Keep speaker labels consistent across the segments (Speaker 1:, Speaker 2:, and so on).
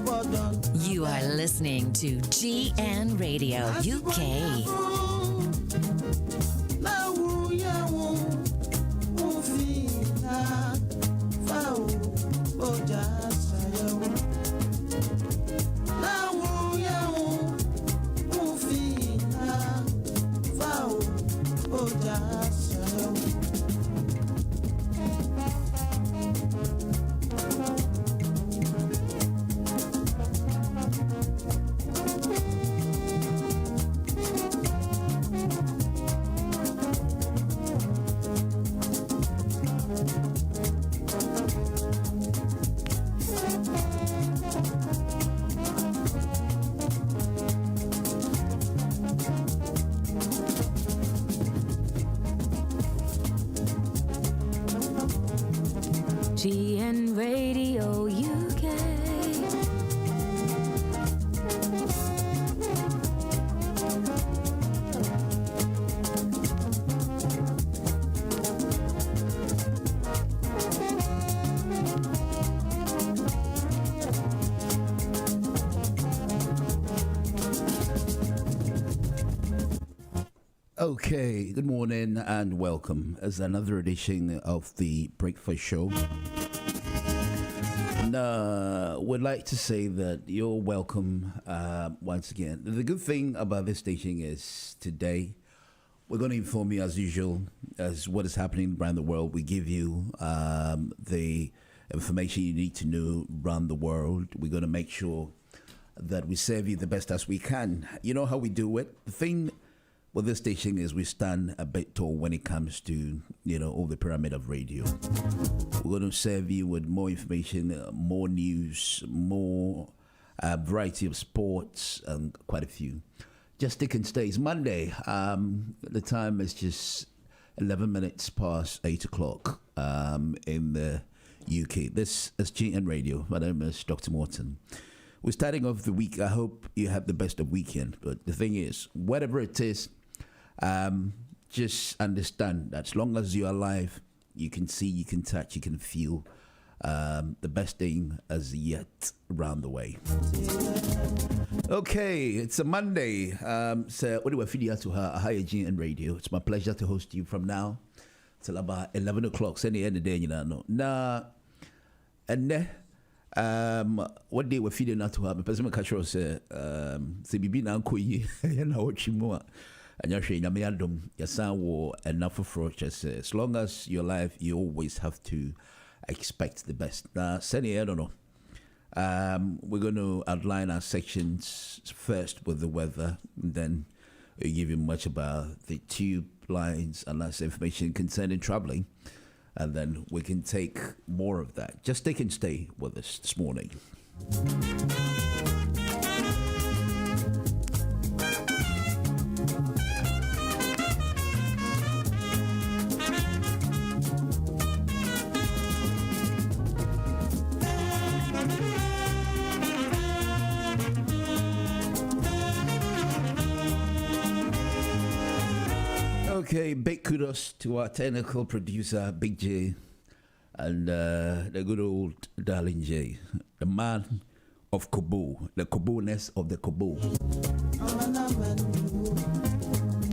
Speaker 1: You are listening to GN Radio UK.
Speaker 2: GN Radio UK.
Speaker 3: Okay, good morning and welcome as another edition of the Breakfast Show. And would like to say that you're welcome once again. The good thing about this station is today we're going to inform you as usual as what is happening around the world. We give you the information you need to know around the world. We're going to make sure that we serve you the best as we can. You know how we do it. The thing with this station is we stand a bit tall when it comes to, all the pyramid of radio. We're going to serve you with more information, more news, more variety of sports, and quite a few. Just stick and stay. It's Monday. The time is just 11 minutes past 8 o'clock in the UK. This is GN Radio. My name is Dr. Morton. We're starting off the week. I hope you have the best of weekend. But the thing is, whatever it is, just understand that as long as you're alive, you can see, you can touch, you can feel the best thing as yet around the way. Okay, it's a Monday. So what do I feel to her? Hi, GN Radio. It's my pleasure to host you from now till about 11 o'clock. So the end of the day, Nah, and then what day we're feeding out to her? Because my catcher said, "Bibi na koyi, na ochimo." And you're saying, "I'm your son will enough for just as long as you're alive, you always have to expect the best." Now, Sunny, I don't know. We're going to outline our sections first with the weather, and then we'll give you much about the tube lines and that's information concerning traveling. And then we can take more of that. Just take and stay with us this morning. Okay, big kudos to our technical producer, Big J, and the good old darling J, the man of Kobo, the Kobo-ness of the Kobo.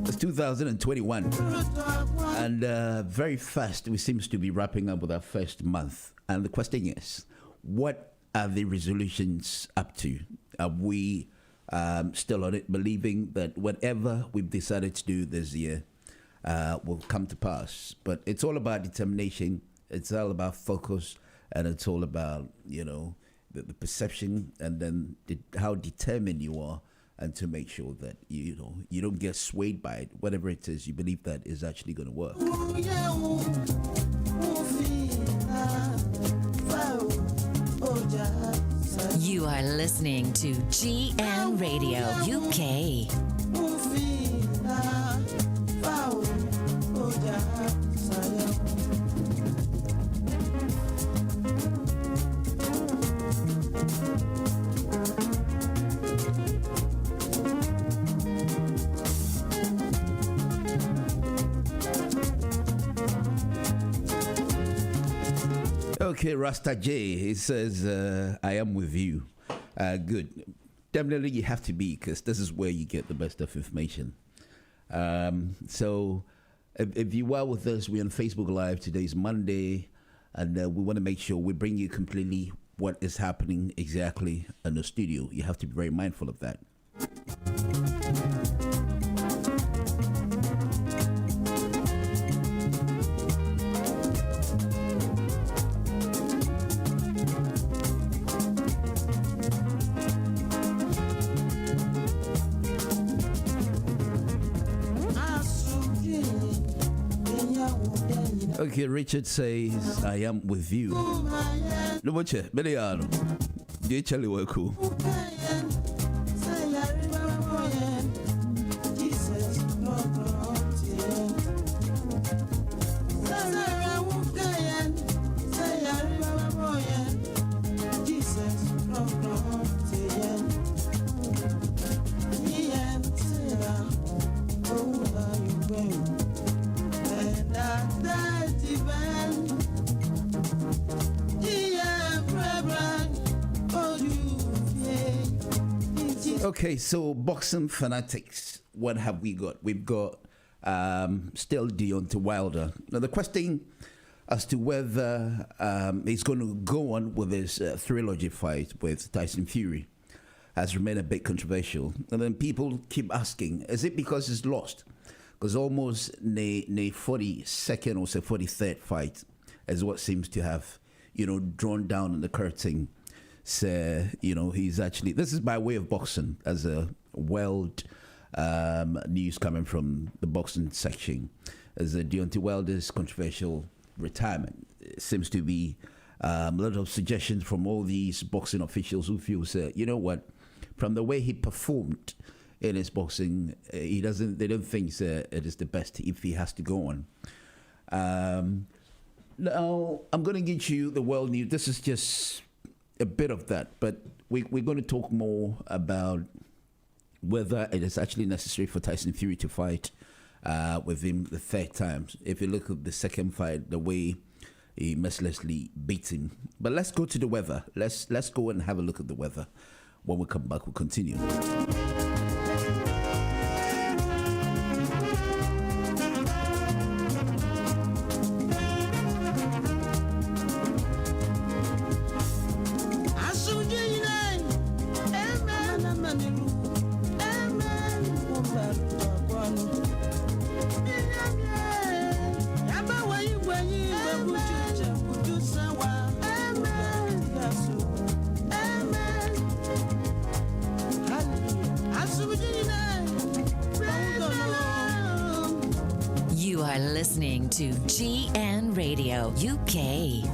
Speaker 3: It's 2021, and very fast we seem to be wrapping up with our first month. And the question is, what are the resolutions up to? Are we still on it, believing that whatever we've decided to do this year will come to pass? But it's all about determination, it's all about focus, and it's all about the perception, and then how determined you are, and to make sure that you don't get swayed by it. Whatever it is you believe that is actually going to work.
Speaker 1: You are listening to GN Radio UK.
Speaker 3: Okay, Rasta J, he says, I am with you. Good. Definitely, you have to be because this is where you get the best of information. So, if you are with us, we're on Facebook Live. Today's Monday, and we want to make sure we bring you completely what is happening exactly in the studio. You have to be very mindful of that. Okay, Richard says, I am with you. No, what's it? Beliano. You tell you cool. Okay, so boxing fanatics, what have we got? We've got still Deontay Wilder. Now, the question as to whether he's going to go on with his trilogy fight with Tyson Fury has remained a bit controversial. And then people keep asking, is it because he's lost? Because almost the 42nd or 43rd fight is what seems to have, drawn down the curtain. So, he's actually, this is by way of boxing as a world news coming from the boxing section. As a Deontay Wilder's controversial retirement, it seems to be a lot of suggestions from all these boxing officials who feel, you know what, from the way he performed in his boxing, they don't think it is the best if he has to go on. Now, I'm going to get you the world news. This is just a bit of that, but we're going to talk more about whether it is actually necessary for Tyson Fury to fight with him the third time. If you look at the second fight, the way he mercilessly beat him. But let's go to the weather. Let's go and have a look at the weather. When we come back, we'll continue.
Speaker 1: You are listening to GN Radio UK.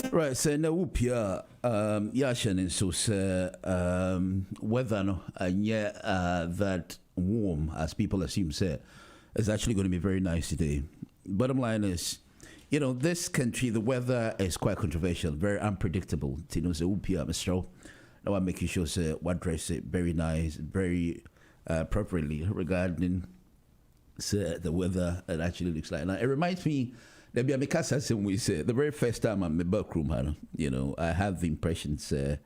Speaker 3: Right, so now upia yashan and so weather no and that warm as people assume is actually going to be very nice today. Bottom line is, this country, the weather is quite controversial, very unpredictable. So upia Mr. Now I'm making sure what dress it very nice, very appropriately regarding the weather it actually looks like. Now it reminds me. We say the very first time I'm in the back room, I have the impression the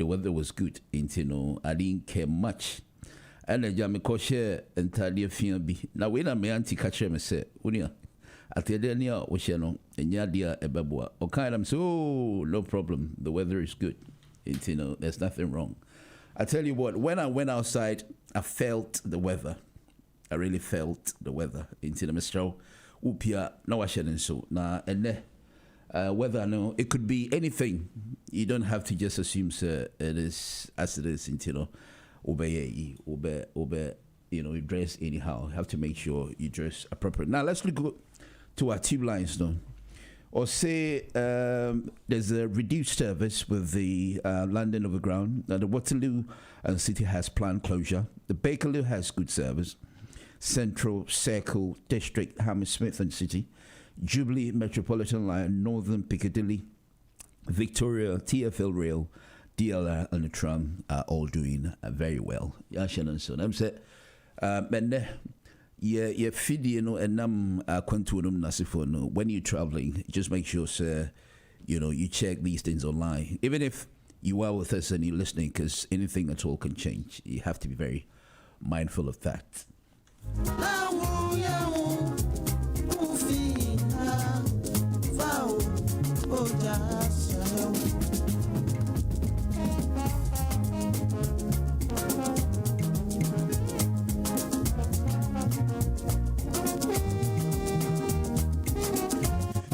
Speaker 3: weather was good. I didn't care much. And then I'm share entirely feel be. Now when I'm anti catcher, me say, "Unia, at the end of the and yadia ebabua." Okay, I'm so no problem. The weather is good. There's nothing wrong. I tell you what, when I went outside, I felt the weather. I really felt the weather. Mr. Upia na washirin so na ene whether no it could be anything. You don't have to just assume it is as it is obey you dress anyhow. You have to make sure you dress appropriate. Now let's look to our tube lines now. Or say there's a reduced service with the London Overground. Now, the Waterloo City has planned closure. The Bakerloo has good service. Central, Circle, District, Hammersmith and City. Jubilee, Metropolitan Line, Northern Piccadilly, Victoria, TfL Rail, DLR and the tram are all doing very well. Yeah, Shannon. So I'm saying, yeah, feed and when you're traveling, just make sure, sir, you check these things online. Even if you are with us and you're listening, because anything at all can change. You have to be very mindful of that.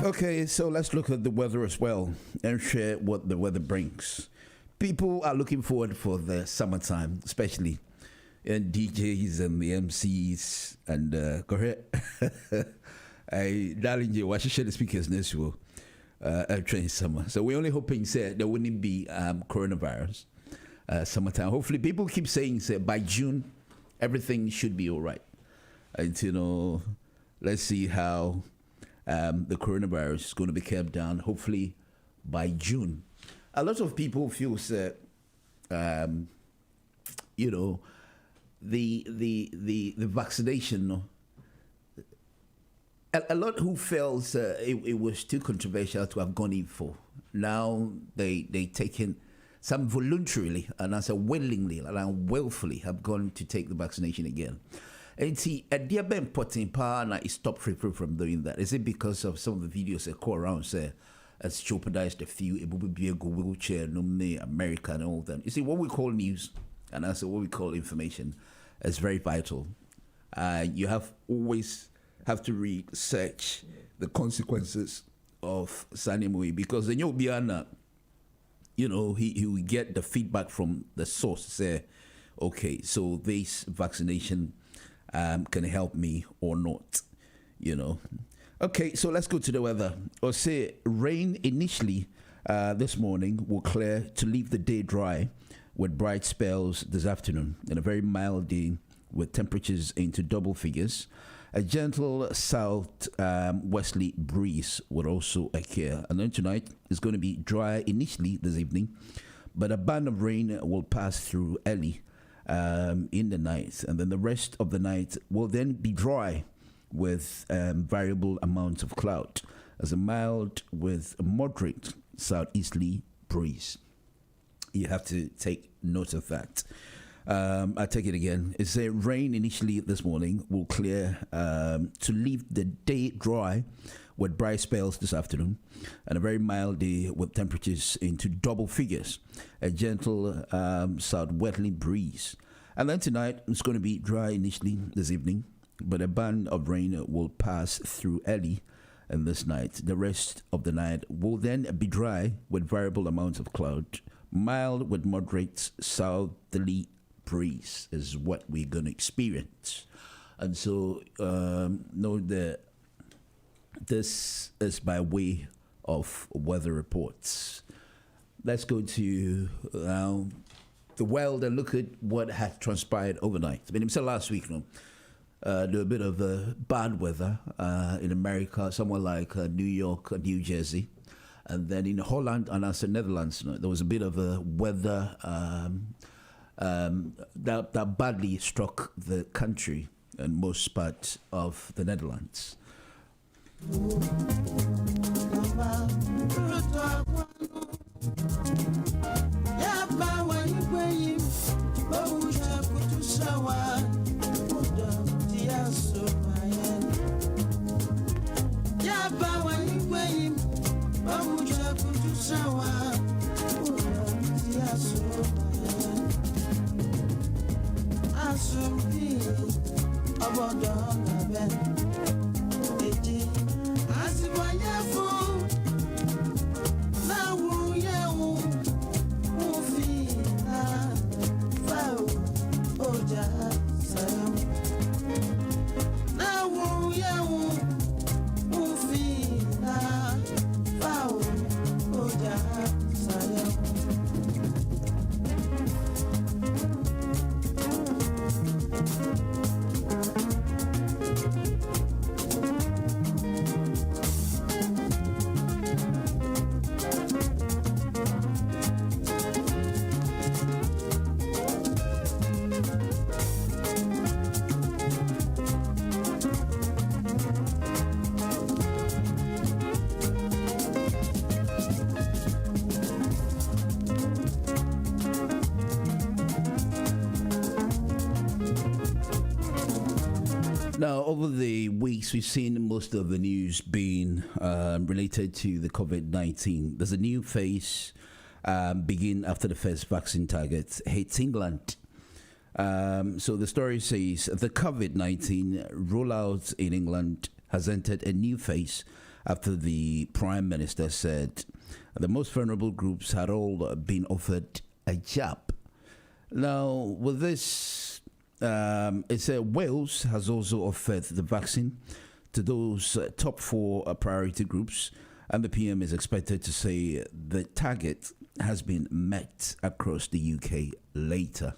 Speaker 3: Okay, so let's look at the weather as well and share what the weather brings. People are looking forward for the summertime, especially and DJs and the MCs and correct. Darling, you watch the speakers next week. Train summer, so we're only hoping say there wouldn't be coronavirus summertime. Hopefully, people keep saying say by June everything should be all right. And let's see how the coronavirus is going to be kept down. Hopefully, by June. A lot of people feel that the vaccination. A lot who felt it was too controversial to have gone in for. Now they taken some voluntarily and as willingly and willfully have gone to take the vaccination again. And see, a dear Ben putting power and it stopped people from doing that. Is it because of some of the videos that go around say has jeopardized a few it will be a wheelchair, nominate America and all that? You see, what we call news and also what we call information is very vital. You always have to research the consequences of Sanimui because then you'll be on he will get the feedback from the source say, okay, so this vaccination can help me or not, Okay, so let's go to the weather. Or say rain initially this morning will clear to leave the day dry with bright spells this afternoon and a very mild day with temperatures into double figures. A gentle south westerly breeze would also occur. And then tonight is going to be dry initially this evening, but a band of rain will pass through early in the night. And then the rest of the night will then be dry with variable amounts of cloud as a mild with a moderate southeasterly breeze. You have to take note of that. I take it again. It's a rain initially this morning will clear to leave the day dry with bright spells this afternoon and a very mild day with temperatures into double figures. A gentle southwesterly breeze. And then tonight it's going to be dry initially this evening, but a band of rain will pass through early in this night. The rest of the night will then be dry with variable amounts of cloud. Mild with moderate southerly breeze is what we're going to experience. And so know that this is by way of weather reports. Let's go to the world and look at what has transpired overnight. I mean, said last week, there was a bit of bad weather in America, somewhere like New York, New Jersey. And then in Holland and also Netherlands, there was a bit of a weather that badly struck the country and most parts of the Netherlands. Now, over the weeks, we've seen most of the news being related to the COVID-19. There's a new phase begin after the first vaccine target hits England. So the story says the COVID-19 rollout in England has entered a new phase after the Prime Minister said the most vulnerable groups had all been offered a jab. Now, with this, it said Wales has also offered the vaccine to those top 4 priority groups, and the PM is expected to say the target has been met across the UK later.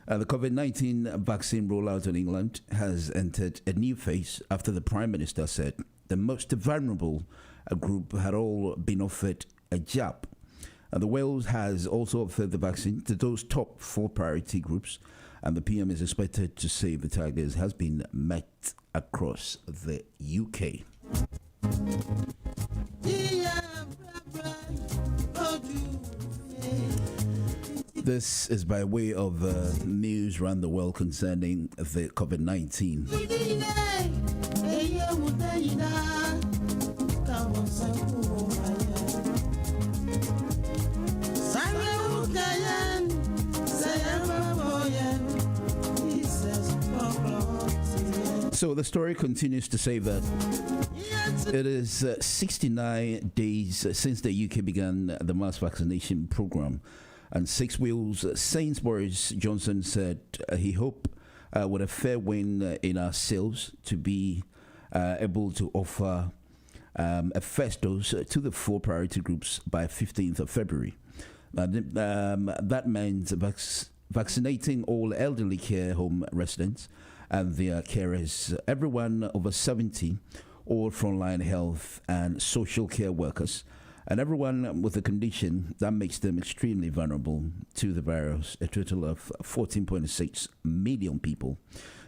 Speaker 3: The COVID-19 vaccine rollout in England has entered a new phase after the Prime Minister said the most vulnerable group had all been offered a jab. The Wales has also offered the vaccine to those top 4 priority groups, and the PM is expected to say the target has been met across the UK. This is by way of news around the world concerning the COVID-19. So the story continues to say that it is 69 days since the UK began the mass vaccination program. And 6 Wales Saint Boris Johnson said he hoped with a fair win in our sales to be able to offer a first dose to the 4 priority groups by 15th of February. That meant vaccinating all elderly care home residents and their carers, everyone over 70, all frontline health and social care workers, and everyone with a condition that makes them extremely vulnerable to the virus, a total of 14.6 million people.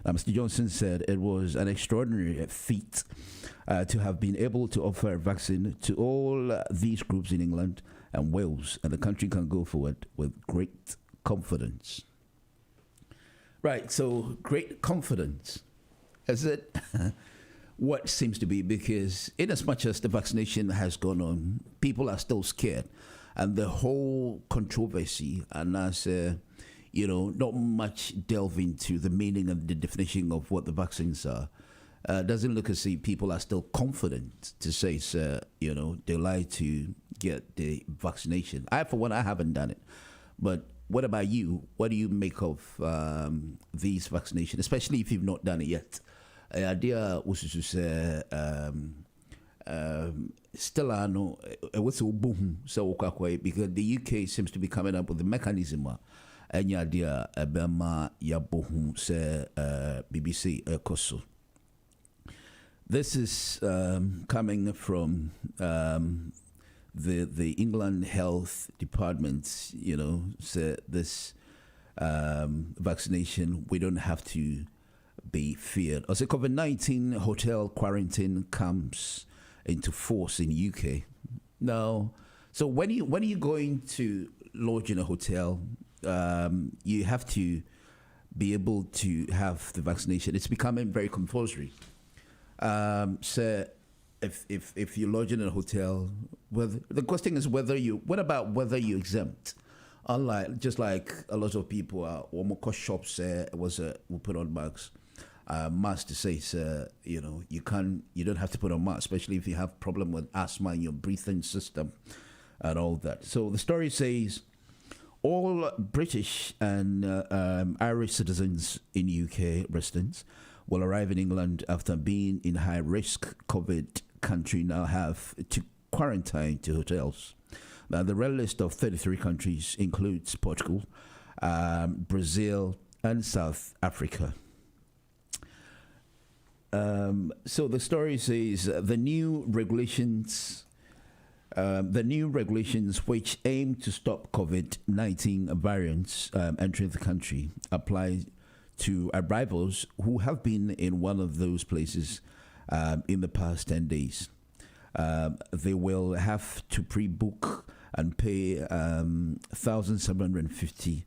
Speaker 3: Mr. Johnson said it was an extraordinary feat to have been able to offer a vaccine to all these groups in England and Wales, and the country can go forward with great confidence. Right, so great confidence. Is it what seems to be? Because in as much as the vaccination has gone on, people are still scared. And the whole controversy, and as not much delve into the meaning and the definition of what the vaccines are, doesn't look as if people are still confident to say, they like to get the vaccination. For one, I haven't done it. But what about you? What do you make of these vaccinations, especially if you've not done it yet? The idea was to say, still, what's a boom? So, because the UK seems to be coming up with the mechanism. And the idea, Bema Yabohum, say, BBC, Koso. This is coming from the England Health Department, said this vaccination, we don't have to be feared. Also, COVID-19 hotel quarantine comes into force in UK. Now, so when are you going to lodge in a hotel, you have to be able to have the vaccination. It's becoming very compulsory. So if you lodge in a hotel, the question is what about whether you exempt? Unlike, just like a lot of people are, shops will put on masks. Mask to say, you don't have to put on mask, especially if you have problem with asthma in your breathing system and all that. So the story says all British and Irish citizens in UK residents will arrive in England after being in high-risk COVID country now have to quarantine to hotels. Now, the red list of 33 countries includes Portugal, Brazil, and South Africa. So the story says the new regulations which aim to stop COVID-19 variants entering the country apply to arrivals who have been in one of those places in the past 10 days. They will have to pre-book and pay $1,750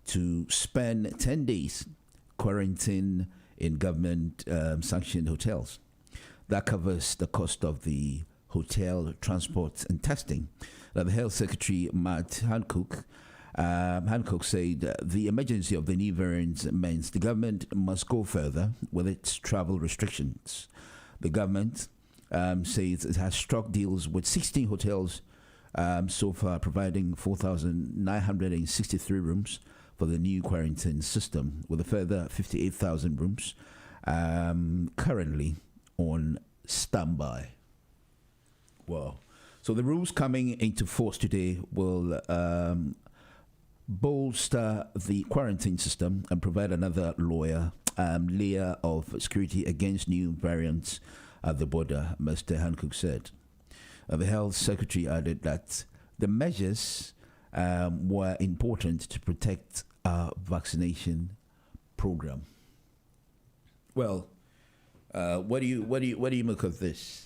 Speaker 3: to spend 10 days quarantine in government sanctioned hotels. That covers the cost of the hotel transport and testing. Now, the Health Secretary, Matt Hancock, said the emergency of the new variant means the government must go further with its travel restrictions. The government says it has struck deals with 16 hotels so far, providing 4,963 rooms for the new quarantine system, with a further 58,000 rooms currently on standby. Wow. So the rules coming into force today will bolster the quarantine system and provide another layer of security against new variants at the border, Mr. Hancock said. The Health Secretary added that the measures were important to protect our vaccination program. Well, what do you make of this?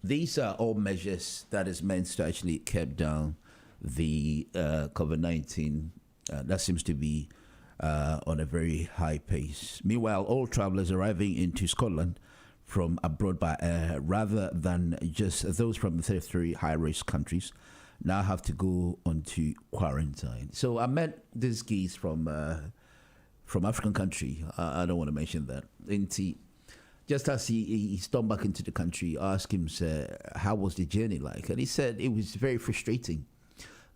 Speaker 3: These are all measures that is meant to actually keep down the COVID-19 that seems to be on a very high pace. Meanwhile, all travelers arriving into Scotland from abroad by air, rather than just those from the 33 high-risk countries, now have to go onto quarantine. So I met this geese from African country. I don't want to mention that. Just as he stormed back into the country, I asked him, sir, how was the journey like? And he said it was very frustrating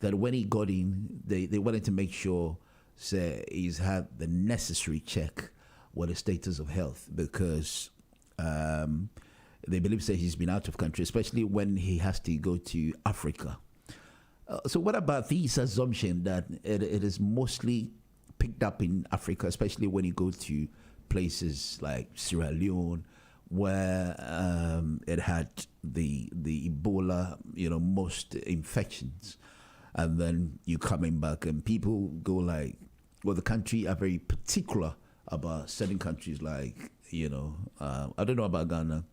Speaker 3: that when he got in, they wanted to make sure, sir, he's had the necessary check with the status of health, because they believe that he's been out of country, especially when he has to go to Africa. So what about this assumption that it is mostly picked up in Africa, especially when you go to places like Sierra Leone, where it had the Ebola, most infections, and then you coming back and people go like, well, the country are very particular about certain countries like, I don't know about Ghana.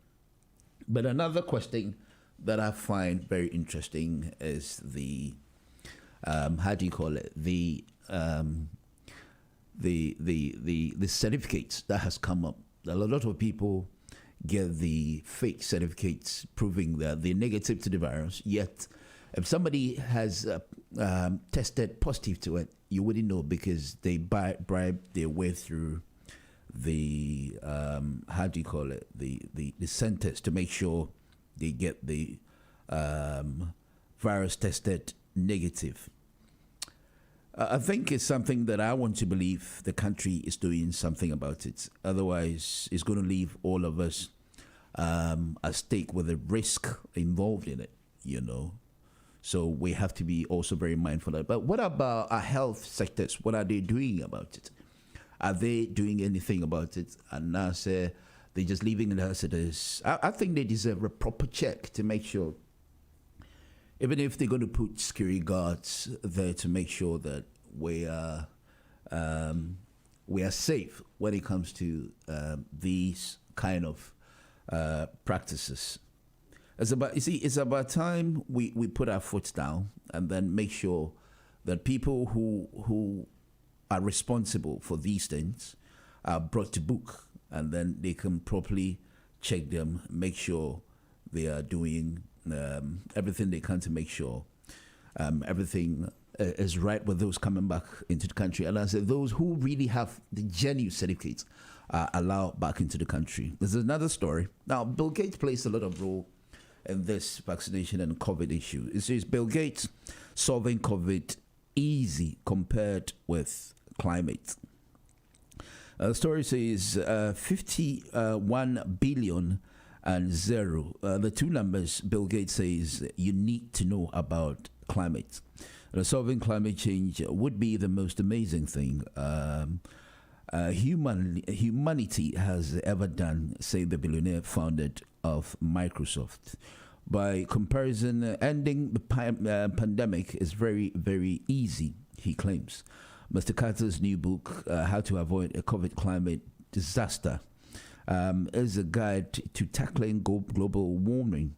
Speaker 3: But another question that I find very interesting is the the certificates that has come up. A lot of people get the fake certificates proving that they're negative to the virus, yet if somebody has tested positive to it, you wouldn't know, because they bribe their way through the the centers to make sure they get the virus tested negative. I think it's something that I want to believe the country is doing something about it. Otherwise, it's going to leave all of us at stake with the risk involved in it, So we have to be also very mindful of that. But what about our health sectors? What are they doing about it? Are they doing anything about it? And now say they're just leaving it as it is. I think they deserve a proper check to make sure, even if they're going to put security guards there to make sure that we are safe when it comes to these kind of practices. It's about time we put our foot down and then make sure that people who are responsible for these things are brought to book, and then they can properly check them, make sure they are doing everything they can to make sure everything is right with those coming back into the country. And I said those who really have the genuine certificates are allowed back into the country. There's another story. Now, Bill Gates plays a lot of role in this vaccination and COVID issue. It says Bill Gates solving COVID easy compared with climate. The story says 51 billion and zero. The two numbers Bill Gates says you need to know about climate. Solving climate change would be the most amazing thing humanity has ever done, say the billionaire founder of Microsoft. By comparison, ending the pandemic is very, very easy, he claims. Mr. Carter's new book, How to Avoid a COVID Climate Disaster, is a guide to tackling global warming.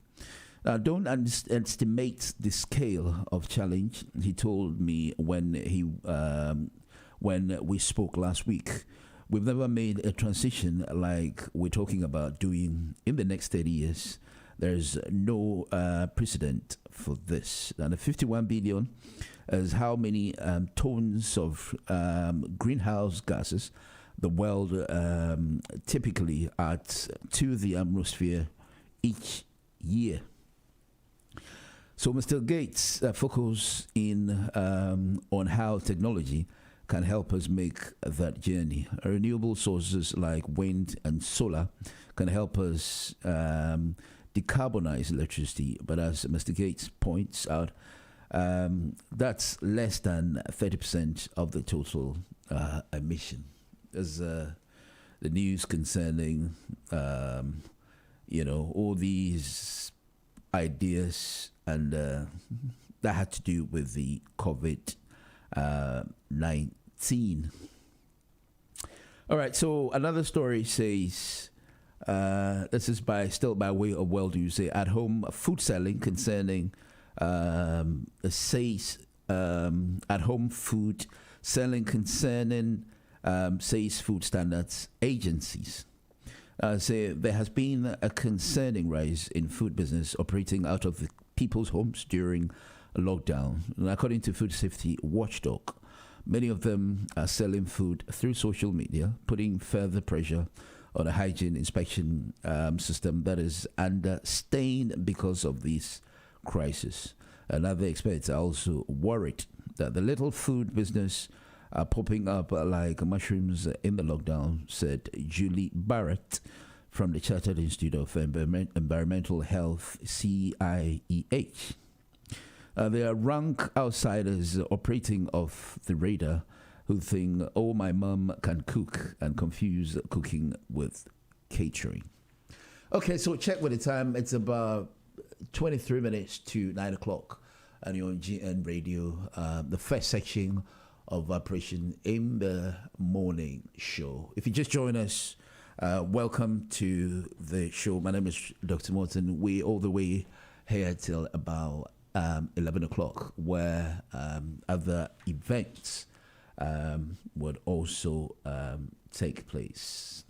Speaker 3: Don't underestimate the scale of challenge, he told me when we spoke last week. We've never made a transition like we're talking about doing in the next 30 years. There's no precedent for this. And the 51 billion is how many tons of greenhouse gases the world typically adds to the atmosphere each year. So Mr. Gates focused in on how technology can help us make that journey. Renewable sources like wind and solar can help us decarbonize electricity. But as Mr. Gates points out, that's less than 30% of the total emission. There's the news concerning, all these ideas, and that had to do with the COVID-19. All right, so another story says, this is still by way of world news, say at-home food selling concerning, says at-home food selling concerning says food standards agencies. Say there has been a concerning rise in food business operating out of the people's homes during a lockdown. And according to Food Safety Watchdog, many of them are selling food through social media, putting further pressure on a hygiene inspection system that is under strain because of this crisis. And other experts are also worried that the little food business are popping up like mushrooms in the lockdown, said Julie Barrett from the Chartered Institute of Environmental Health, CIEH. They are rank outsiders operating off the radar who think, oh, my mum can cook, and confuse cooking with catering. Okay, so check with the time. It's about 23 minutes to 9 o'clock, and you're on GN Radio, the first section of Operation in the Morning show. If you just join us, welcome to the show. My name is Dr. Morton. We all the way here till about 11 o'clock, where other events would also take place.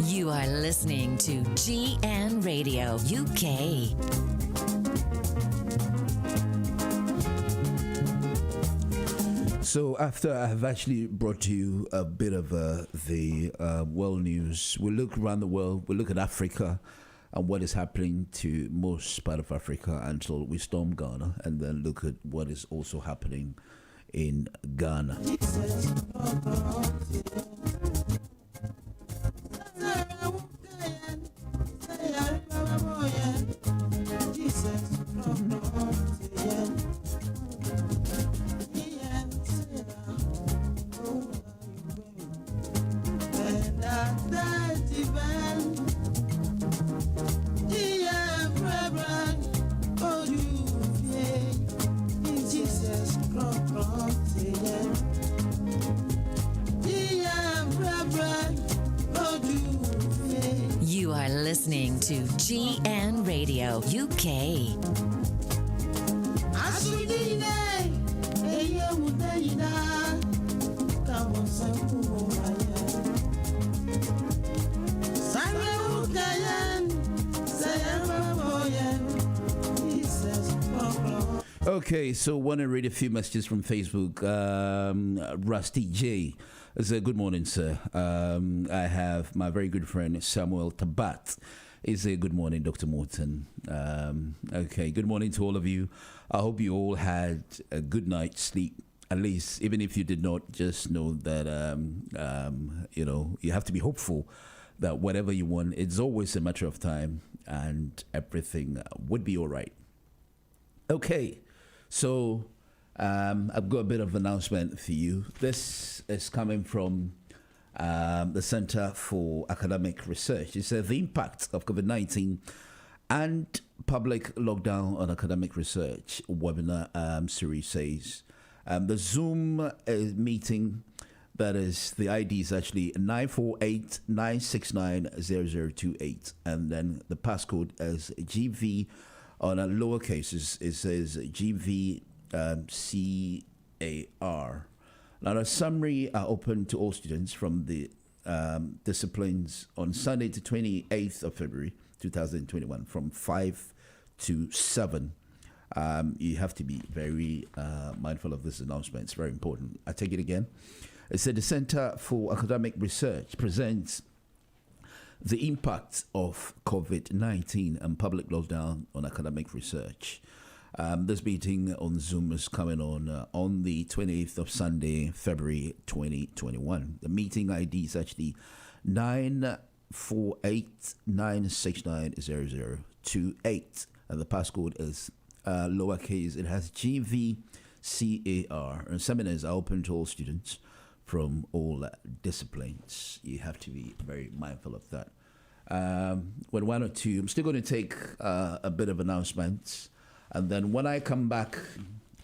Speaker 1: You are listening to GN Radio UK.
Speaker 3: So after I've actually brought you a bit of the world news, we look around the world, we look at Africa and what is happening to most part of Africa until we storm Ghana, and then look at what is also happening in Ghana.
Speaker 1: You are listening to GN Radio UK.
Speaker 3: Okay, so want to read a few messages from Facebook. Rusty J says, good morning, sir. I have my very good friend Samuel Tabat. He said, good morning, Dr. Morton. Okay, good morning to all of you. I hope you all had a good night's sleep. At least, even if you did not, just know that, you have to be hopeful that whatever you want, it's always a matter of time and everything would be all right. Okay, so I've got a bit of announcement for you. This is coming from the Center for Academic Research. It says the impact of COVID-19 and public lockdown on academic research webinar series says the Zoom meeting That is, the ID is actually 948-969-0028. And then the passcode is GV. On a lower cases, it says GVCAR. Now, the summary are open to all students from the disciplines on Sunday, the 28th of February, 2021, from 5 to 7. You have to be very mindful of this announcement. It's very important. I take it again. It said the Center for Academic Research presents the impact of COVID-19 and public lockdown on academic research. This meeting on Zoom is coming on the 28th of Sunday, February 2021. The meeting ID is actually 948-969-0028. And the passcode is lowercase. It has GVCAR. And seminars are open to all students from all disciplines. You have to be very mindful of that. When one or two, I'm still going to take a bit of announcements. And then when I come back,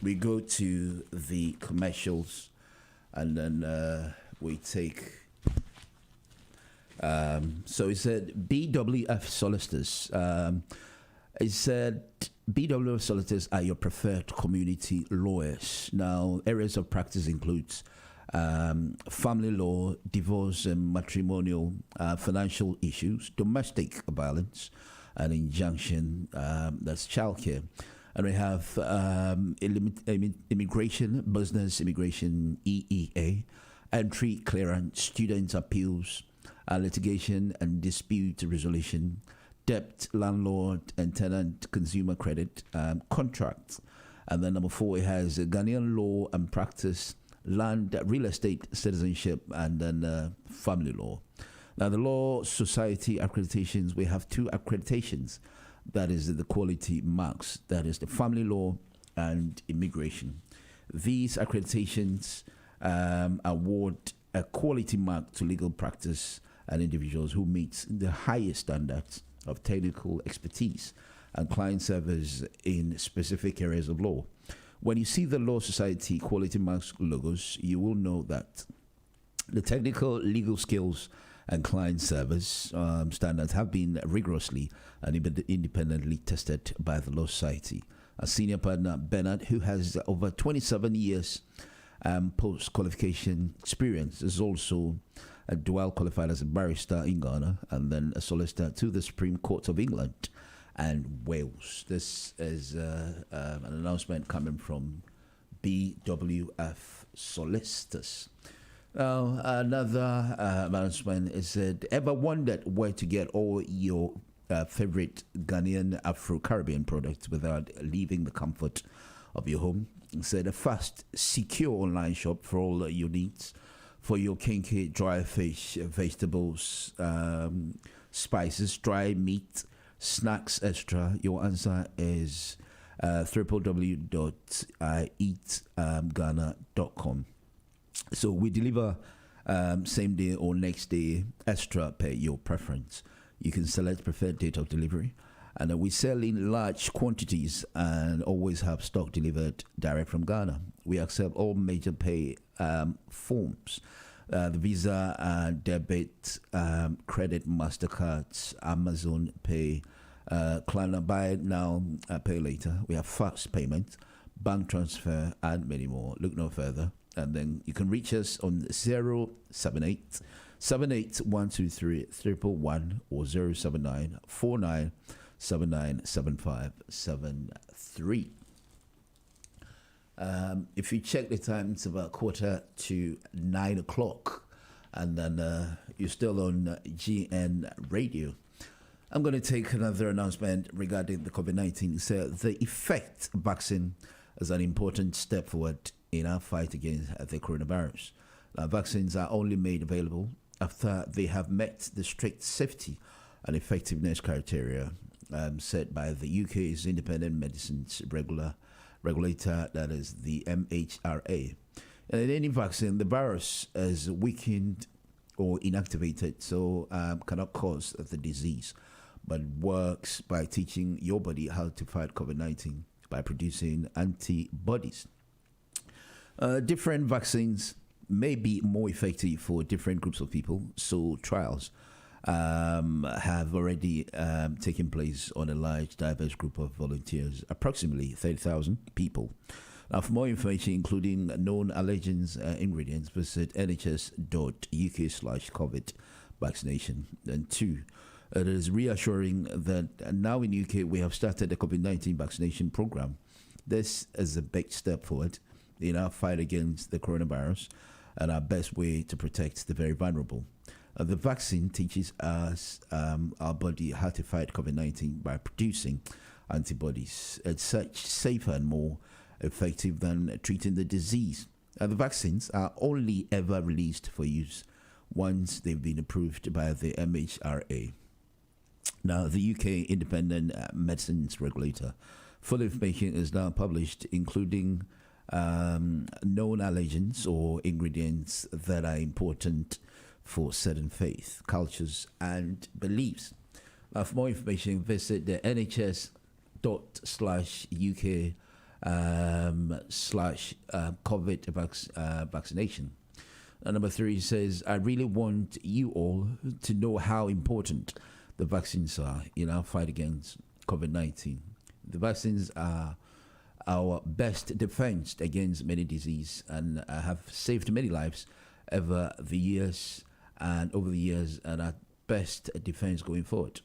Speaker 3: we go to the commercials. And then we take... so it said BWF solicitors. It said BWF solicitors are your preferred community lawyers. Now, areas of practice includes family law, divorce and matrimonial, financial issues, domestic violence, and injunction, that's childcare. And we have immigration, business immigration, EEA, entry clearance, student appeals, litigation and dispute resolution, debt, landlord and tenant, consumer credit, contracts. And then number 4, it has Ghanaian law and practice, land, real estate, citizenship, and then family law. Now, the Law Society accreditations, we have 2 accreditations. That is the quality marks. That is the family law and immigration. These accreditations award a quality mark to legal practice and individuals who meet the highest standards of technical expertise and client service in specific areas of law. When you see the Law Society quality marks logos, you will know that the technical legal skills and client service standards have been rigorously and independently tested by the Law Society. A senior partner, Bernard, who has over 27 years post-qualification experience, is also a dual qualified as a barrister in Ghana and then a solicitor to the Supreme Court of England and Wales. This is an announcement coming from BWF solicitors. Now, another announcement is that ever wondered where to get all your favorite Ghanaian Afro-Caribbean products without leaving the comfort of your home? It's a fast, secure online shop for all your needs. For your kinky, dry fish, vegetables, spices, dry meat, snacks, extra, your answer is www.eatghana.com. So we deliver same day or next day, extra per your preference. You can select preferred date of delivery. And we sell in large quantities and always have stock delivered direct from Ghana. We accept all major pay forms. The Visa, debit, credit, MasterCards, Amazon Pay, Klarna Buy Now, Pay Later. We have fast payment, bank transfer, and many more. Look no further. And then you can reach us on 078 78123 111 or 079 49 797573. If you check the time, it's about 8:45, and then you're still on GN Radio. I'm going to take another announcement regarding the COVID-19. So the effect vaccine is an important step forward in our fight against the coronavirus. Vaccines are only made available after they have met the strict safety and effectiveness criteria set by the UK's Independent Medicines Regulator, that is the MHRA. And in any vaccine, the virus is weakened or inactivated, so cannot cause the disease, but works by teaching your body how to fight COVID-19 by producing antibodies. Different vaccines may be more effective for different groups of people. So trials have already taken place on a large, diverse group of volunteers, approximately 30,000 people. Now, for more information, including known allergens ingredients, visit nhs.uk/COVID vaccination. And 2, it is reassuring that now in UK we have started the COVID-19 vaccination program. This is a big step forward in our fight against the coronavirus and our best way to protect the very vulnerable. The vaccine teaches us our body how to fight COVID-19 by producing antibodies. It's such safer and more effective than treating the disease. The vaccines are only ever released for use once they've been approved by the MHRA. Now, the UK Independent Medicines Regulator. Full information is now published, including known allergens or ingredients that are important for certain faith, cultures, and beliefs. For more information, visit the nhs.uk /COVID vaccination. And number 3 says, I really want you all to know how important the vaccines are in our fight against COVID-19. The vaccines are our best defense against many diseases and have saved many lives over the years and our best defense going forward.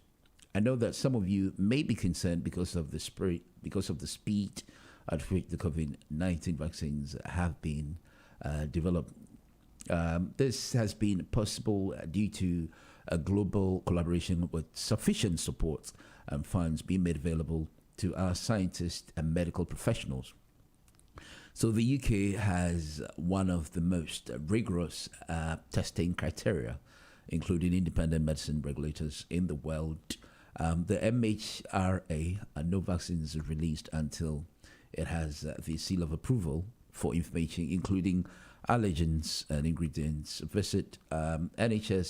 Speaker 3: I know that some of you may be concerned because of the speed at which the COVID-19 vaccines have been developed. This has been possible due to a global collaboration with sufficient support and funds being made available to our scientists and medical professionals. So the UK has one of the most rigorous testing criteria, including independent medicine regulators in the world. The MHRA, no vaccines are released until it has the seal of approval for information, including allergens and ingredients. Visit nhs.uk/COVID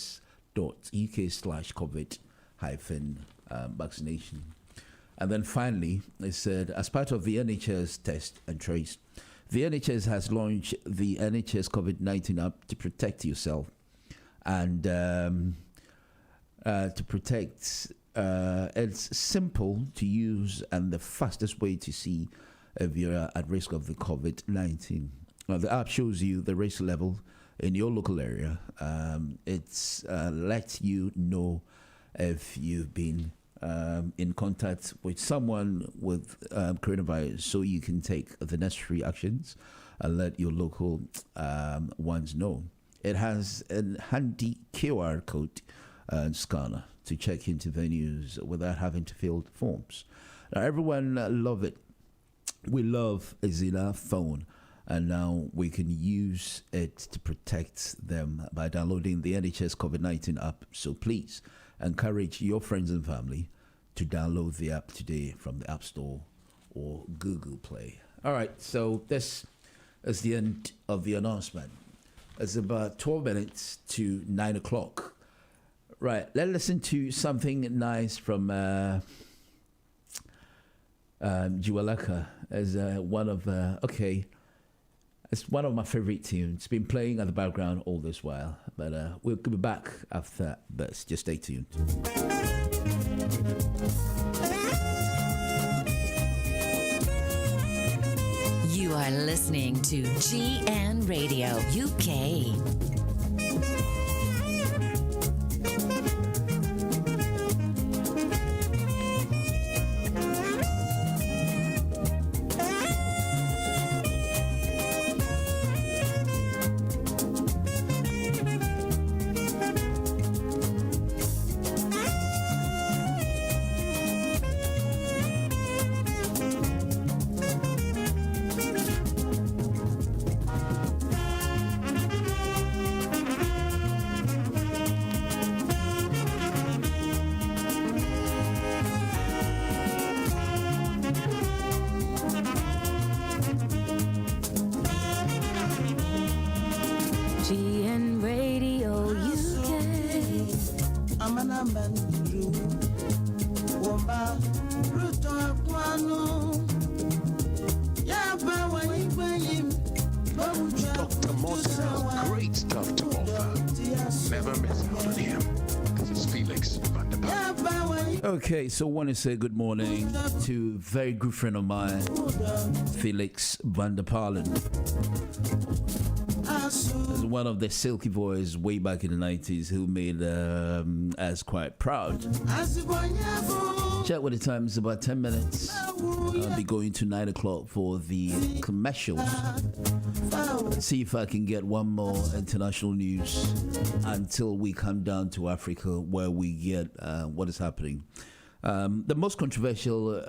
Speaker 3: vaccination. And then finally, it said, as part of the NHS test and trace, the NHS has launched the NHS COVID-19 app to protect yourself and to protect. It's simple to use and the fastest way to see if you're at risk of the COVID-19. The app shows you the risk level in your local area. It's lets you know if you've been in contact with someone with coronavirus, so you can take the necessary actions and let your local ones know. It has a handy QR code and scanner to check into venues without having to fill forms. Now, everyone love it. We love is in our phone, and now we can use it to protect them by downloading the NHS COVID-19 app. So please encourage your friends and family to download the app today from the App Store or Google Play. All right, so this is the end of the announcement. It's about 12 minutes to 9 o'clock. Right, let's listen to something nice from Juwalaka as one of it's one of my favorite tunes. It's been playing at the background all this while, but we'll be back after this. Just stay tuned.
Speaker 1: You are listening to GN Radio UK.
Speaker 2: GN Radio UK.
Speaker 4: Dr Morton has great stuff to offer. Never miss out on him. This is Felix van der Palen.
Speaker 3: Okay, so I want to say good morning to a very good friend of mine, Felix van der Palen. As one of the silky boys way back in the 90s who made us quite proud. Check what the time is, about 10 minutes. I'll be going to 9 o'clock for the commercials. Let's see if I can get one more international news until we come down to Africa, where we get what is happening. The most controversial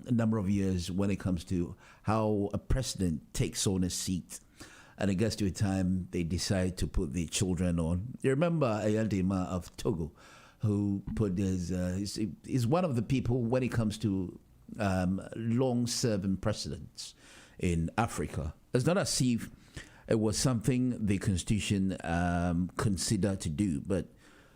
Speaker 3: number of years when it comes to how a president takes on a seat, and it gets to a time they decide to put the children on. You remember Ayadema of Togo, who put is one of the people when it comes to long-serving presidents in Africa. It's not as if it was something the Constitution considered to do, but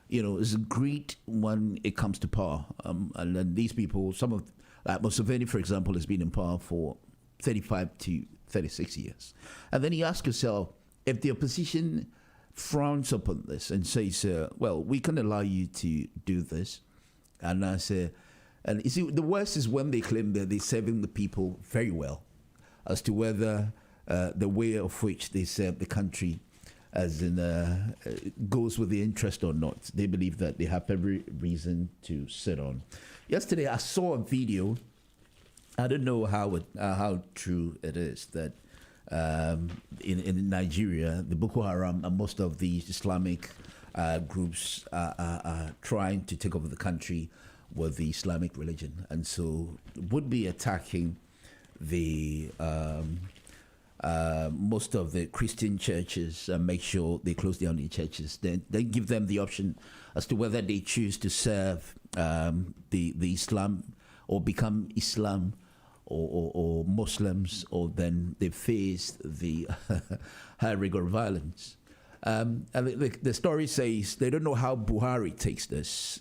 Speaker 3: it's great when it comes to power. And then these people, some of Museveni, for example, has been in power for 35 to 36 years. And then you ask yourself, if the opposition frowns upon this and says, well, we can allow you to do this. And I say, and you see, the worst is when they claim that they're serving the people very well, as to whether the way of which they serve the country as in goes with the interest or not. They believe that they have every reason to sit on. Yesterday, I saw a video. I don't know how true it is that in Nigeria, the Boko Haram and most of the Islamic groups are trying to take over the country with the Islamic religion, and so would be attacking the most of the Christian churches and make sure they close down the churches. Then give them the option as to whether they choose to serve the Islam or become Islam or Muslims, or then they face the high rigor of violence. And the story says they don't know how Buhari takes this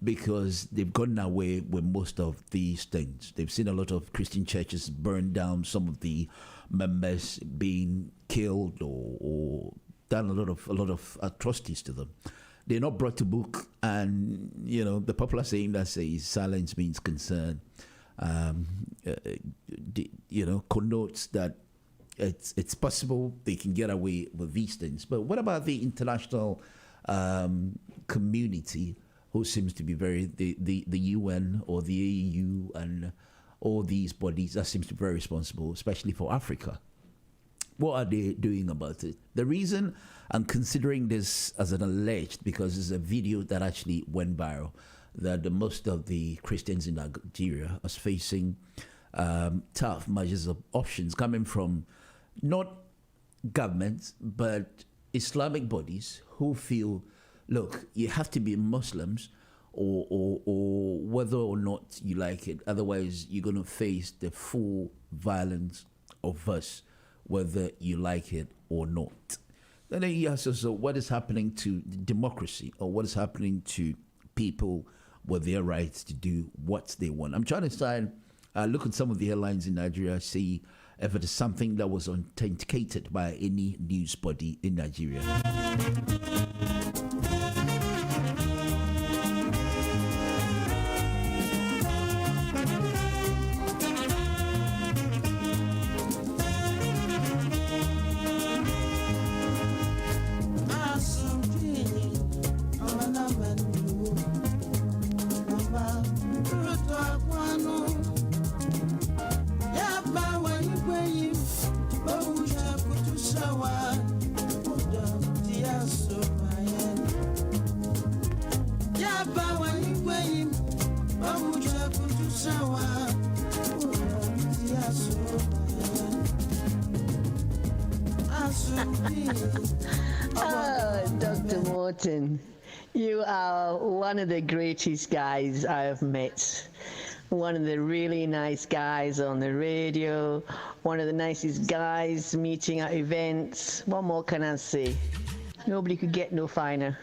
Speaker 3: because they've gotten away with most of these things. They've seen a lot of Christian churches burned down, some of the members being killed or done a lot of atrocities to them. They're not brought to book, and the popular saying that says silence means concern. Connotes that it's possible they can get away with these things. But what about the international community, who seems to be the UN or the AU and all these bodies that seems to be very responsible, especially for Africa? What are they doing about it? The reason I'm considering this as an alleged, because it's a video that actually went viral, that most of the Christians in Nigeria are facing tough measures of options coming from not governments, but Islamic bodies who feel, look, you have to be Muslims or whether or not you like it. Otherwise, you're going to face the full violence of us, whether you like it or not. Then you ask yourself, what is happening to democracy, or what is happening to people with their rights to do what they want? I'm trying to look at some of the headlines in Nigeria, see if it is something that was authenticated by any news body in Nigeria.
Speaker 5: Dr. Morton, you are one of the greatest guys I have met. One of the really nice guys on the radio, one of the nicest guys meeting at events. What more can I say? Nobody could get no finer.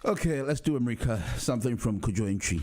Speaker 3: Okay, let's do America. Something from Kojo Entry.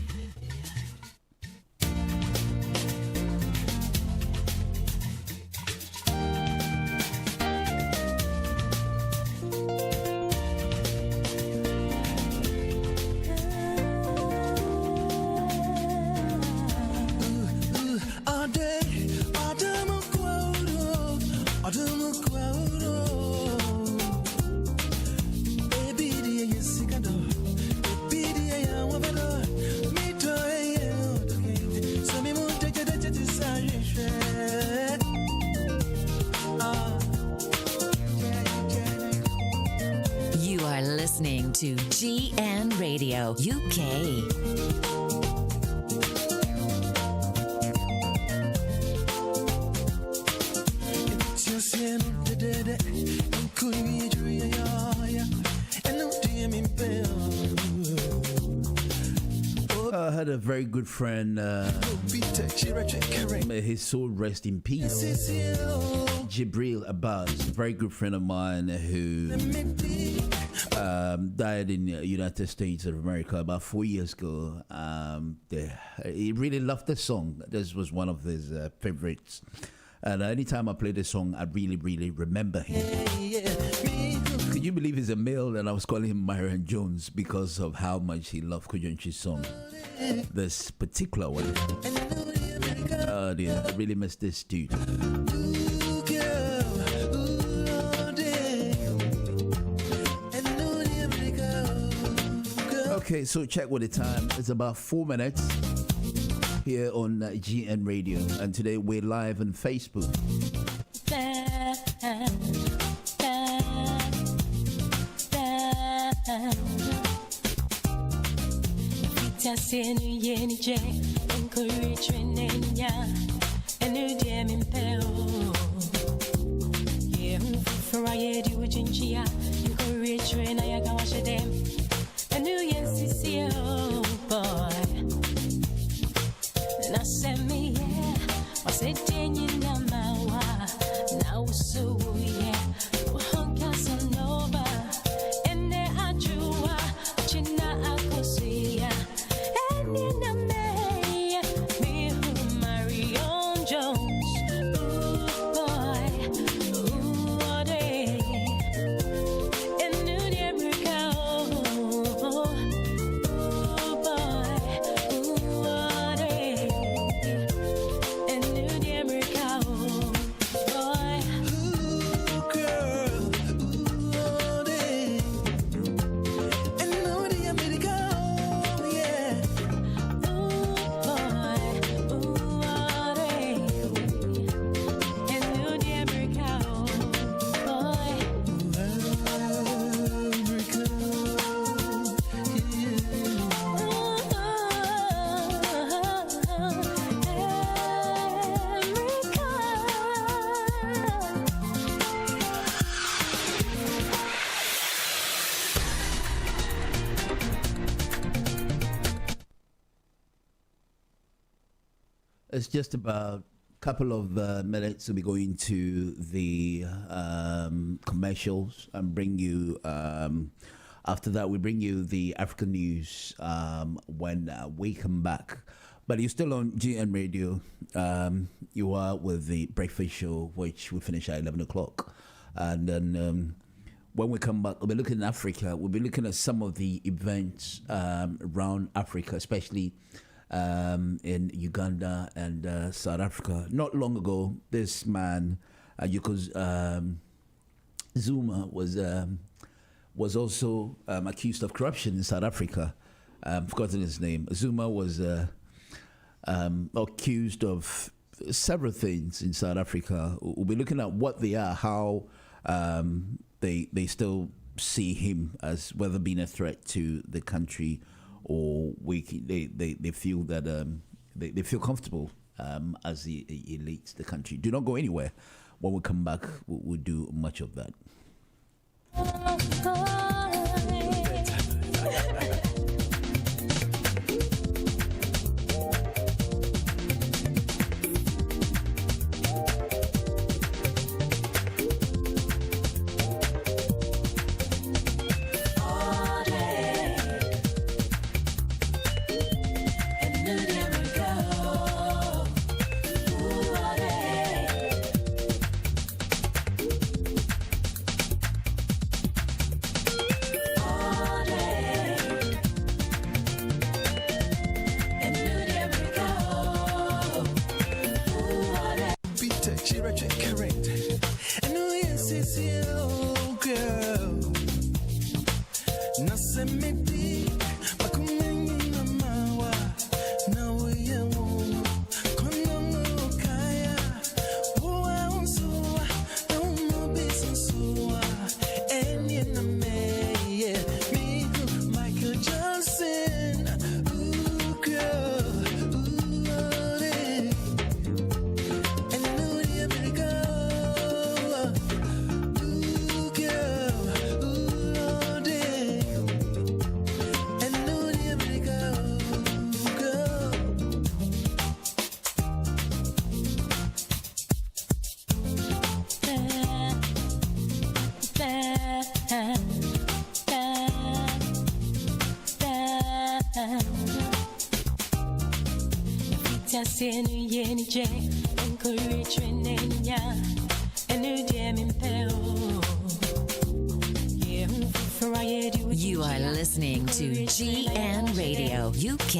Speaker 1: listening to GN Radio UK.
Speaker 3: I had a very good friend, may his soul rest in peace, Jibril Abbas, a very good friend of mine who died in the United States of America about 4 years ago. He really loved the song. This was one of his favorites. And anytime I play this song, I really, really remember him. Could you believe he's a male and I was calling him Myron Jones because of how much he loved Kujonchi's song? This particular one. Oh dear, I really miss this dude. Okay, so check with the time. It's about 4 minutes here on GN Radio, and today we're live on Facebook. It's just about a couple of minutes to be going to the commercials and bring you, after that, we bring you the African news when we come back. But you're still on GN Radio. You are with the breakfast show, which we finish at 11 o'clock. And then when we come back, we'll be looking at Africa. We'll be looking at some of the events around Africa, especially in Uganda and South Africa. Not long ago, this man, Zuma, was also accused of corruption in South Africa. I've forgotten his name. Zuma was accused of several things in South Africa. We'll be looking at what they are, how they still see him as whether being a threat to the country, or they feel that they feel comfortable as he leads the country. Do not go anywhere. When we come back, we'll do much of that.
Speaker 1: You are listening to GN Radio UK.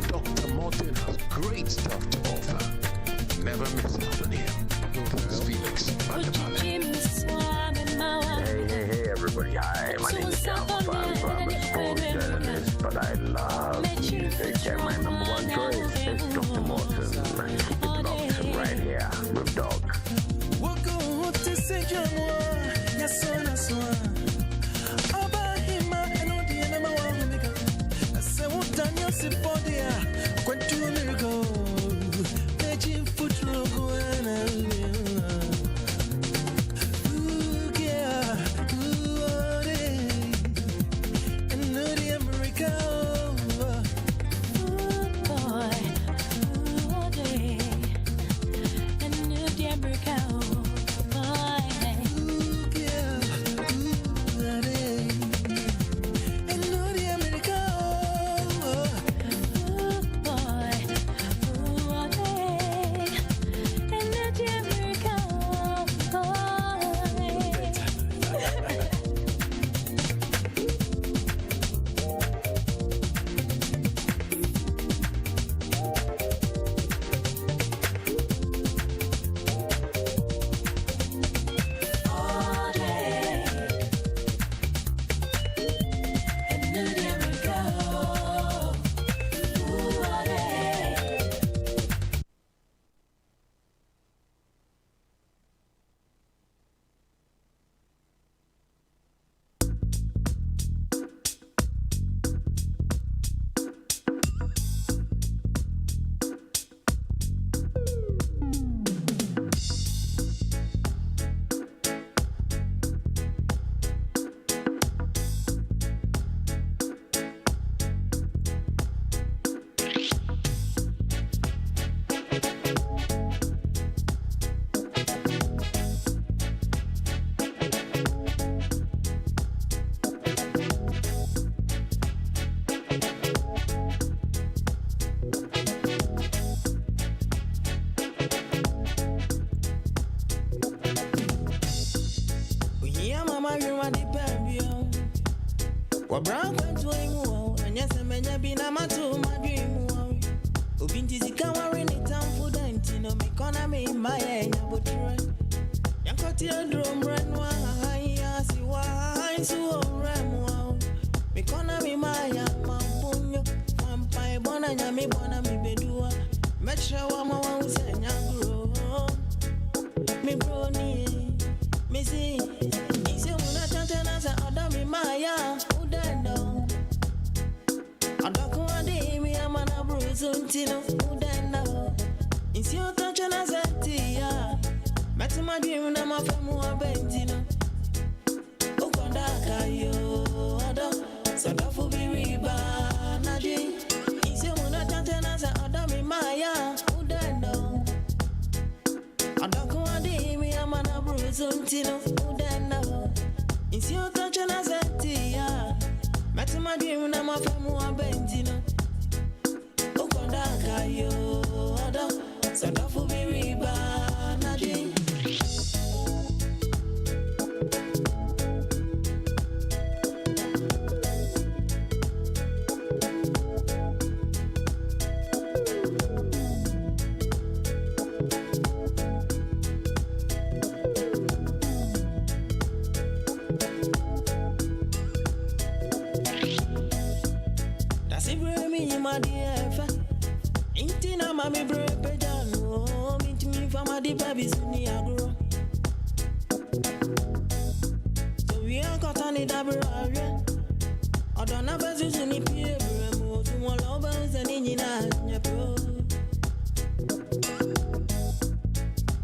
Speaker 4: Dr. Morton has great stuff to offer. Never miss out on him. This is Felix
Speaker 6: Hey, everybody. Hi, my name is John Fan. I'm a sports journalist, but I love music. And my number one choice is Dr. Morton. Keep it locked right here with Doc.
Speaker 7: It's your touch and I said, yeah. Met my dream, I'm a family, I'm Bentina. Okondaka, yo, Adam, Sadafu, Biriba, Nadine. Mami brepe jano, meet me from a deep baby suni agro. So we are caught on the double area. I don't have a suni peer, to more lovers and in your pro.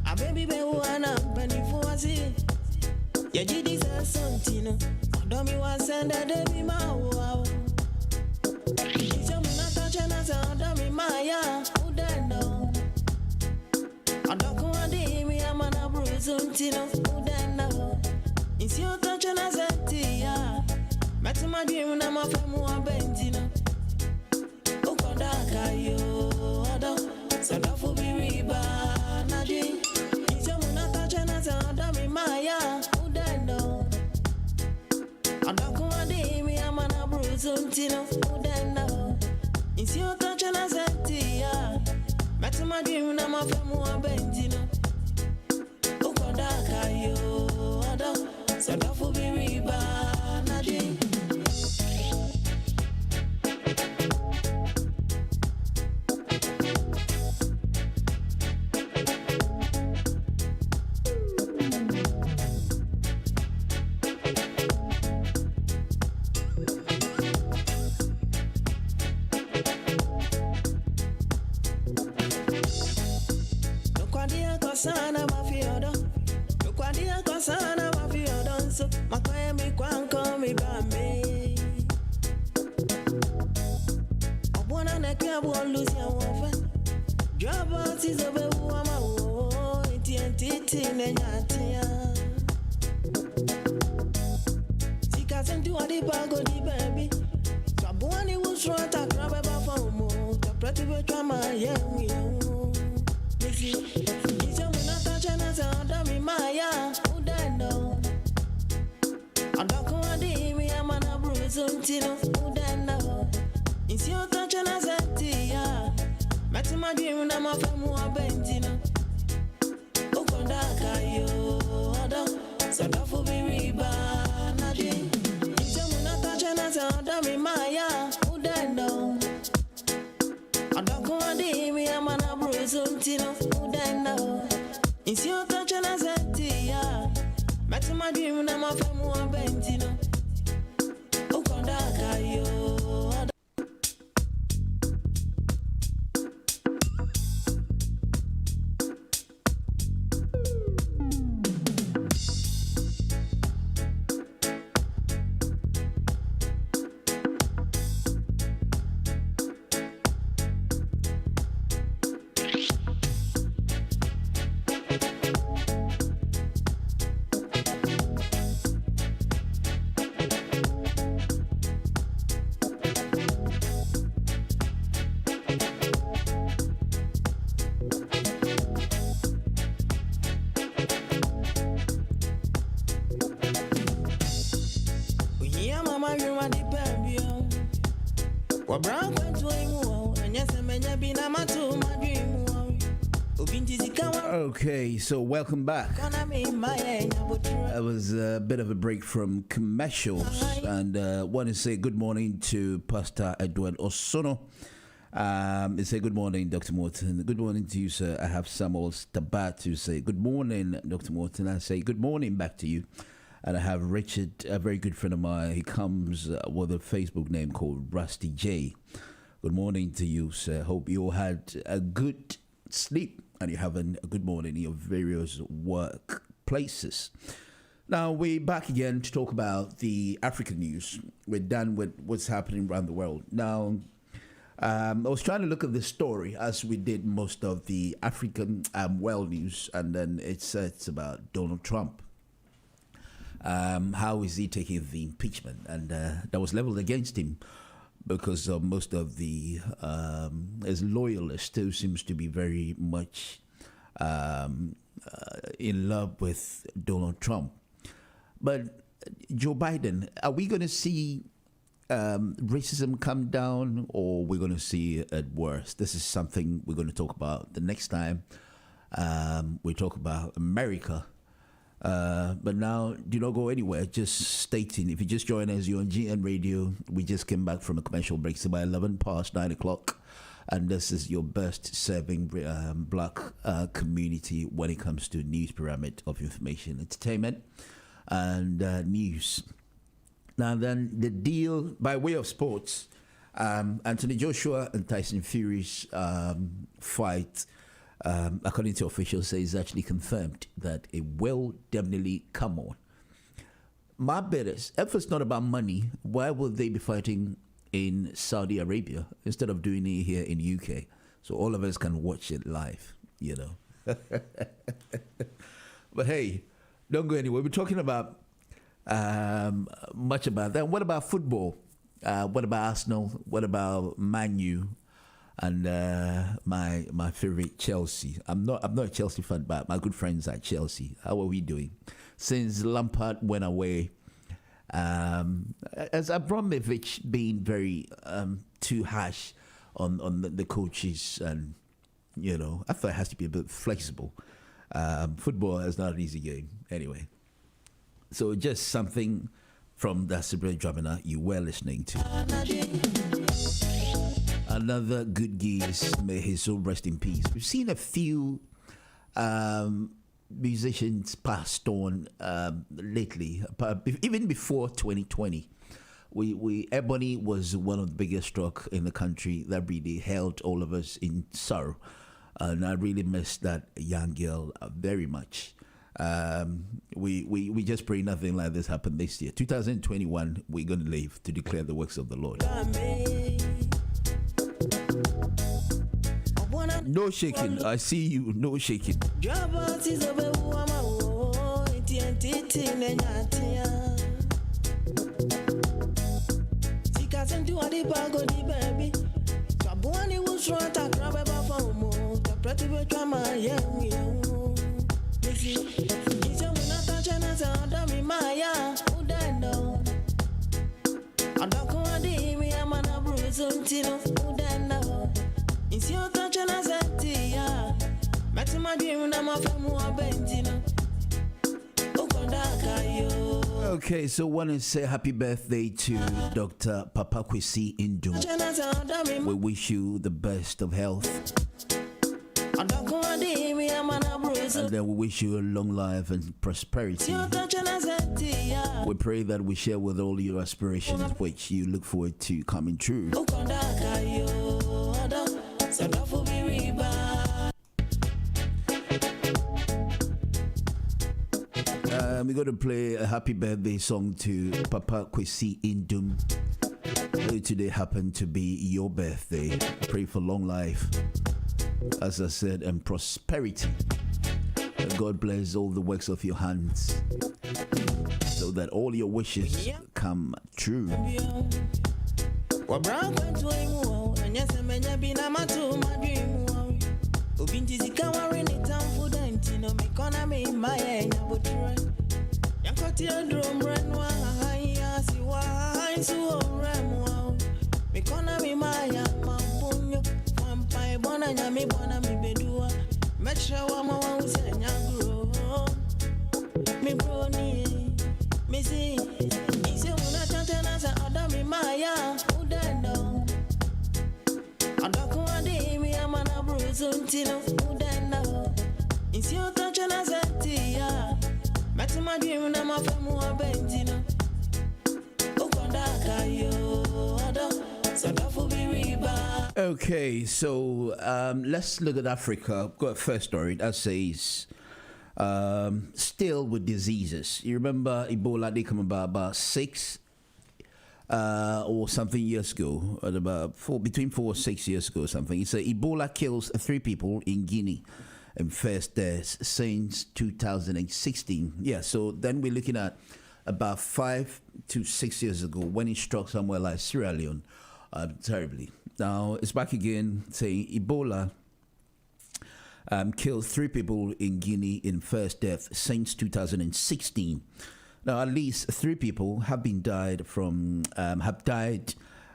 Speaker 7: A baby be one up penny for us. Ya did this as Santino. I don't me was send a baby ma wow. It's a minute touch and I saw dummy Maya. Suntino, Udana. It's your touch and I said, yeah. Met my dream, I'm a family, I'm Bentina. Okondaka, yo, Adam, Sadafu, Biriba, Nadine. It's your muna touch and I said, Dami Maya, Udana. Adako, Adimi, I'm an abru, Suntino, Udana. It's your touch and I said, yeah. Met my dream, I'm a family, I'm Bentina. Yo, Adam, Sadafu Biriba, Nadine. Nokwadia kosana mafiodo. Kwadia kosana mafia danso makwaya mi kwanko mi bame obwana nekya bo lusi awofa jaba tizobe wama wo entientiti nenyatia sikasentu adi bago di baby twabwani wusrota krabe ba fomo taprati be twama yemi misi Maya, Udano. Adako Adimi, I'm an Abruzantino, Udano. It's your touch and I said, yeah. Met my dream, I'm a family, I'm Bentina. Okondaka, yo, Adam, Sadafu Biriba, Nadine. It's your muna touch and I said, Dami Maya, Udano. Adako Adimi, I'm an Abruzantino, Udano. It's your touch and I said, yeah. Met my dream, I'm a family, I'm Bentina. Okondaka, yo.
Speaker 3: Okay, so welcome back. That was a bit of a break from commercials, and want to say good morning to Pastor Edward Osono. Say good morning, Dr. Morton. Good morning to you, sir. I have Samuel Stabat to say good morning, Dr. Morton. I say good morning back to you. And I have Richard, a very good friend of mine. He comes with a Facebook name called Rusty J. Good morning to you, sir. Hope you all had a good sleep and you're having a good morning in your various workplaces. Now, we're back again to talk about the African news. We're done with what's happening around the world. Now, I was trying to look at this story as we did most of the African world news, and then it's about Donald Trump. How is he taking the impeachment? And that was leveled against him because most of his loyalists still seems to be very much in love with Donald Trump. But Joe Biden, are we going to see racism come down, or we're going to see it worse? This is something we're going to talk about the next time we talk about America. But now, do not go anywhere. Just stay tuned. If you just joined us, you're on GN Radio. We just came back from a commercial break. So by 11 past 9 o'clock. And this is your best serving black community when it comes to news pyramid of information, entertainment, and news. Now then, the deal by way of sports, Anthony Joshua and Tyson Fury's fight, according to officials, say is actually confirmed that it will definitely come on. My bet is, if it's not about money, why would they be fighting in Saudi Arabia instead of doing it here in UK, so all of us can watch it live, you know? But hey, don't go anywhere. We're talking about much about that. What about football? What about Arsenal? What about Man U? And my favorite Chelsea. I'm not a Chelsea fan, but my good friends at Chelsea. How are we doing? Since Lampard went away, as Abramovich being very too harsh on the coaches, and you know, I thought it has to be a bit flexible. Football is not an easy game anyway. So just something from the Sabrina Dramina you were listening to. Another good geese, may his soul rest in peace. We've seen a few musicians passed on lately, even before 2020. Ebony was one of the biggest struck in the country that really held all of us in sorrow. And I really miss that young girl very much. We just pray nothing like this happen this year. 2021, we're going to live to declare the works of the Lord. No shaking. I see you. No shaking. Okay, so want to say happy birthday to Dr. Papa Kwesi Indum. We wish you the best of health. And then we wish you a long life and prosperity. We pray that we share with all your aspirations, which you look forward to coming true. We're going to play a happy birthday song to Papa Kwesi Indum. Today happened to be your birthday. Pray for long life, as I said, and prosperity. God bless all the works of your hands, so that all your wishes come true. Okay, so let's look at Africa. I've got a first story that says, still with diseases. You remember Ebola, they come about 6 or something years ago, at about between 4 or 6 years ago or something. It said Ebola kills 3 people in Guinea and first deaths since 2016. Yeah, so then we're looking at about 5 to 6 years ago when it struck somewhere like Sierra Leone terribly. Now it's back again saying Ebola killed 3 people in Guinea in first death since 2016. Now at least 3 people have died from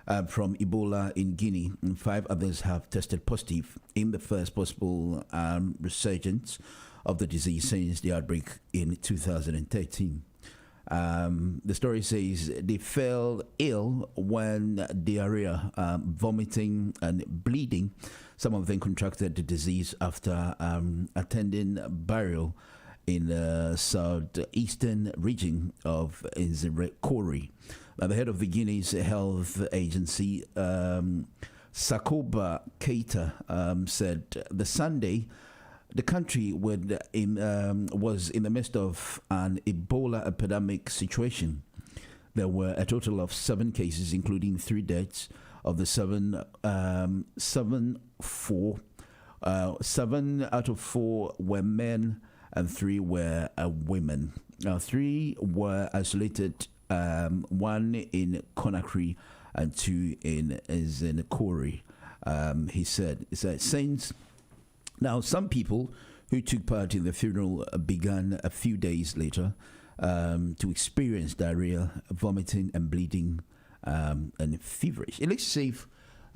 Speaker 3: Ebola in Guinea, and 5 others have tested positive in the first possible resurgence of the disease since the outbreak in 2013. The story says they fell ill when diarrhea, vomiting, and bleeding. Some of them contracted the disease after attending burial in the southeastern region of Nzere. Now, the head of the Guinea's health agency, Sakoba Keita, said the Sunday the country was in the midst of an Ebola epidemic situation. There were a total of 7 cases, including 3 deaths. Of the 7 out of 4 were men and 3 were women. Now, 3 were isolated, 1 in Conakry and 2 in Zenekori. He said, since now some people who took part in the funeral began a few days later to experience diarrhea, vomiting, and bleeding, and feverish. It looks safe.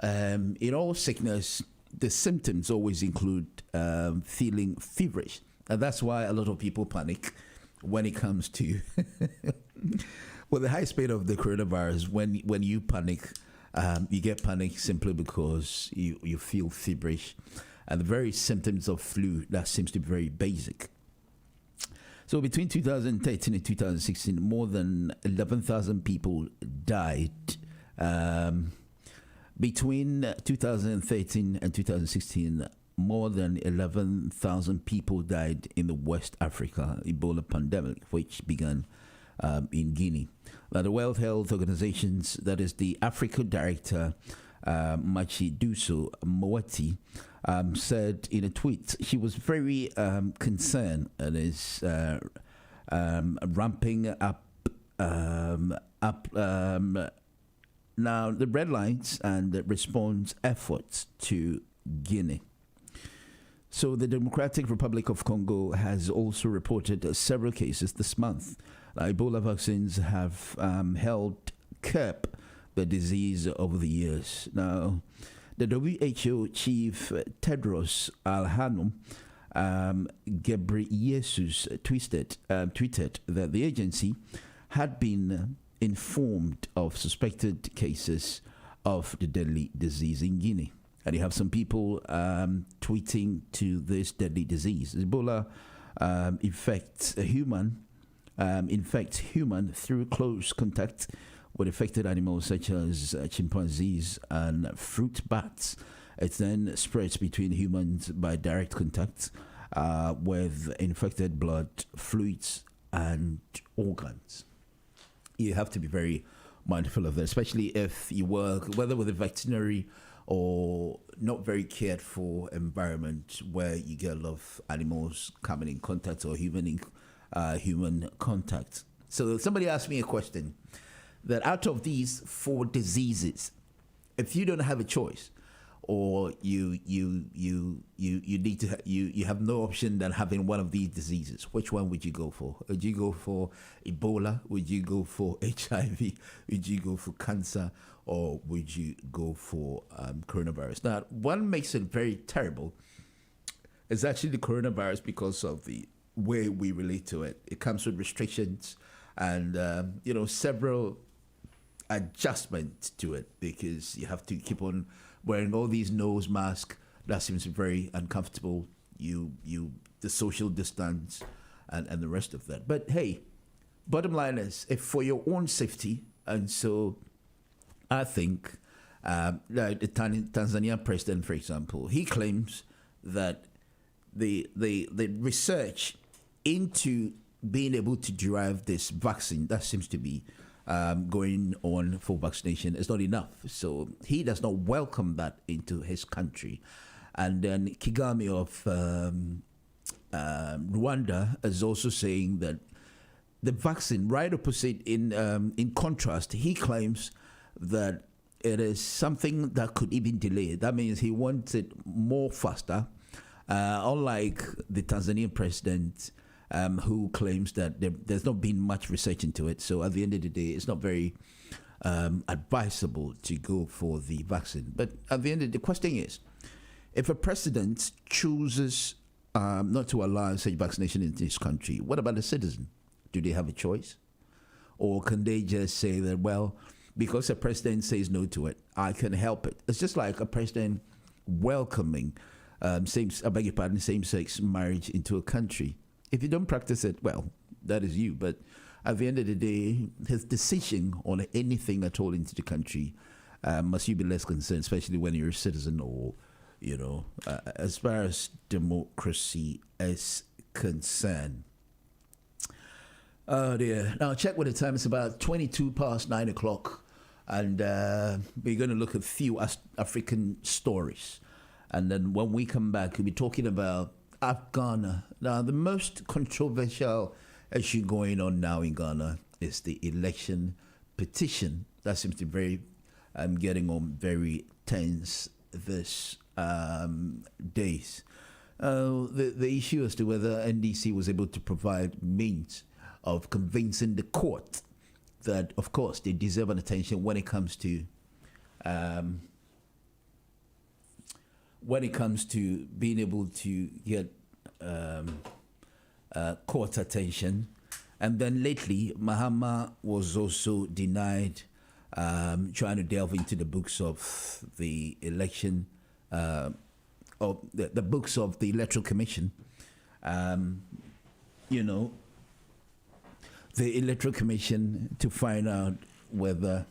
Speaker 3: In all sickness, the symptoms always include feeling feverish. And that's why a lot of people panic when it comes to well, the high speed of the coronavirus. When you panic, you get panic simply because you feel feverish, and the very symptoms of flu, that seems to be very basic. So between 2013 and 2016, more than 11,000 people died. Between 2013 and 2016, more than 11,000 people died in the West Africa Ebola pandemic, which began in Guinea. Now, the World Health Organization's, that is the Africa Director, Machiduso Moeti, said in a tweet she was very concerned and is ramping up now the red lines and the response efforts to Guinea. So the Democratic Republic of Congo has also reported several cases this month. Ebola vaccines have helped curb the disease over the years. Now, the WHO chief Tedros Adhanom Ghebreyesus tweeted that the agency had been informed of suspected cases of the deadly disease in Guinea. And you have some people tweeting to this deadly disease. Ebola infects human through close contact with affected animals such as chimpanzees and fruit bats. It then spreads between humans by direct contact with infected blood, fluids, and organs. You have to be very mindful of that, especially if you work, whether with a veterinary or not very cared for environment where you get a lot of animals coming in contact or human contact. So somebody asked me a question that out of these 4 diseases, if you don't have a choice, or you need to you have no option than having one of these diseases, which one would you go for? Would you go for Ebola? Would you go for HIV? Would you go for cancer? Or would you go for coronavirus? Now, what makes it very terrible is actually the coronavirus because of the way we relate to it. It comes with restrictions and several adjustments to it, because you have to keep on wearing all these nose masks. That seems very uncomfortable. The social distance and the rest of that. But hey, bottom line is, if for your own safety, and so I think the Tanzanian president, for example, he claims that the research into being able to derive this vaccine that seems to be going on for vaccination is not enough. So he does not welcome that into his country. And then Kagame of Rwanda is also saying that the vaccine, right opposite, in contrast, he claims that it is something that could even delay. That means he wants it more faster, unlike the Tanzanian president, who claims that there's not been much research into it. So at the end of the day, it's not very advisable to go for the vaccine. But at the end of the question is, if a president chooses not to allow such vaccination in this country, what about the citizen? Do they have a choice? Or can they just say that, well, because a president says no to it, I can help it? It's just like a president welcoming same-sex marriage into a country. If you don't practice it, well, that is you. But at the end of the day, his decision on anything at all into the country, must you be less concerned, especially when you're a citizen or, as far as democracy is concerned. Oh dear. Now check what the time. It's about 22 past 9 o'clock. And we're going to look at a few African stories. And then when we come back, we'll be talking about Ghana. Now, the most controversial issue going on now in Ghana is the election petition. That seems to be getting on very tense this days. The issue as to whether NDC was able to provide means of convincing the court that, of course, they deserve an attention when it comes to being able to get court attention. And then lately, Mahama was also denied trying to delve into the books of the election, or the books of the Electoral Commission. The Electoral Commission to find out whether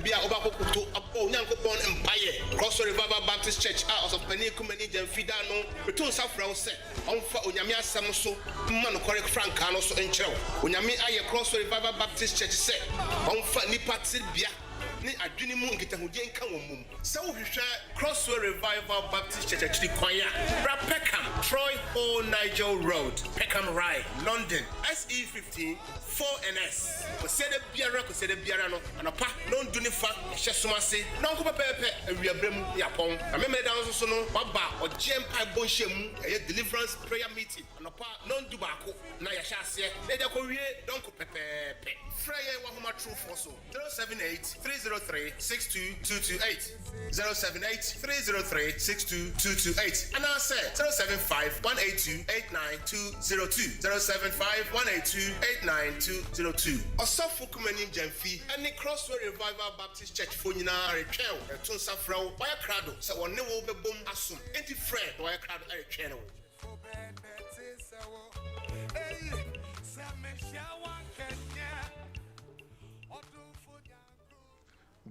Speaker 4: bia obako kuto apo nyankopon empire Cross Revival Baptist Church of Penny Kumani Jamfida no return safra wo se onfa onyame asem so ma no correct franka no so enkyerɛw onyame aye Cross Revival Baptist Church se onfa nipa bia ni adwene mu nkitahudie nka wo mum sɛ wo hwehwɛ Crossway Revival Baptist Church akiri kwan a bra Peckham Troy Hall Nigel Road Peckham Rye London SE15 4NS kosede biara no anapa no nduni fa hye somase na nko pepepe awiabrem yapon na memele dan so no waba ogye mpa bonhye mu deliverance prayer meeting anapa no ndu baako na ya hye ase na de ko wie donko pepepe freye wa homa true for so 078-303-62228 078-303-62228 and I say 075-182-89202 075-182-89202 Osofo Kumani Jamfi and the Crossway Revival Baptist Church for Nina Rekel and Tunsa Frau by a crowd so one never be boom assume anti friend by a crowd at a channel.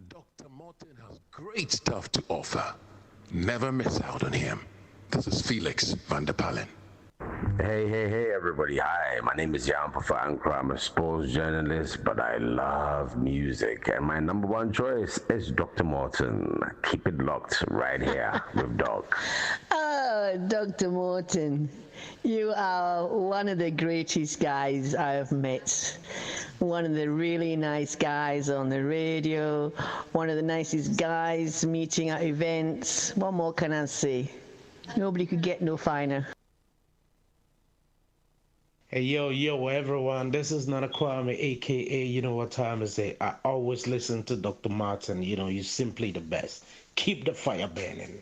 Speaker 4: Dr. Morton has great stuff to offer. Never miss out on him. This is Felix van der Palen.
Speaker 6: Hey, everybody. Hi, my name is Jan Pafankra. I'm a sports journalist, but I love music. And my number one choice is Dr. Morton. Keep it locked right here with Doc.
Speaker 5: Oh, Dr. Morton, you are one of the greatest guys I have met. One of the really nice guys on the radio, one of the nicest guys meeting at events. What more can I say? Nobody could get no finer.
Speaker 8: Hey, yo, everyone. This is Nana Kwame, a.k.a. You know what time is it? I always listen to Dr. Morton. You know, you're simply the best. Keep the fire burning.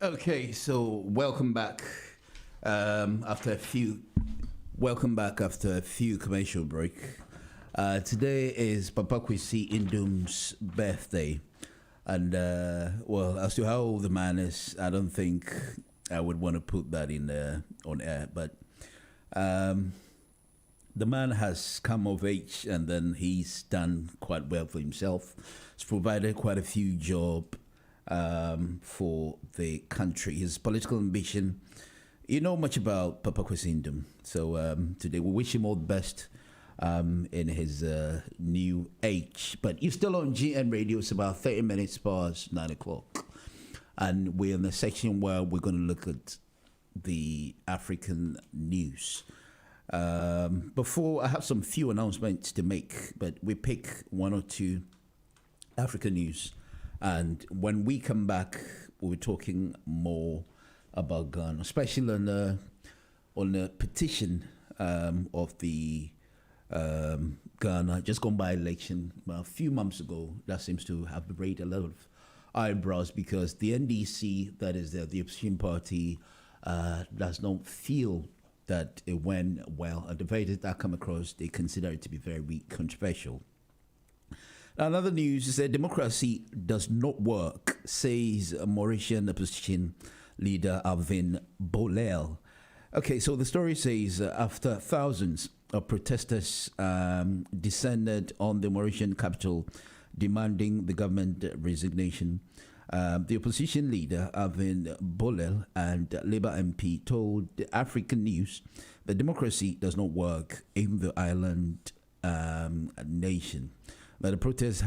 Speaker 3: Okay, so welcome back after a few commercial break. Today is Papa Kwesi Indum's birthday. And, well, as to how old the man is, I don't think I would want to put that in on air, but the man has come of age, and then he's done quite well for himself. He's provided quite a few jobs for the country. His political ambition, you know much about Papa Kwesindum. So today we wish him all the best in his new age. But you're still on GN Radio. It's about 30 minutes past 9 o'clock. And we're in the section where we're going to look at the African news. Before, I have some few announcements to make, but we pick one or two African news. And when we come back, we'll be talking more about Ghana, especially on the petition of the Ghana just gone by election a few months ago. That seems to have raised a lot of eyebrows because the NDC, that is the opposition party, does not feel that it went well. And the votes that come across, they consider it to be very controversial. Another news is that democracy does not work, says Mauritian opposition leader Alvin Bolel. Okay, so the story says after thousands of protesters descended on the Mauritian capital demanding the government resignation, the opposition leader Alvin Bolel and Labour MP told the African News that democracy does not work in the island nation. Now, the protest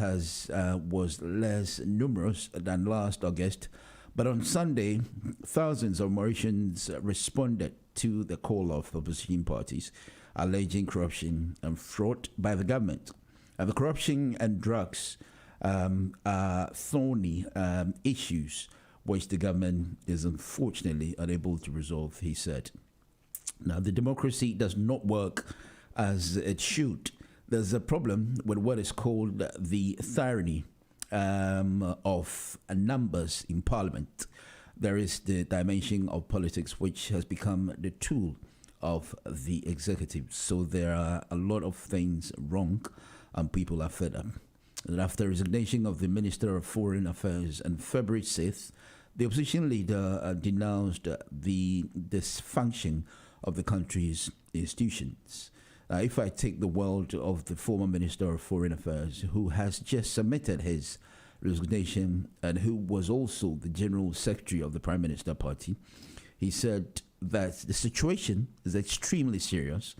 Speaker 3: was less numerous than last August, but on Sunday, thousands of Mauritians responded to the call of opposition parties, alleging corruption and fraud by the government. And the corruption and drugs are thorny issues which the government is unfortunately unable to resolve, he said. Now, the democracy does not work as it should. There's a problem with what is called the tyranny of numbers in parliament. There is the dimension of politics which has become the tool of the executive. So there are a lot of things wrong and people are fed up. And after resignation of the Minister of Foreign Affairs on February 6th, the opposition leader denounced the dysfunction of the country's institutions. if I take the world of the former Minister of Foreign Affairs, who has just submitted his resignation and who was also the General Secretary of the Prime Minister Party, he said that the situation is extremely serious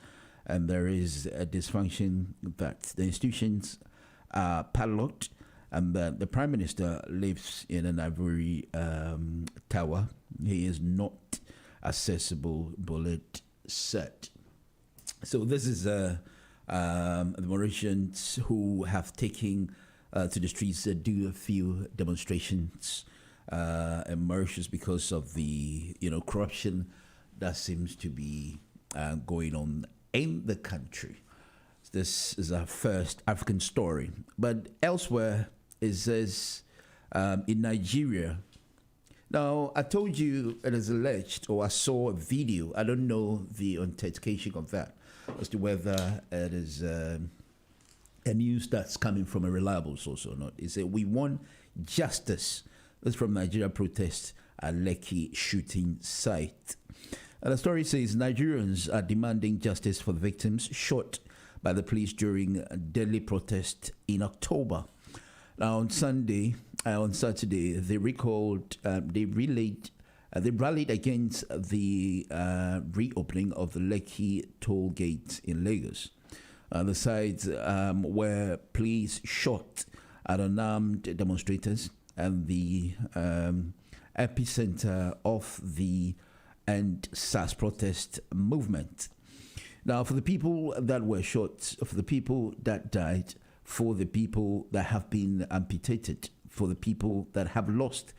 Speaker 3: and there is a dysfunction, that the institutions are padlocked, and that the Prime Minister lives in an ivory tower. He is not accessible, Bullet said. So this is the Mauritians who have taken to the streets to do a few demonstrations in Mauritius because of the corruption that seems to be going on in the country. This is our first African story, but elsewhere it says in Nigeria. Now, I told you it is alleged, or I saw a video. I don't know the authentication of that as to whether it is a news that's coming from a reliable source or not. It said, "We want justice." This is from Nigeria protests at Lekki shooting site. And the story says Nigerians are demanding justice for the victims shot by the police during a deadly protest in October. Now, on Saturday, they rallied against the reopening of the Lekki toll gate in Lagos. The sites where police shot at unarmed demonstrators and the epicenter of the End SARS protest movement. Now, for the people that were shot, for the people that died, for the people that have been amputated, for the people that have lost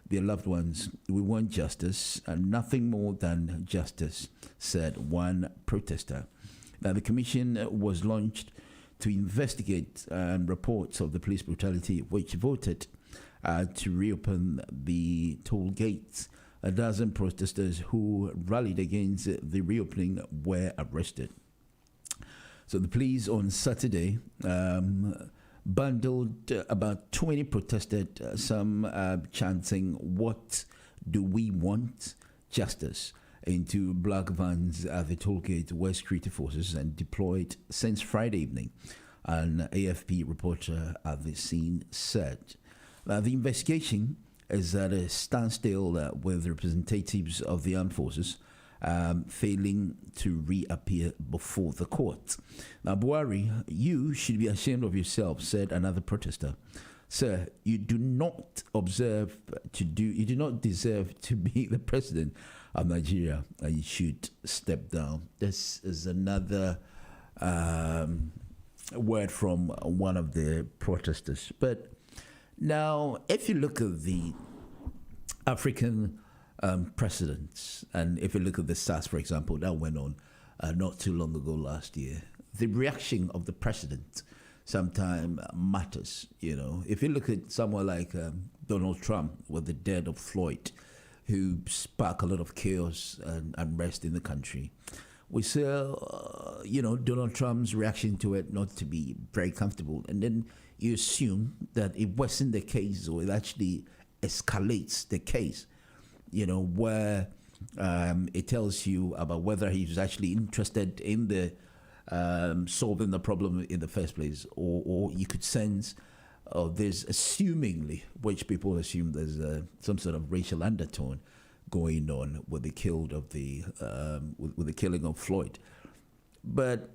Speaker 3: their loved ones, we want justice and nothing more than justice, said one protester. Now, the commission was launched to investigate reports of the police brutality, which voted to reopen the toll gates. A dozen protesters who rallied against the reopening were arrested. So the police on Saturday bundled about 20 protested, some chanting, "What do we want? Justice," into black vans at the toll gate where security forces and deployed since Friday evening. An AFP reporter at the scene said. The investigation is at a standstill with representatives of the armed forces failing to reappear before the court. Now, Buhari, you should be ashamed of yourself, said another protester. Sir, you do not deserve to be the president of Nigeria, and you should step down. This is another word from one of the protesters. But now, if you look at the African precedents, and if you look at the SARS, for example, that went on not too long ago last year, the reaction of the president sometimes matters. If you look at someone like Donald Trump with the death of Floyd, who sparked a lot of chaos and unrest in the country, we saw, Donald Trump's reaction to it not to be very comfortable. And then you assume that it wasn't the case, or it actually escalates the case, where it tells you about whether he's actually interested in the solving the problem in the first place, or you could sense there's assumingly, which people assume there's some sort of racial undertone going on with the killing of Floyd. But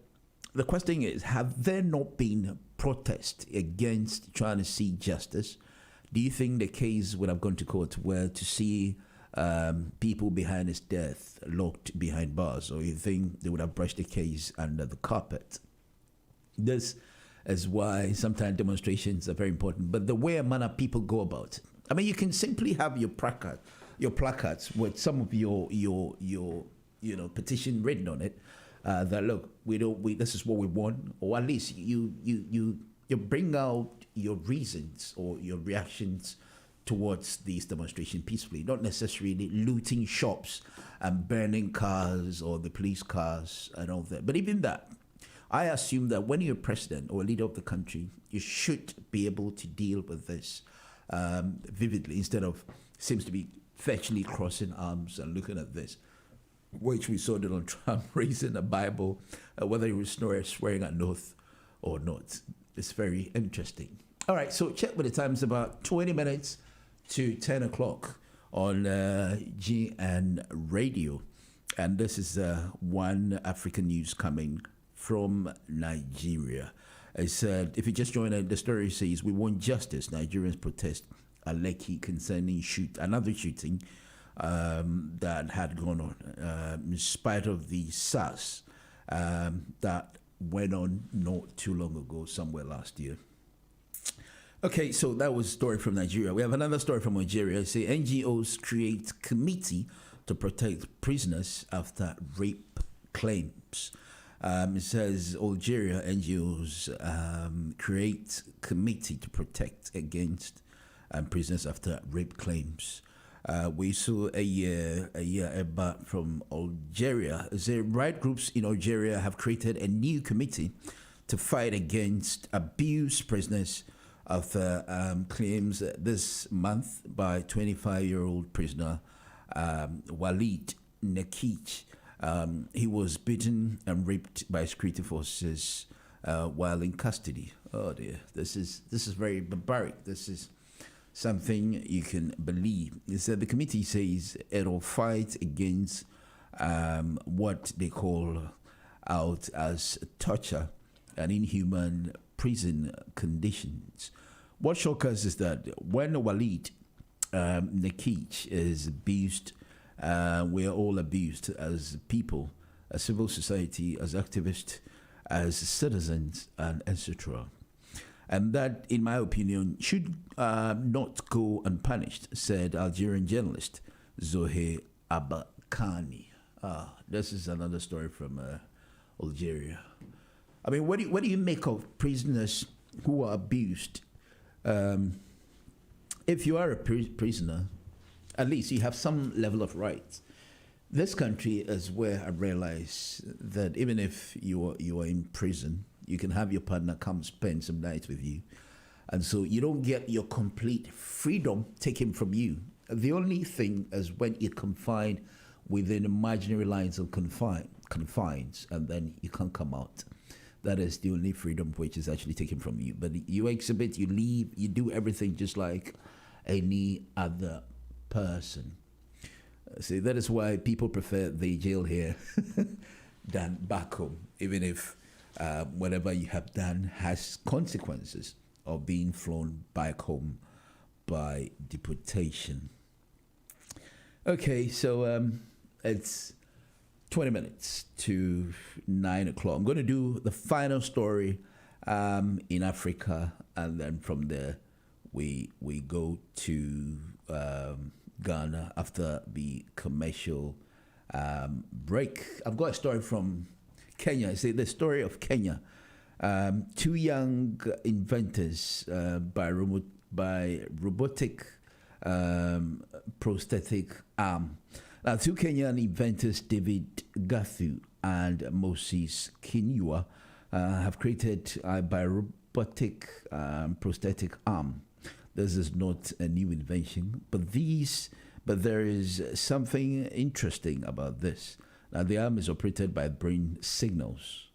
Speaker 3: the question is, have there not been protests against trying to see justice? Do you think the case would have gone to court where to see people behind his death locked behind bars, or you think they would have brushed the case under the carpet? This is why sometimes demonstrations are very important, but the way and manner people go about it. I mean, you can simply have your placards with some of your petition written on it. That look, this is what we want, or at least you bring out your reasons or your reactions towards these demonstrations peacefully, not necessarily looting shops and burning cars or the police cars and all that. But even that, I assume that when you're president or a leader of the country, you should be able to deal with this vividly, instead of seems to be virtually crossing arms and looking at this. which we saw Donald Trump raising the Bible, whether he was swearing an oath or not. It's very interesting. All right, so check with the time. It's about 20 minutes to 10 o'clock on GN Radio. And this is one African news coming from Nigeria. It said, if you just joined the story says, we want justice. Nigerians protest at Lekki concerning another shooting that had gone on in spite of the SARS that went on not too long ago, somewhere last year. Okay, so that was a story from Nigeria. We have another story from Algeria. It says NGOs create committee to protect prisoners after rape claims. It says Algeria NGOs create committee to protect against prisoners after rape claims. We saw a year about from Algeria. The right groups in Algeria have created a new committee to fight against abused prisoners after claims this month by 25-year-old prisoner Walid Nekich. He was beaten and raped by security forces while in custody. Oh dear, this is very barbaric. This is something you can believe. It said the committee says it'll fight against what they call out as torture and inhuman prison conditions. What shocks us is that when Walid Nekich is abused, we're all abused as people, as civil society, as activists, as citizens, and etc. And that, in my opinion, should not go unpunished, said Algerian journalist Zohe Abakani. This is another story from Algeria. I mean, what do you make of prisoners who are abused? If you are a prisoner, at least you have some level of rights. This country is where I realize that even if you are in prison, you can have your partner come spend some nights with you. And so you don't get your complete freedom taken from you. The only thing is when you're confined within imaginary lines of confines, and then you can't come out. That is the only freedom which is actually taken from you. But you exhibit, you leave, you do everything just like any other person. See, that is why people prefer the jail here than back home, even if whatever you have done has consequences of being flown back home by deportation. Okay, so it's 20 minutes to 9 o'clock. I'm going to do the final story in Africa, and then from there we go to Ghana after the commercial break. I've got a story from Kenya. I say the story of Kenya. Two young inventors by robotic prosthetic arm. Now, two Kenyan inventors, David Gathu and Moses Kinyua, have created by robotic prosthetic arm. This is not a new invention, but there is something interesting about this. Now, the arm is operated by brain signals.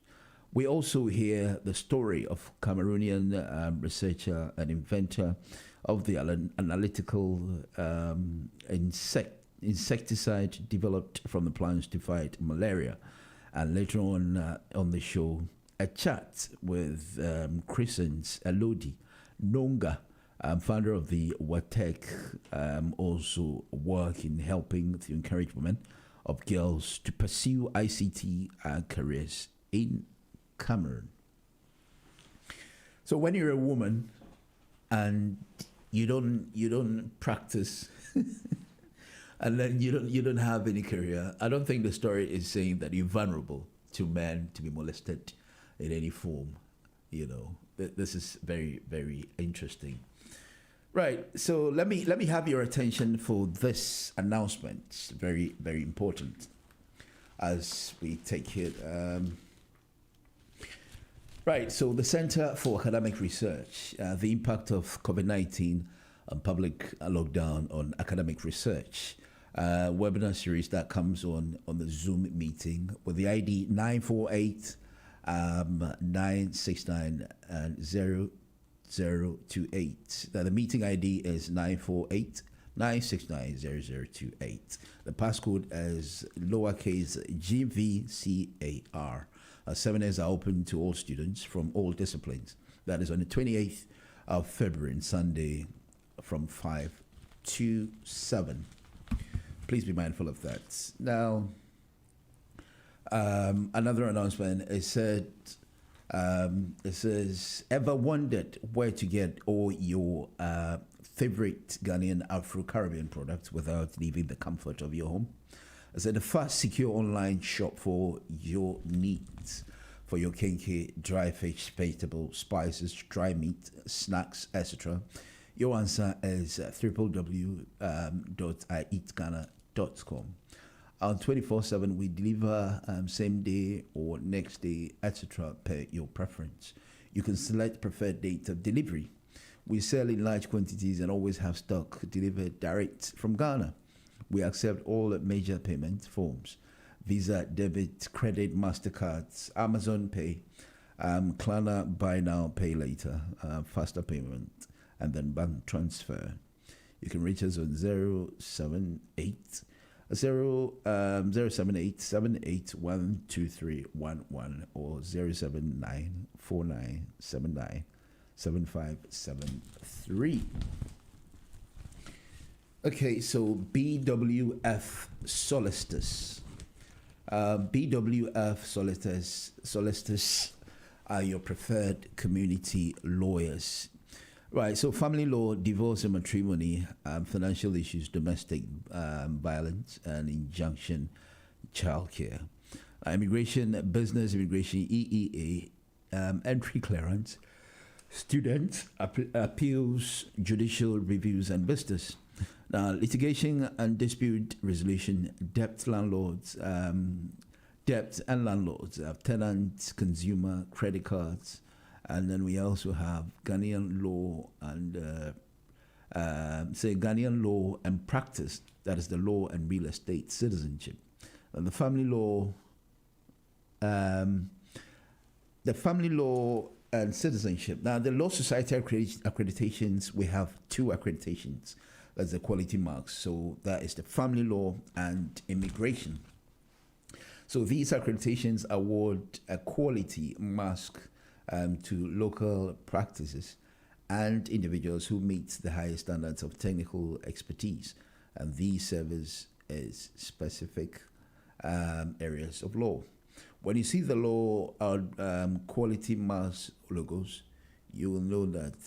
Speaker 3: We also hear the story of Cameroonian researcher and inventor of the analytical insecticide developed from the plants to fight malaria. And later on the show, a chat with Crescent Elodie Nonga, founder of the WATEC, also work in helping to encourage women of girls to pursue ICT careers in Cameroon. So when you're a woman and you don't practice and then you don't have any career, I don't think the story is saying that you're vulnerable to men to be molested in any form. You know, this is very, very interesting. Right, so let me have your attention for this announcement. It's very, very important as we take it. Right, so the Center for Academic Research, the impact of COVID-19 and public lockdown on academic research. webinar series that comes on the Zoom meeting with the ID 948 969 0028. Now the meeting ID is 948 969 0028. The passcode is lowercase GVCAR. Seminars are open to all students from all disciplines. That is on the 28th of February, Sunday, from 5 to 7. Please be mindful of that. Now, another announcement, it says, ever wondered where to get all your favorite Ghanaian Afro-Caribbean products without leaving the comfort of your home? I said, the fast, secure online shop for your needs, for your kenke, dry fish, vegetable, spices, dry meat, snacks, etc. Your answer is www.ieatghana.com. On 24/7, we deliver same day or next day, etc. per your preference. You can select preferred date of delivery. We sell in large quantities and always have stock delivered direct from Ghana. We accept all major payment forms: Visa, debit, credit, MasterCards, Amazon Pay, Klarna, buy now, pay later, faster payment, and then bank transfer. You can reach us on 078 7812311 or 07949797573. Okay, so BWF Solicitors. BWF Solicitors are your preferred community lawyers. Right, so family law, divorce and matrimony, financial issues, domestic violence and injunction, childcare, immigration, business, immigration, EEA, entry clearance, students, appeals, judicial reviews and visitors. Now, litigation and dispute resolution, debt and landlords, tenants, consumer, credit cards, and then we also have Ghanaian law and Ghanaian law and practice. That is the law and real estate citizenship, and the family law and citizenship. Now, the Law Society accreditations, we have 2 accreditations. That's the quality marks. So that is the family law and immigration. So these accreditations award a quality mark to local practices and individuals who meet the highest standards of technical expertise. And these service is specific areas of law. When you see the law quality marks logos, you will know that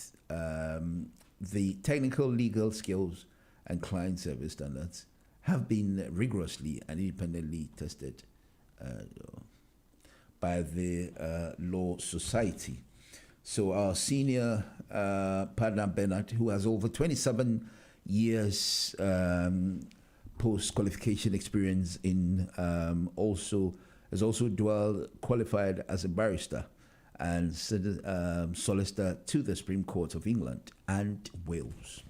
Speaker 3: the technical legal skills and client service standards have been rigorously and independently tested by the Law Society. So our senior partner, Bernard, who has over 27 years post-qualification experience in is also dual qualified as a barrister and solicitor to the Supreme Court of England and Wales.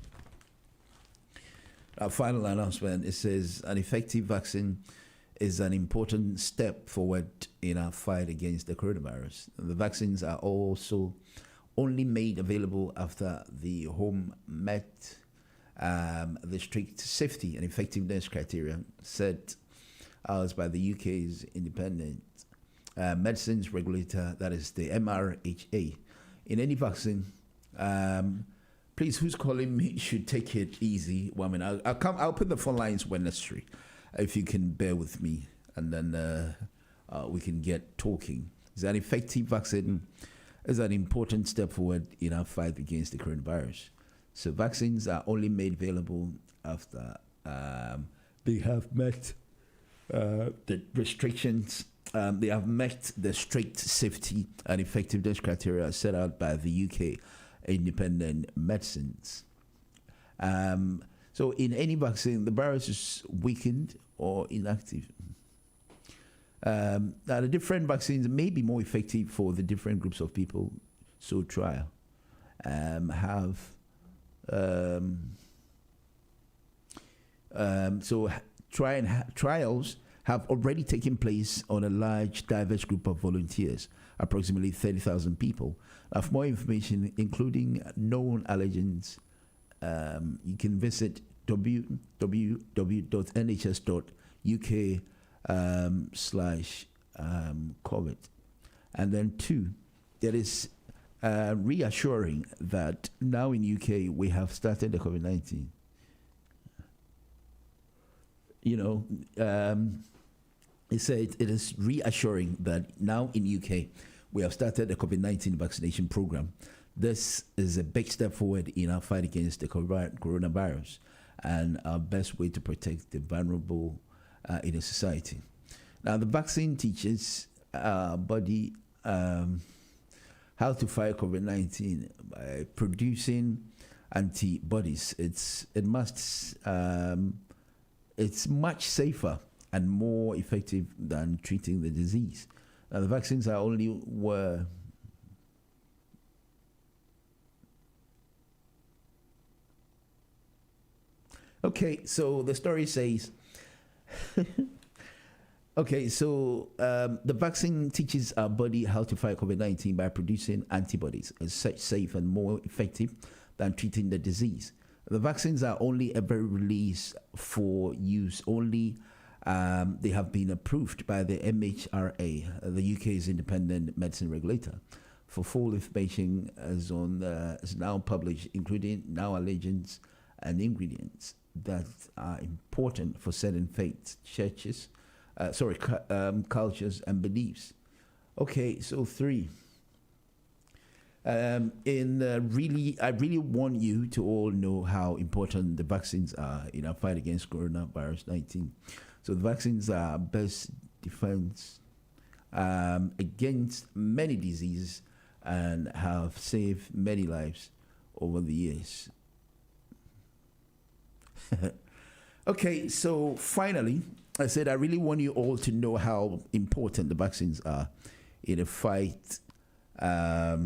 Speaker 3: Our final announcement, it says an effective vaccine is an important step forward in our fight against the coronavirus. The vaccines are also only made available after the home met the strict safety and effectiveness criteria set out by the UK's independent medicines regulator, that is the MRHA. In any vaccine, please, who's calling me should take it easy. Well, I mean, I'll put the phone lines when necessary, if you can bear with me, and then we can get talking. An effective vaccine is an important step forward in our fight against the coronavirus. So vaccines are only made available after they have met the restrictions. They have met the strict safety and effectiveness criteria set out by the UK independent medicines. So in any vaccine, the virus is weakened or inactive. Now, the different vaccines may be more effective for the different groups of people. So trial trials have already taken place on a large, diverse group of volunteers, approximately 30,000 people. For more information, including known allergens, you can visit www.nhs.uk/COVID. And then 2, there is reassuring that now in UK we have started the COVID-19. It said it is reassuring that now in UK we have started the COVID-19 vaccination program. This is a big step forward in our fight against the coronavirus and our best way to protect the vulnerable in a society. Now, the vaccine teaches our body how to fight COVID-19 by producing antibodies. It's much safer and more effective than treating the disease. Now, the vaccines are only Okay, so the story says, the vaccine teaches our body how to fight COVID-19 by producing antibodies, as such safe and more effective than treating the disease. The vaccines are only ever released for use only. They have been approved by the MHRA, the UK's independent medicine regulator. For full information, is now published, including now allergens and ingredients that are important for certain faiths, churches, cultures and beliefs. Okay, so 3. I really want you to all know how important the vaccines are in our fight against coronavirus 19. So the vaccines are our best defense against many diseases and have saved many lives over the years. Okay, so finally, I said I really want you all to know how important the vaccines are in a fight. I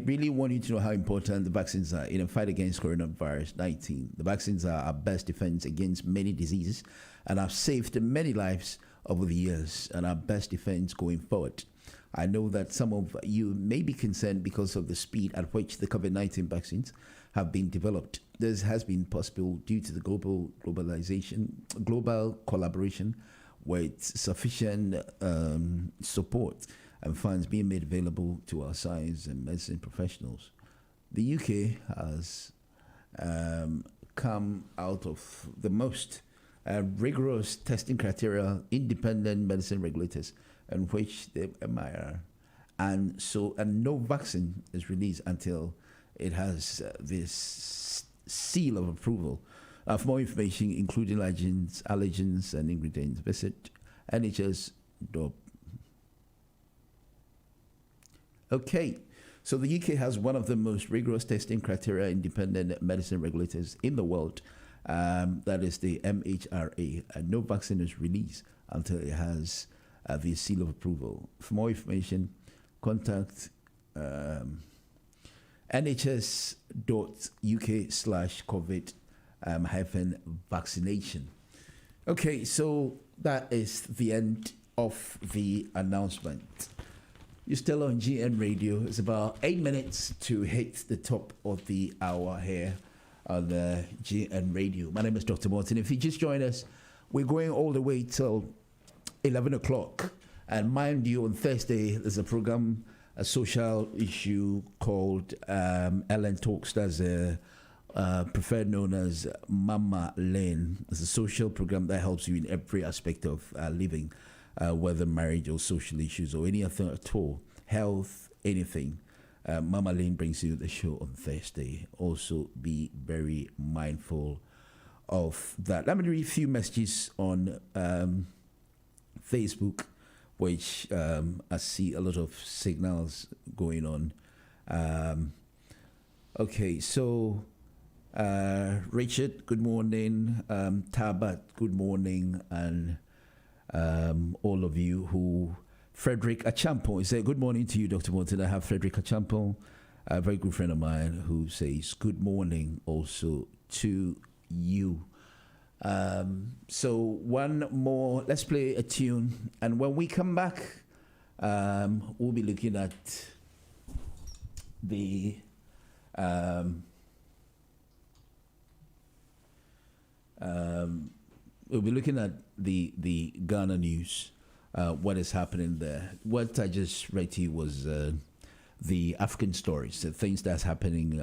Speaker 3: really want you to know how important the vaccines are in a fight against coronavirus 19. The vaccines are our best defense against many diseases and have saved many lives over the years and our best defense going forward. I know that some of you may be concerned because of the speed at which the COVID-19 vaccines have been developed. This has been possible due to the global collaboration with sufficient support and funds being made available to our science and medicine professionals. The UK has come out of the most rigorous testing criteria, independent medicine regulators, in which the MIR, and no vaccine is released until it has this seal of approval. For more information, including allergens and ingredients, visit NHS. Okay, so the UK has one of the most rigorous testing criteria independent medicine regulators in the world. That is the MHRA, and no vaccine is released until it has the seal of approval. For more information, contact nhs.uk/COVID-vaccination. Okay, so that is the end of the announcement. You're still on GN Radio. It's about 8 minutes to hit the top of the hour here on the GN Radio. My name is Dr. Morton. If you just joined us, we're going all the way till 11 o'clock. And mind you, on Thursday, there's a program, a social issue called Ellen Talks. That's preferred known as Mama Lane. It's a social program that helps you in every aspect of living, whether marriage or social issues or any other at all, health, anything. Mama Lane brings you the show on Thursday. Also, be very mindful of that. Let me read a few messages on Facebook, which I see a lot of signals going on. Okay, so Richard, good morning. Tabat, good morning. And all of you who... Frederick Achampo, he said, good morning to you, Dr. Morton. I have Frederick Achampo, a very good friend of mine, who says good morning also to you. So one more, let's play a tune, and when we come back, we'll be looking at the Ghana news, what is happening there. What I just read to you was the African stories, the things that's happening,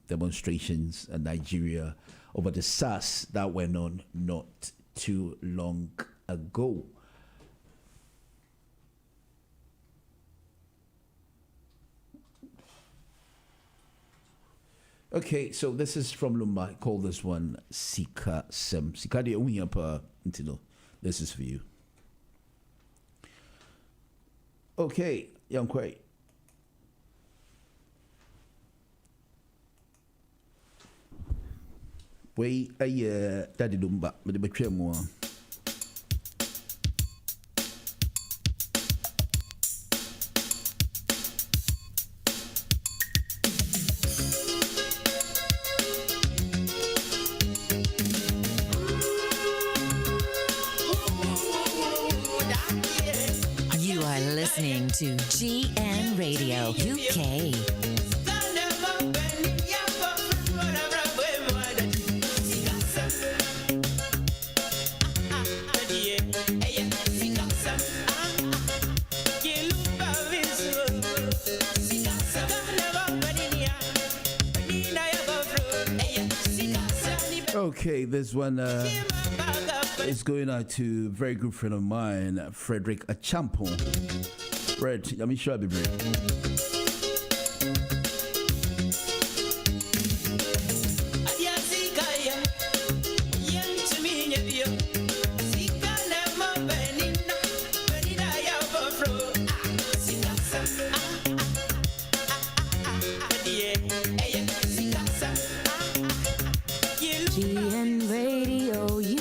Speaker 3: demonstrations in Nigeria over the SARS that went on not too long ago. Okay, so this is from Lumba. I call this one Sika Sem. Sika de Unyapa Ntino. This is for you. Okay, young Kwei. Wei aye daddy Lumba, but the betray more.
Speaker 1: Listening to GN Radio UK.
Speaker 3: Okay, this one is going out to a very good friend of mine, Frederick Achampo. Fred, let me show you a bit.
Speaker 2: GN Radio UK.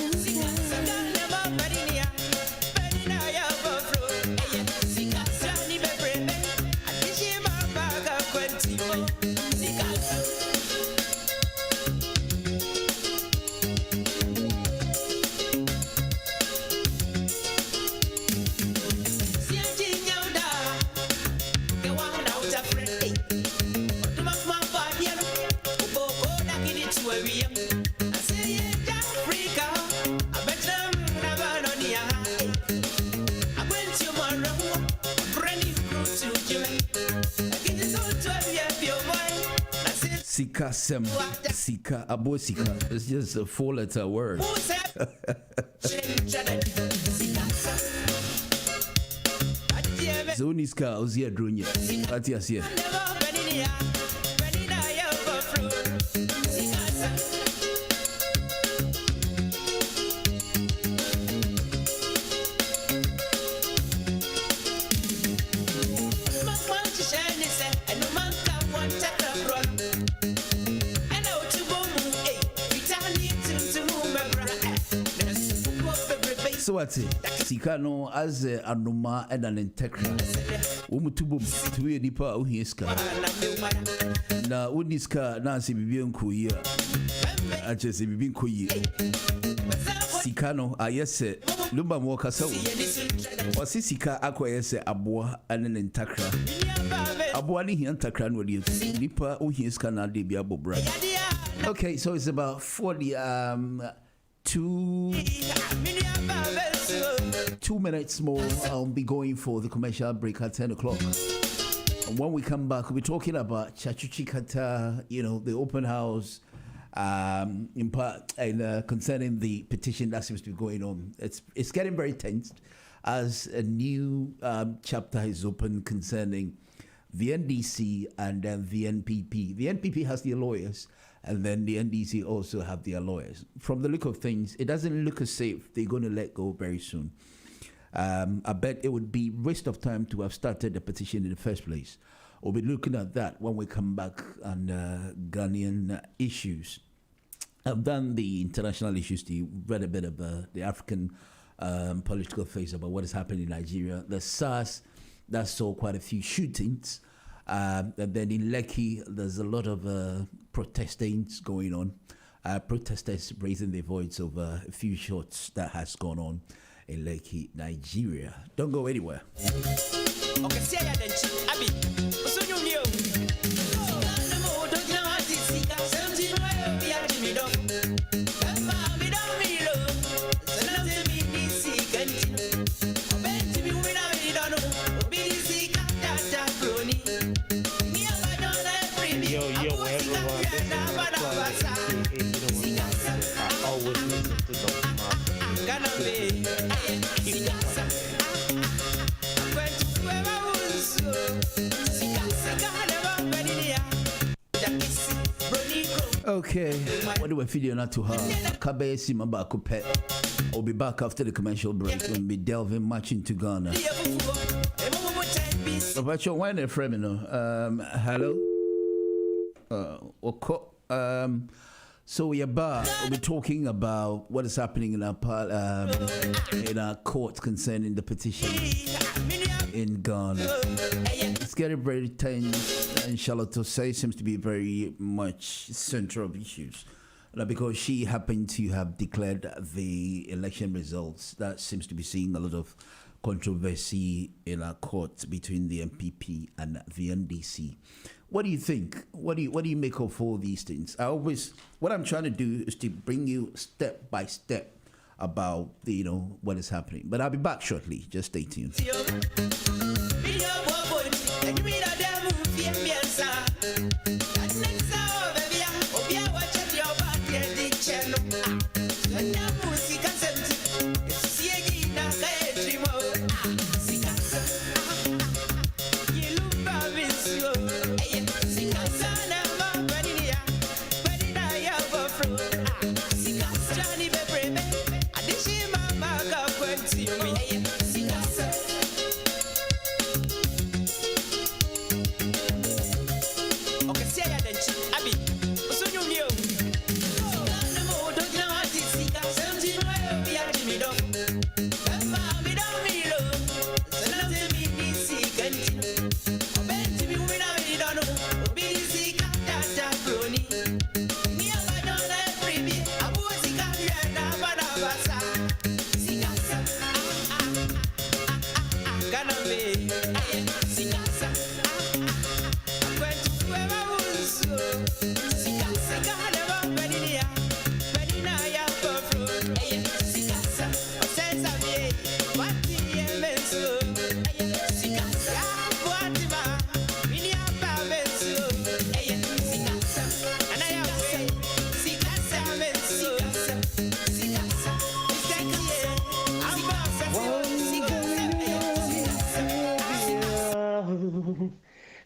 Speaker 3: Sika Sem. Sika Abo Sika. It's just a 4-letter word. Zoniska Ozia Drunya. Atias here. So what's it? Sika no as anoma and an integra. Umutubum to a deeper uhiska. Na uniska Nancy Bibian Kuya. I just been Kuya. Sikano, I yes, Lumba Moka so. Was Sika aqua yes, Abua and an intakra. Abuani Hiantakran with you. Deeper uhiska na debia bobra. Okay, so it's about 2 minutes more. I'll be going for the commercial break at 10 o'clock. And when we come back, we'll be talking about Chachuchi Kata, the open house, in part, and concerning the petition that seems to be going on. It's getting very tense as a new chapter is open concerning the NDC and then the NPP. The NPP has their lawyers, and then the NDC also have their lawyers. From the look of things, it doesn't look as safe they're going to let go very soon. I bet it would be waste of time to have started the petition in the first place. We'll be looking at that when we come back on Ghanaian issues. I've done the international issues. Read a bit of the African political phase about what is happening in Nigeria. The SARS, that saw quite a few shootings. And then in Lekki, there's a lot of protestings going on. protesters raising their voice over a few shots that has gone on in Lekki, Nigeria. Don't go anywhere. Okay, what do we feel not to her? Kabe Simaba Kupe. I'll be back after the commercial break. We'll be delving much into Ghana. About your wine, friend, hello. So we are back. We'll be talking about what is happening in our court concerning the petition in Ghana. It's getting very tense, and Charlotte Osei seems to be very much center of issues. Because she happened to have declared the election results, that seems to be seeing a lot of controversy in our court between the MPP and the NDC. What do you think? What do you make of all these things? What I'm trying to do is to bring you step by step about what is happening. But I'll be back shortly. Just stay tuned.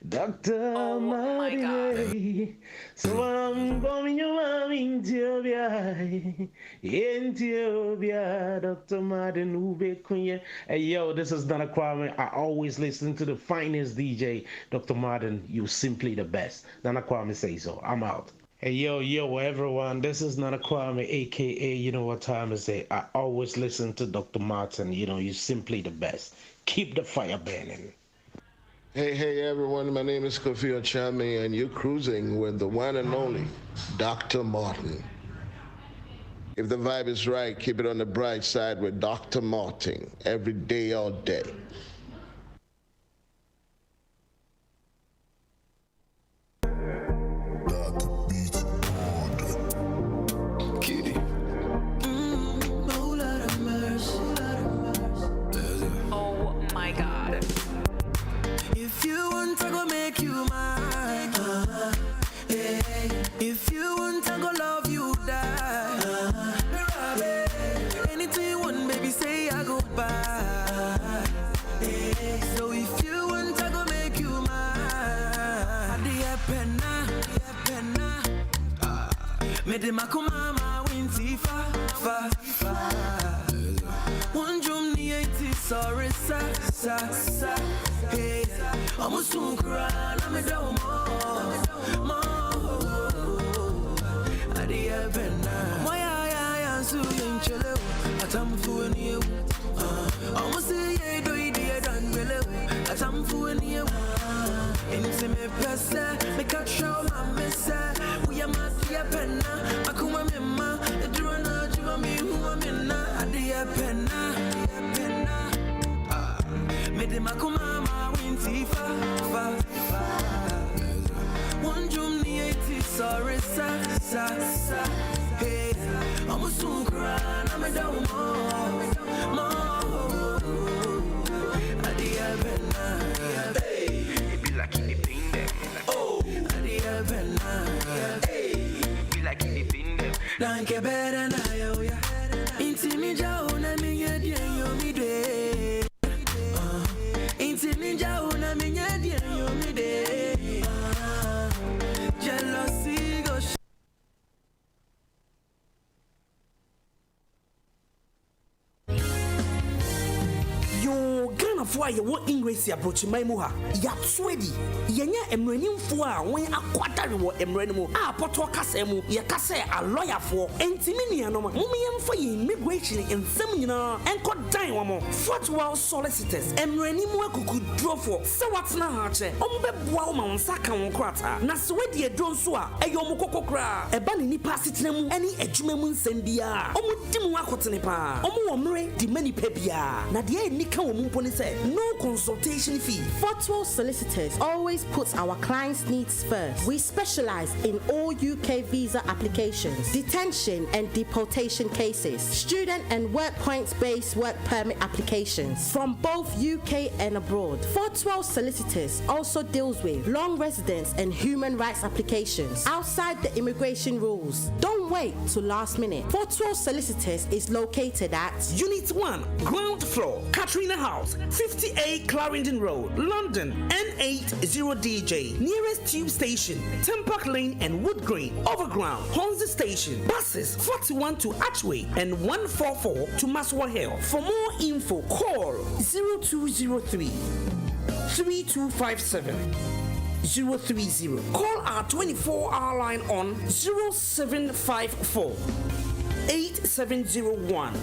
Speaker 8: Dr. Morton. So I'm going to Ethiopia, Dr. Morton. Hey, yo, this is Dana Kwame. I always listen to the finest DJ, Dr. Morton. You simply the best. Dana Kwame say so. I'm out. Hey, yo, everyone. This is Nana Kwame, a.k.a. You know what time is it? I always listen to Dr. Morton. You simply the best. Keep the fire burning.
Speaker 9: Hey, everyone. My name is Kofi Ochame, and you're cruising with the one and only Dr. Morton. If the vibe is right, keep it on the bright side with Dr. Morton every day, all day.
Speaker 7: If you want, I go love you, die. Anything you want, baby, say I go buy. So if you want, I go make you mine. Me de makumama winti fa. One drum ni eti sorry sa. Hey, I'm a soon cry, I'm a down more. I'm fooling you. I'm say, do you done below? I'm fooling you. In me, press, make a show, my miss. We are my pen. I come Limakumama winti fa. One jum ni eti sorry sa. Hey, I'm a soon cry, I'm a down more. Adia Bena, hey, it be like anything them. Oh, Adia Bena, hey, it be like anything them. Don't get better now, yo. Intimija una minya dia yo mi de. Intimija una minya dia yo mi de. Jealousy go. For you what English approach my muha. Ya sweedy. Yenya emrenim for when a quarter what emrenimo. Ah, potokasemu. Ya kase a lawyer for Entiminian. Mumian for immigration in seminar and got dine one more. Fortwell solicitors. Emrenimo could draw for. So what's na hache? Ombe Bwauman Saka on Krata. Na sweedy a drone swa. A yomokokra. A banny nipa sitnemu. Any edgememun sendia. Omudimu akotenipa. Omu omre di many pepia. Nadia Nika Mumponi said. No consultation fee.
Speaker 2: Fortwell Solicitors always puts our clients' needs first. We specialize in all UK visa applications, detention and deportation cases, student and work points-based work permit applications from both UK and abroad. Fortwell Solicitors also deals with long residence and human rights applications outside the immigration rules. Don't wait till last minute. Fortwell Solicitors is located at
Speaker 7: Unit 1, ground floor, Katrina House, 58 Clarendon Road, London, N80DJ. Nearest tube station, Tempark Lane and Wood Green. Overground, Hornsey Station. Buses 41 to Archway and 144 to Maswa Hill. For more info, call 0203 3257 030. Call our 24-hour line on 0754 8701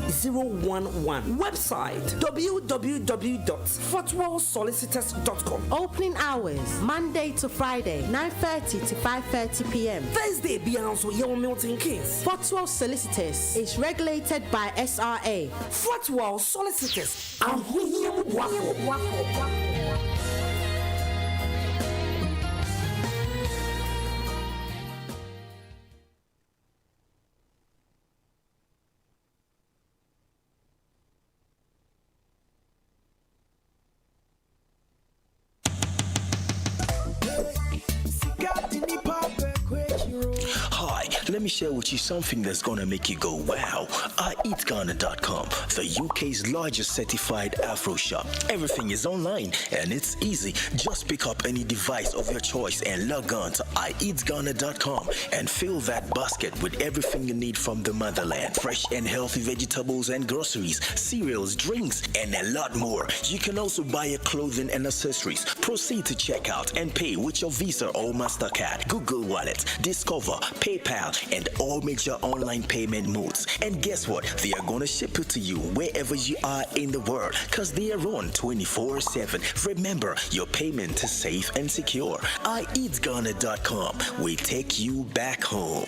Speaker 7: 011. Website www.fortwellsolicitors.com.
Speaker 2: Opening hours Monday to Friday 9:30 to 5:30 p.m.
Speaker 7: Thursday Beyonce Young Milton Keynes.
Speaker 2: Fortwell Solicitors is regulated by SRA.
Speaker 7: Fortwell Solicitors.
Speaker 10: Let me share with you something that's gonna make you go wow. iEatGhana.com, the UK's largest certified Afro shop. Everything is online and it's easy. Just pick up any device of your choice and log on to iEatGhana.com and fill that basket with everything you need from the motherland. Fresh and healthy vegetables and groceries, cereals, drinks, and a lot more. You can also buy your clothing and accessories. Proceed to checkout and pay with your Visa or MasterCard, Google Wallet, Discover, PayPal, and all major online payment modes. And guess what? They are gonna ship it to you wherever you are in the world because they are on 24/7. Remember, your payment is safe and secure. iEatGhana.com. We take you back home.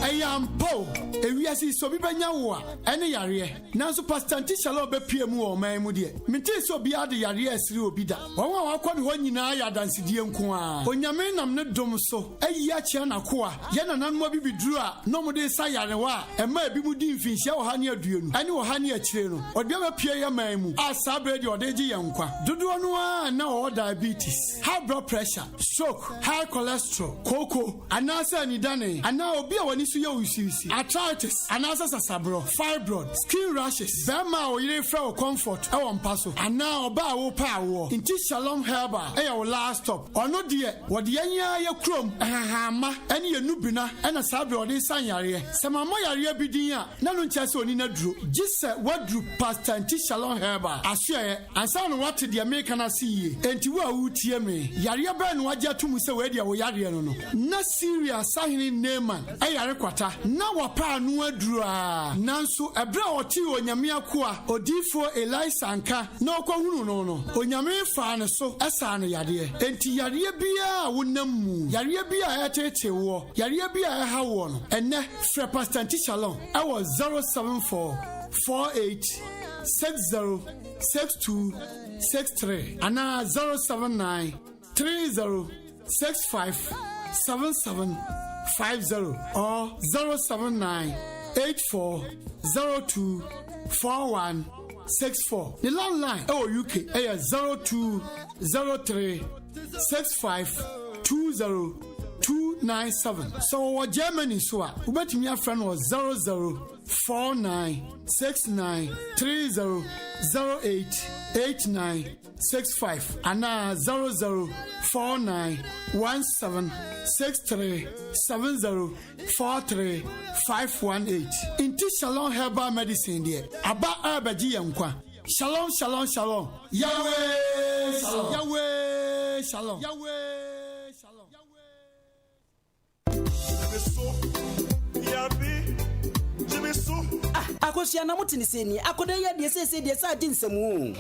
Speaker 11: I am Bo. Ewiasi so bibanya wo a ene yare nanso pastor Ntishala obepie mu o man mu de menti so bia de yare asiri obi da won a wakọ ne ho nyina ya dansedie nko a onyame nam ne dom so ayi a chia na ko a ye na nan mo bi biduru a no mo de sa yare wa e ma bi mu di mfinhia wo ha ne aduonu ane wo ha ne akire no ode obepie ye man mu a sabre de ode gi ye nkwa dodo no a na o diabetes, high blood pressure, stroke, high cholesterol, koko anasa ni dane ana obi a wani so ye usisi arthritis, jaundice, anasa sabro, fibroid, skin rashes, bema o yire fra o comfort, e won paso, ana oba wo pa wo. Inti Shalom Herbal, e your last stop. Ono de, wo de anya ye krom, ahama, ene ye nubina, ena sabre o de san yare. Se mama yare bi din a, na no ntia se oni na duro. Gise wadru pastor Inti Shalom Herbal. Ahwe, ansa no what de America na see. Enti wo a wutie me. Yare ba no agya tumu se we de wo yare no no. Na Syria sahini Neman, e yare kwata. Na wapa anu aduru a. Nanso ebra oti onyame akoa, odifo Elisa anka, na okwahunu no. Onyame fa ne so esa ne yare. Enti yare bia wonam mu. Yare bia etete wo. Yare bia ha wo no. Enne frɛ Pastor Nti Shalom. I was 074 48 60 62 63 ana 079 30 65 77 50 or 079 84 02 41 64. The landline UK is 0203 65 20 297. So what Germany so we bet me a friend was 0049 69 30 08 89 65 and 0049 17 63 70 43 518. Inti Shalom Herbal Medicine there. Aba Abaji Yankwa. Shalom, shalom, shalom. Yahweh, shalom. Yahweh, shalom. Yahweh, shalom.
Speaker 12: Akosia na mutini seni akoda ya de sese de sa din semu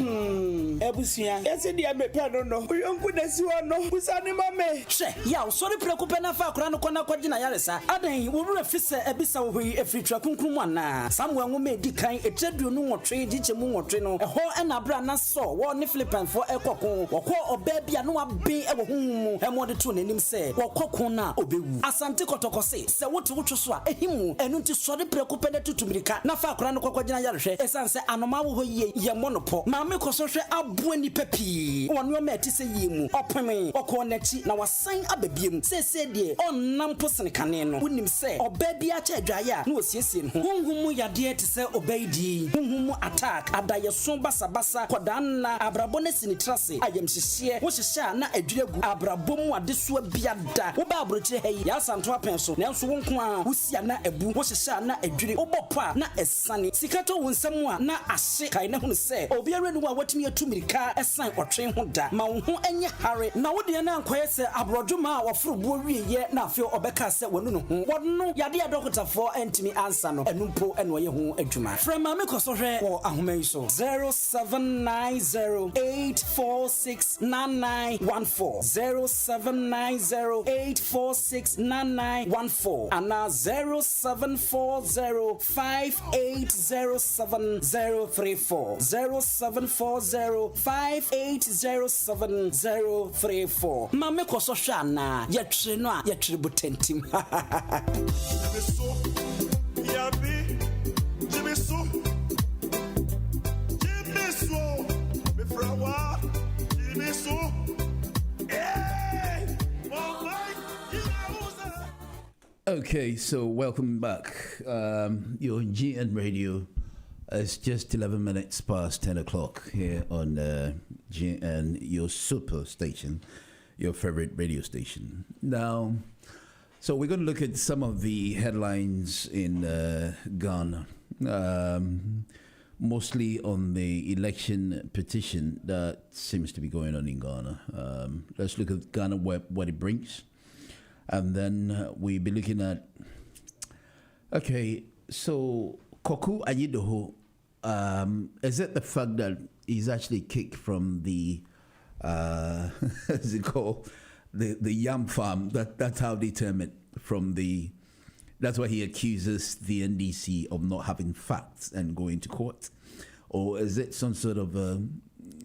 Speaker 12: ebusua ese de amepa no no yonku na si wono busani mame hwe ya usori prekupe na fa akora no kona kwaji na yaresa adan wo wura fise ebisa wo yi efritwa kunkrum ana samuel nwome di kan etredu no nwotwe di chemu nwotwe no eho na bra na so wo ne Philippine for ekokon wokọ oba bia no abe ewo humu emode to nanim se wokokon na obewu asante kotokose se wotu wotwo so a ehimu enu nti sori prekupe na tutumirika na fa akora no kwakwagyina yarehwe esanse anoma wo hoye ye monopo maame kosohwe abo ni papi wonu ma ati se yimu opeme okọ nachi na wasan ababiem sese de onnam posene kane no wonim se oba bia cha adwaye a na osiesie no honhum yade te se obaidi honhum attack adayeso basabasa kodanna abrabo na sinitrase ayemhyehye wo hyehye na adwiregu abrabo mu adeso biada wo ba abrochire hayi ya santo apenso nanso wo nko a wosia na ebu wo hyehye na adwire obopa na esane sikato wonsam a na ahye kai na hunu se obiara nu a watumi atumirika esan otwe ho da ma wo ho enye hare na wo de na ankoye se abrodwuma a woforobo wieye na afio obeka se wonu no ho wonu yade ya dokotafo entimi ansa no enumpo eno ye ho adwuma frema me kosohwe wo ahoma so 079084699140 ana 0740580734 mame kosohwe ana yetwe no a yetwe botantim
Speaker 3: Okay, so welcome back. Your GN Radio. It's just 11 minutes past 10 o'clock here on GN, your super station, your favorite radio station. Now, so we're going to look at some of the headlines in Ghana, mostly on the election petition that seems to be going on in Ghana. Let's look at Ghana, what it brings. And then we'll be looking at, okay, so Koku Ayidoho, is it the fact that he's actually kicked from the, as it called, the yam farm? That's how they term it, from the, that's why he accuses the NDC of not having facts and going to court? Or is it some sort of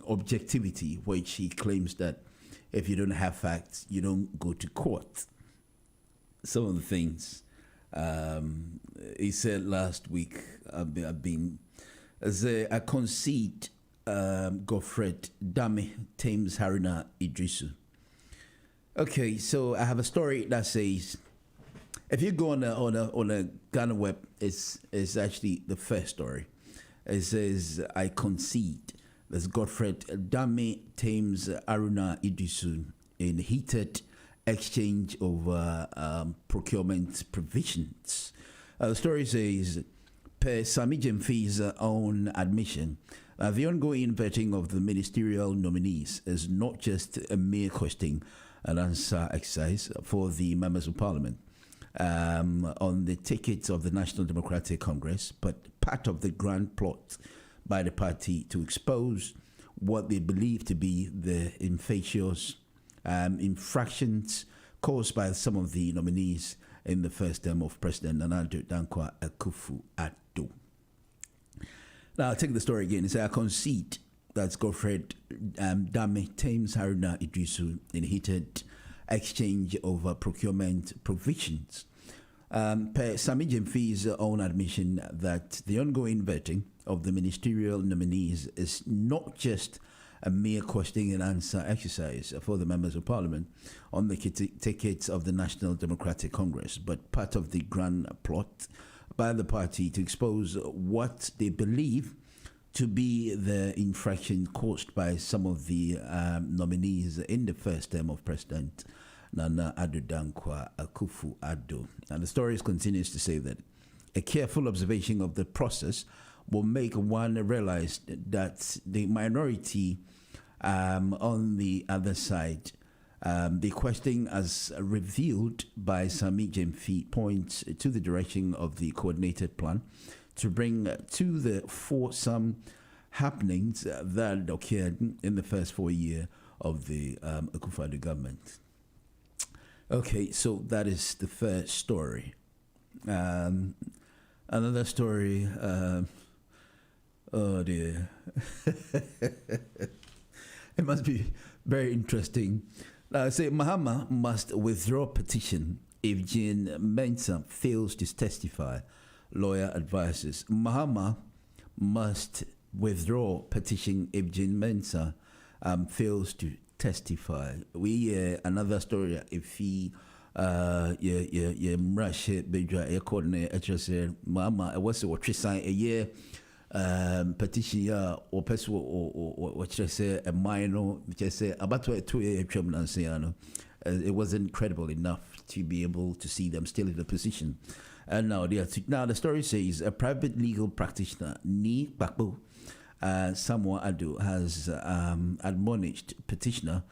Speaker 3: objectivity, which he claims that if you don't have facts, you don't go to court? Some of the things he said last week have been, I concede Godfred Dame Thames Haruna Idrisu. Okay, so I have a story that says If you go on a Ghana web, it's actually the first story. It says, I concede. There's Godfred Dame Thames Aruna Idisu in heated exchange over procurement provisions. The story says, per Sami Jemfi's own admission, the ongoing vetting of the ministerial nominees is not just a mere question and answer exercise for the members of parliament on the tickets of the National Democratic Congress, but part of the grand plot by the party to expose what they believe to be the infectious infractions caused by some of the nominees in the first term of President Nana Dankwa Akufo-Addo. Now, I'll take the story again. It says, I concede that's Godfred Dame Thames Haruna Idrisu in heated exchange over procurement provisions. Per Sami Jemfi's own admission that the ongoing vetting of the ministerial nominees is not just a mere question and answer exercise for the members of parliament on the tickets of the National Democratic Congress, but part of the grand plot by the party to expose what they believe to be the infraction caused by some of the nominees in the first term of President Nana Addo Dankwa Akufo-Addo. And the story continues to say that a careful observation of the process will make one realize that the minority on the other side, the question as revealed by Sami Jemfi points to the direction of the coordinated plan to bring to the fore some happenings that occurred in the first 4 years of the Akufo-Addo government. Okay, so that is the first story. Another story, oh dear. It must be very interesting. Say Mahama must withdraw petition if Jean Mensah fails to testify, lawyer advises. Mahama must withdraw petition if Jean Mensah fails to testify. We another story if he rush bedra coordinate say Mahama it was what sign a year petition ya or person or what should I say a minor just say about 2 year term and say it wasn't credible enough to be able to see them still in the position. And now the story says a private legal practitioner Ni Bakbo Samuel Addo has admonished petitioner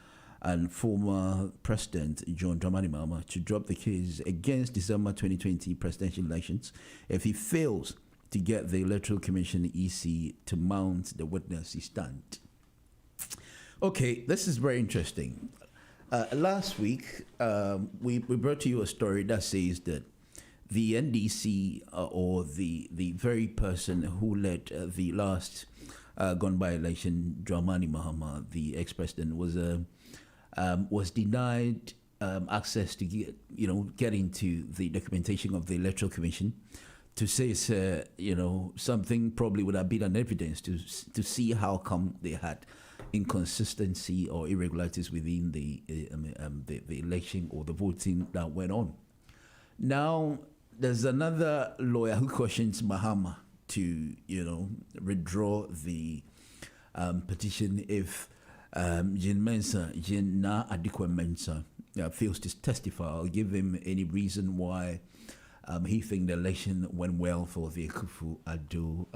Speaker 3: and former President John Dramani Mahama to drop the case against December 2020 presidential elections if he fails to get the Electoral Commission EC to mount the witness stand. Okay, this is very interesting. Last week, we brought to you a story that says that the NDC or the very person who led the last gone by election, Dramani Mahama, the ex-president, was denied access to get into the documentation of the Electoral Commission to say, something probably would have been an evidence to see how come they had inconsistency or irregularities within the election or the voting that went on. Now, there's another lawyer who questions Mahama to, withdraw the petition if Jean Na Adikwa Mensah fails to testify. I'll give him any reason why he thinks the election went well for the Akufo-Addo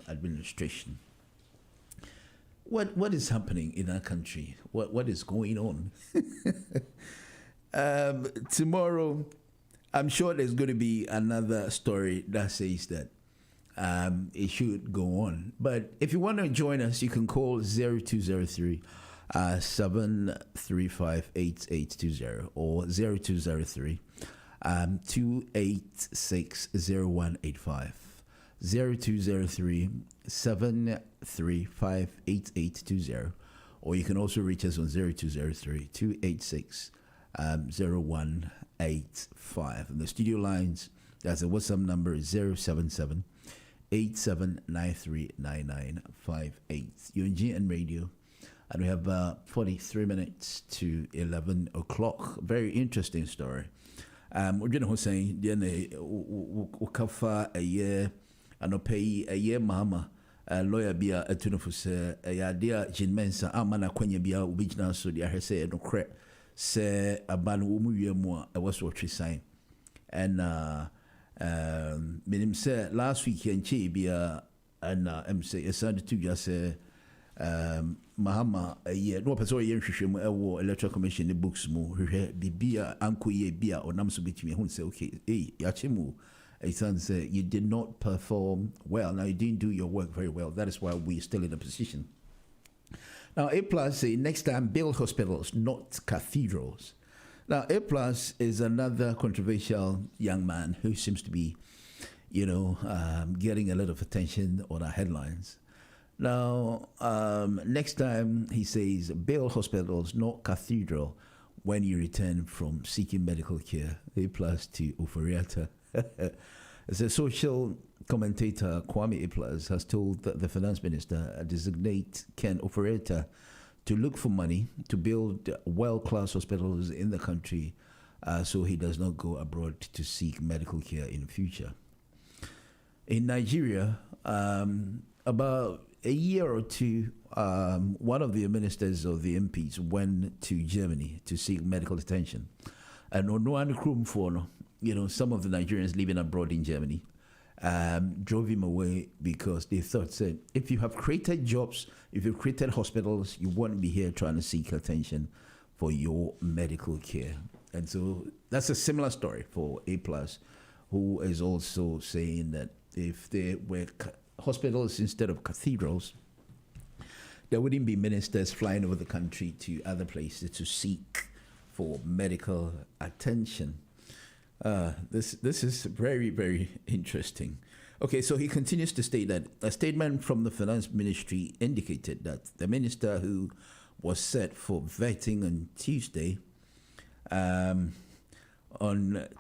Speaker 3: administration. What is happening in our country? What is going on? Tomorrow, I'm sure there's going to be another story that says that it should go on. But if you want to join us, you can call 0203 735 8820 or 0203 286 0185. 0203 735 8820, or you can also reach us on 0203 286 0185. And the studio lines, that's a WhatsApp number, 077 87939958. You're in GN Radio, and we have 43 minutes to 11 o'clock. Very interesting story. We're going to say, then Ukafa a year and pay a year, Mama, a lawyer be a tunefus, a dear Jin Mensa, Amana Quenya be a original, so the I say no crack, say a ban woman more, I was what she saying. And Minim said last week in Chi be a MC, a Sunday to just say, Mahama a year, no person year shishim electoral commission the books mo bibia anko ye bia or nam so betimi who say okay yachimu a son say you did not perform well, now you didn't do your work very well, that is why we're still in a position. Now A plus say next time build hospitals, not cathedrals. Now A plus is another controversial young man who seems to be getting a lot of attention on our headlines. Now, next time he says, build hospitals, not cathedral, when you return from seeking medical care. A plus to Oforiatta. As a social commentator, Kwame A plus has told the finance minister designate Ken Oforiatta to look for money to build world-class hospitals in the country so he does not go abroad to seek medical care in the future. In Nigeria, about a year or two, one of the ministers of the MPs went to Germany to seek medical attention. And on one room for, some of the Nigerians living abroad in Germany drove him away because they thought, said, if you have created jobs, if you've created hospitals, you won't be here trying to seek attention for your medical care. And so that's a similar story for A+, who is also saying that if there were hospitals instead of cathedrals, there wouldn't be ministers flying over the country to other places to seek for medical attention. This is very, very interesting. Okay, so he continues to state that a statement from the finance ministry indicated that the minister who was set for vetting on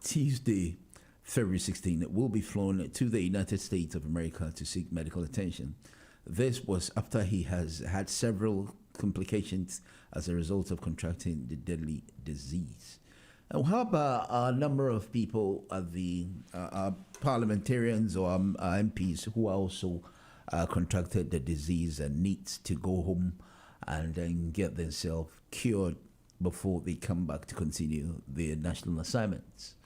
Speaker 3: Tuesday, February 16, will be flown to the United States of America to seek medical attention. This was after he has had several complications as a result of contracting the deadly disease. And how about a number of people, the parliamentarians or MPs who also contracted the disease and need to go home and then get themselves cured before they come back to continue their national assignments?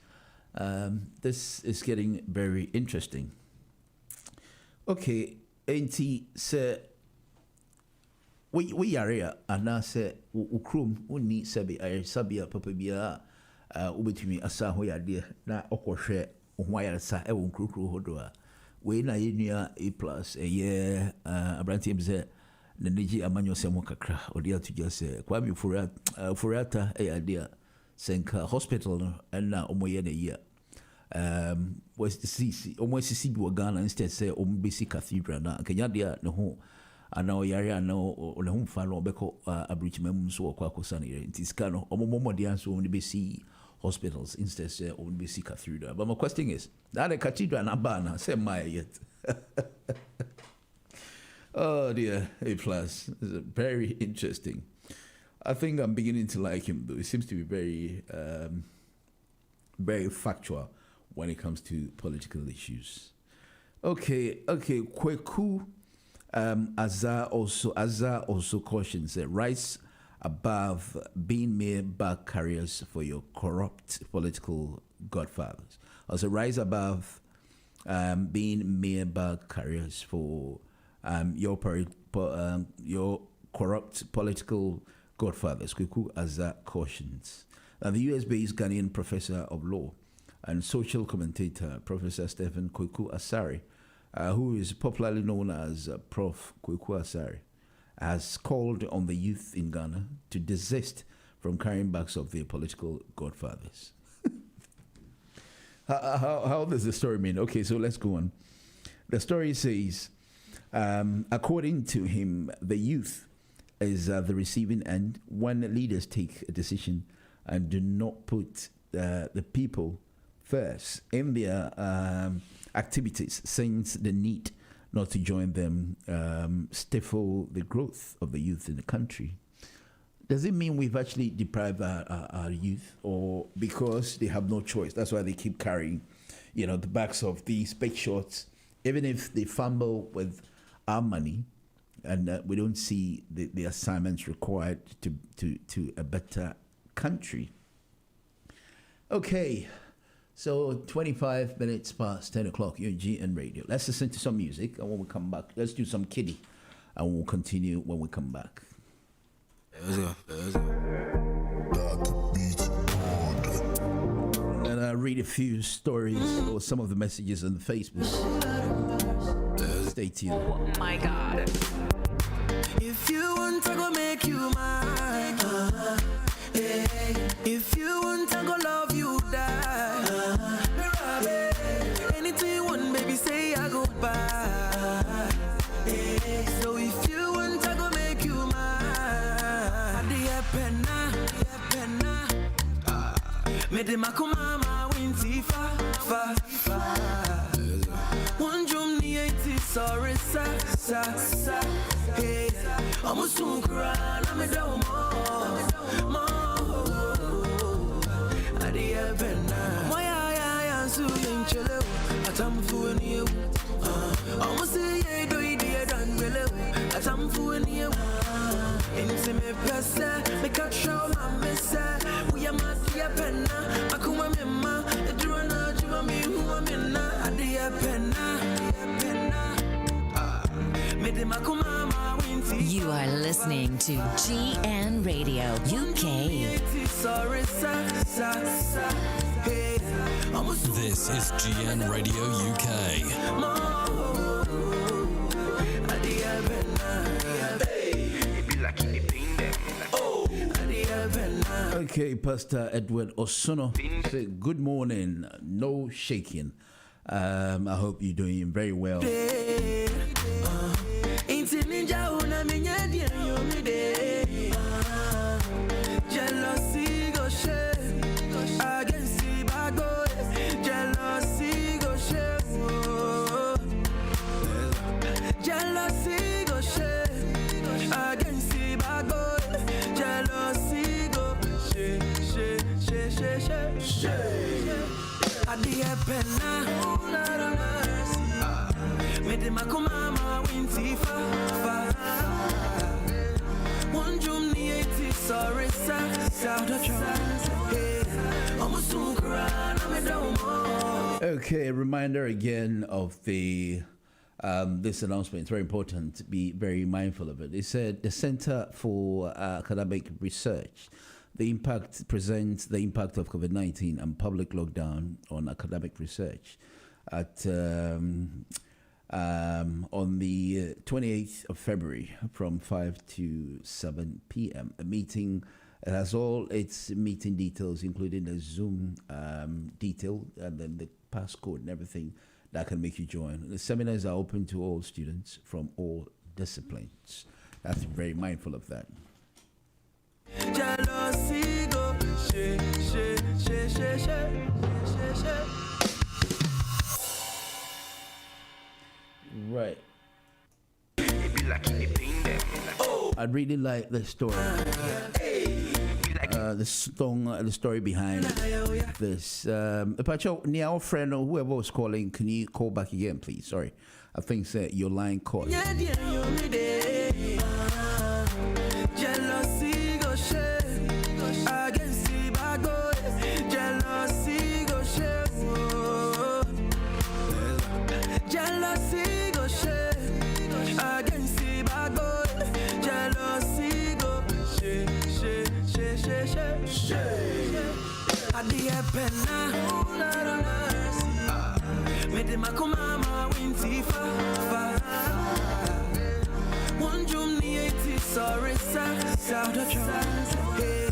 Speaker 3: This is getting very interesting. Okay, enti se we area anase ukrum uni sabia papa bia ubetumi asa ho yade na okohwe ho ayaresa e won krukru hodo a we na yenua A+ eye abranti mze na niji amanyo semo kakra odi atuja se kwa mi furata e yade senka hospital na omoye na year was the CC almost CC bi Ghana instead say basic cathedral na Kenya dia no ho ana oyare na o le ho fa no obeko abridgment so kwa kosa na ntiska no omomo dia so on basic hospitals instead say on basic cathedral. But my question is that the cathedral na bana say my yet. Oh dear, A+ is very interesting. I think I'm beginning to like him though. He seems to be very very factual when it comes to political issues. Okay, Kweku Azar also cautions that rise above being mere bag carriers for your corrupt political godfathers. Also rise above being mere bag carriers for your corrupt political godfathers. Kweku Azar cautions. Now, the US-based Ghanaian professor of law and social commentator, Professor Stephen Kweku Asare, who is popularly known as Prof. Kweku Asare, has called on the youth in Ghana to desist from carrying bags of their political godfathers. How does the story mean? Okay, so let's go on. The story says, according to him, the youth is the receiving end when leaders take a decision and do not put the people first in their activities, since the need not to join them stifle the growth of the youth in the country. does it mean we've actually deprived our youth, or because they have no choice? That's why they keep carrying, the backs of these big shots, even if they fumble with our money, and we don't see the assignments required to a better country. Okay, so 25 minutes past 10 o'clock, you're GN Radio. Let's listen to some music, and when we come back, let's do some kiddie, and we'll continue when we come back.
Speaker 13: Let's go.
Speaker 3: And I read a few stories or some of the messages on the Facebook. Stay tuned.
Speaker 1: Oh my God.
Speaker 7: If you want to go make you mine, if you want to go love you die, anything you want, baby, say I go buy. So if you want to go make you mine, me de makumama winti fa. One drum ni eti sorry sa. Hey, I'm a sunkra, I'm a domo. Adia penna. Moya su yenchele. Atam fu ni you. I'm a say do idea dan bele. Atam fu ni you. Into me pesa, me cut show my messa. We are my dear penna. Akuma mema, the drona, Jumami, who am in a dear penna.
Speaker 1: You are listening to GN Radio UK.
Speaker 14: This is GN Radio UK.
Speaker 3: Okay, Pastor Edward Osono, say good morning, no shaking. I hope you're doing very well.
Speaker 7: Jealousy go shame against the bad boys. Jealousy go shame. Jealousy go shame against the bad boys. Jealousy go shame. Adia penna, me de makumama winti fa. One drum ni eti sorry sa.
Speaker 3: Okay, a reminder again of the this announcement. It's very important to be very mindful of it. It said the Center for Academic Research, presents the impact of COVID-19 and public lockdown on academic research at on the 28th of February from 5 to 7 p.m. A meeting has all its meeting details, including the Zoom detail and then the passcode and everything that can make you join. The seminars are open to all students from all disciplines. That's very mindful of that.
Speaker 7: Jealousy go
Speaker 3: Right. I'd really like the story. The story behind this. Pacho, our friend or whoever was calling, can you call back again, please? Sorry, I think your line caught.
Speaker 7: Jealousy go shame against the bad boys. Jealousy go shame. Jealousy go shame against the bad boys. Jealousy go shame. Adia penna, me de makumama winti fa. One drum ni eti sorry sa. Hey,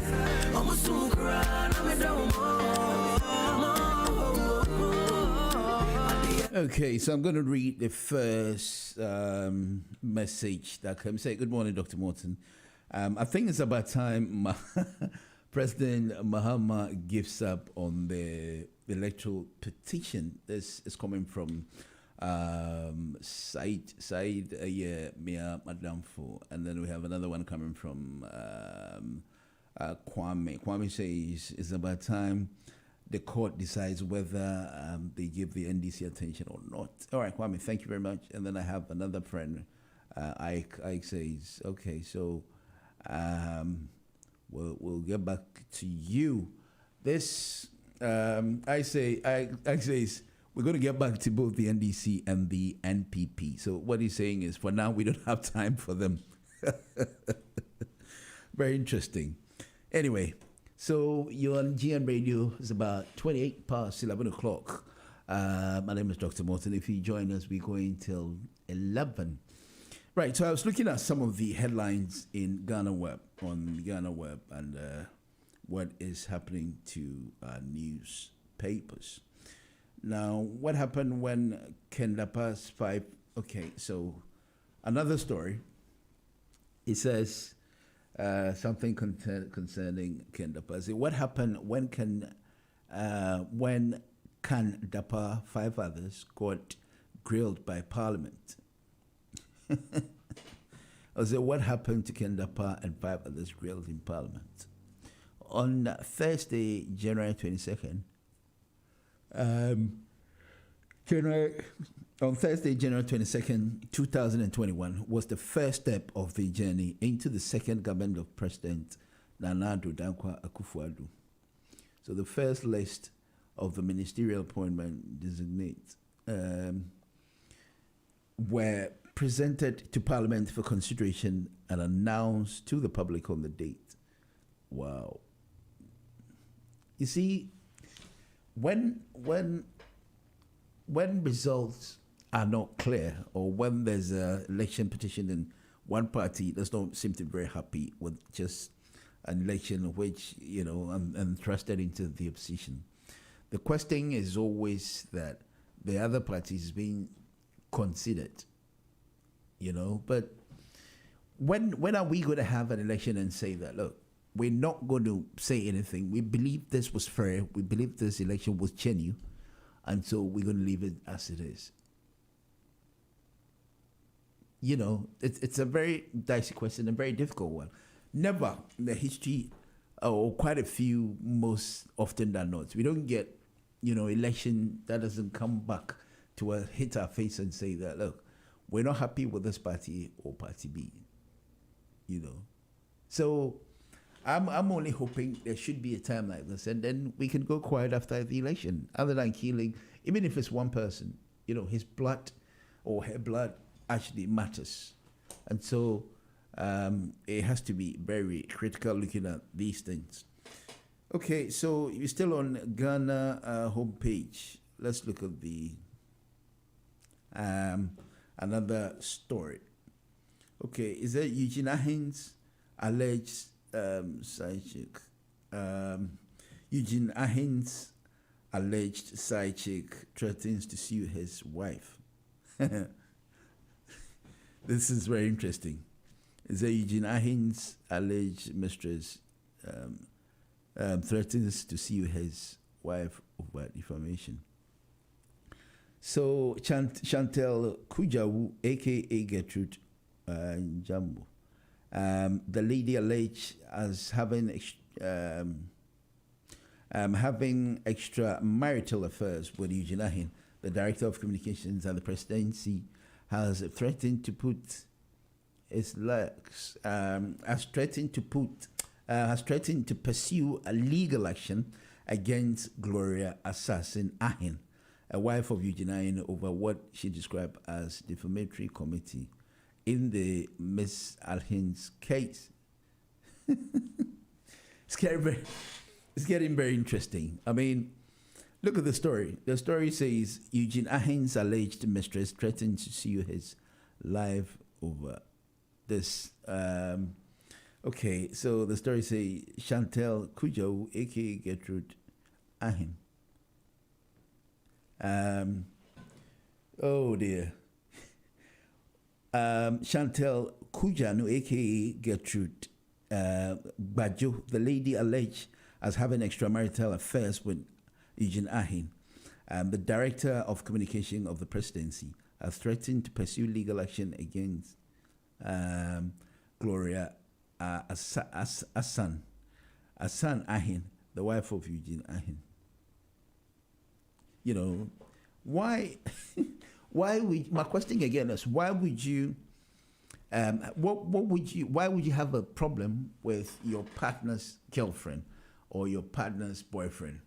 Speaker 7: I'm a sunkra, I'm a domo.
Speaker 3: Okay, so I'm going to read the first message that comes. Say, good morning, Dr. Morton. I think it's about time President Mahama gives up on the electoral petition. This is coming from Said Mia Madamfo, and then we have another one coming from Kwame. Kwame says it's about time the court decides whether they give the NDC attention or not. All right, Kwame, thank you very much. And then I have another friend, Ike. Ike says, okay, so we'll get back to you. This, Ike says, we're going to get back to both the NDC and the NPP. So what he's saying is, for now, we don't have time for them. Very interesting. Anyway, so you're on GN Radio. It's about 28 past 11 o'clock. My name is Dr. Morton. If you join us, we're going till 11. Right, so I was looking at some of the headlines in Ghana Web, and what is happening to newspapers. Now, what happened when Kendapa's 5... Okay, so another story. It says... something concerning Kendapa. What happened when Kandapa, 5 others, got grilled by Parliament? What happened to Kendapa and 5 others grilled in Parliament? On Thursday, January 22nd, on Thursday, January 22nd, 2021, was the first step of the journey into the second government of President Nana Addo Dankwa Akufo-Addo. So the first list of the ministerial appointment designates were presented to Parliament for consideration and announced to the public on the date. Wow. You see, when results are not clear, or when there's an election petition and one party does not seem to be very happy with just an election which, and thrusted into the opposition, the question is always that the other parties is being considered, but when are we going to have an election and say that, look, we're not going to say anything, we believe this was fair, we believe this election was genuine, and so we're going to leave it as it is? It's a very dicey question, a very difficult one. Never in the history, or quite a few, most often than not, we don't get, election that doesn't come back to hit our face and say that, look, we're not happy with this party or party B, So I'm only hoping there should be a time like this, and then we can go quiet after the election, other than killing, even if it's one person, his blood or her blood actually matters. And so it has to be very critical looking at these things. Okay, so you're still on Ghana homepage. Let's look at the another story. Okay, is that Eugene Ahins alleged side chick? Eugene Ahins alleged side chick threatens to sue his wife. This is very interesting. Is that Eugene Ahins alleged mistress threatens to sue his wife over defamation. So Chantel Kujawu, aka Gertrude Jambo, the lady alleged as having extramarital affairs with Eugene Ahin, the director of communications at the presidency, has threatened to put his legs, has threatened to pursue a legal action against Gloria Assassin Ahin, a wife of Eugene Ahin, over what she described as defamatory committee in the Miss Ahin's case. It's getting very interesting. I mean, look at the story. The story says Eugene Ahin's alleged mistress threatened to sue his life over this. Okay, so the story says Chantel Kujo, aka Gertrude Ahin. Oh dear. Chantel Kujanu, aka Gertrude Bajo, the lady alleged as having extramarital affairs with Eugene Ahin, the director of communication of the presidency, has threatened to pursue legal action against Gloria Assan Asan Ahin, the wife of Eugene Ahin. You know, why? Why would my question again is why would you? Why would you have a problem with your partner's girlfriend or your partner's boyfriend?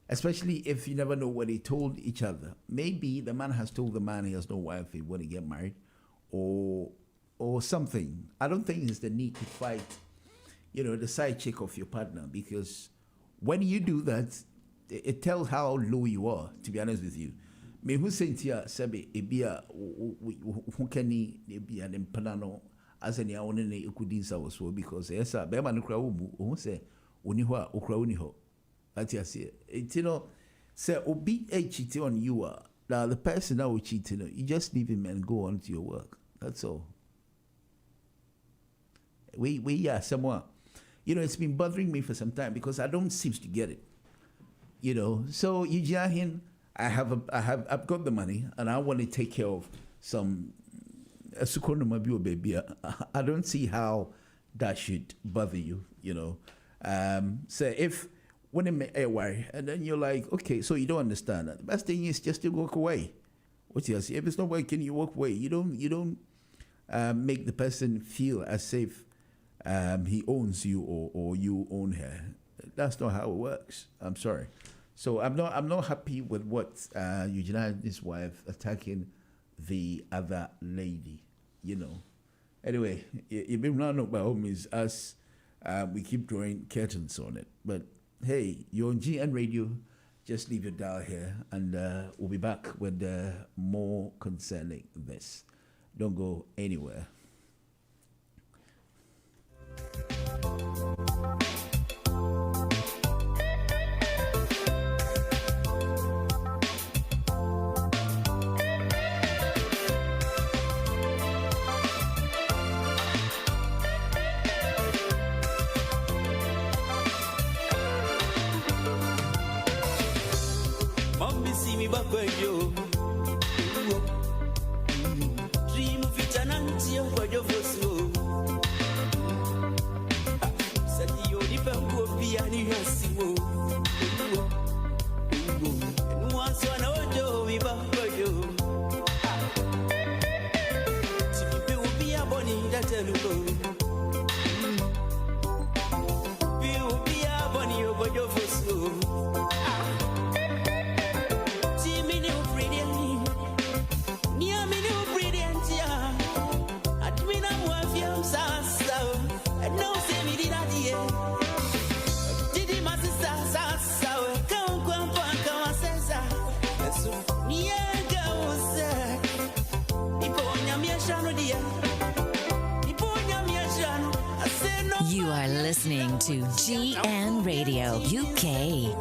Speaker 3: Especially if you never know what they told each other. Maybe the man has told the man he has no wife, he want to get married, or something. I don't think it's the need to fight, the side chick of your partner, because when you do that, it tells how low you are, to be honest with you. Me who sent here sabi ebia who kani ebia dem panano as any one ne ekudin sa was so because yes be ma no kra wo mu who say oni ho a okra oni ho that you say say obi cheat on you now the person that will cheat you just leave him and go on to your work. That's all. We someone it's been bothering me for some time because I don't seem to get it. So Eugene, I've got the money and I want to take care of some baby. I don't see how that should bother you, So if when I worry and then you're like, okay, so you don't understand that. The best thing is just to walk away. What you say? If it's not working, you walk away. You don't make the person feel as if he owns you or you own her. That's not how it works. I'm sorry. So I'm not happy with what Eugene and his wife attacking the other lady, Anyway, you've been round up by all means as we keep drawing curtains on it. But hey, you're on GN Radio. Just leave your dial here and we'll be back with more concerning this. Don't go anywhere.
Speaker 15: Dream of it and your
Speaker 1: You are listening to GN Radio UK.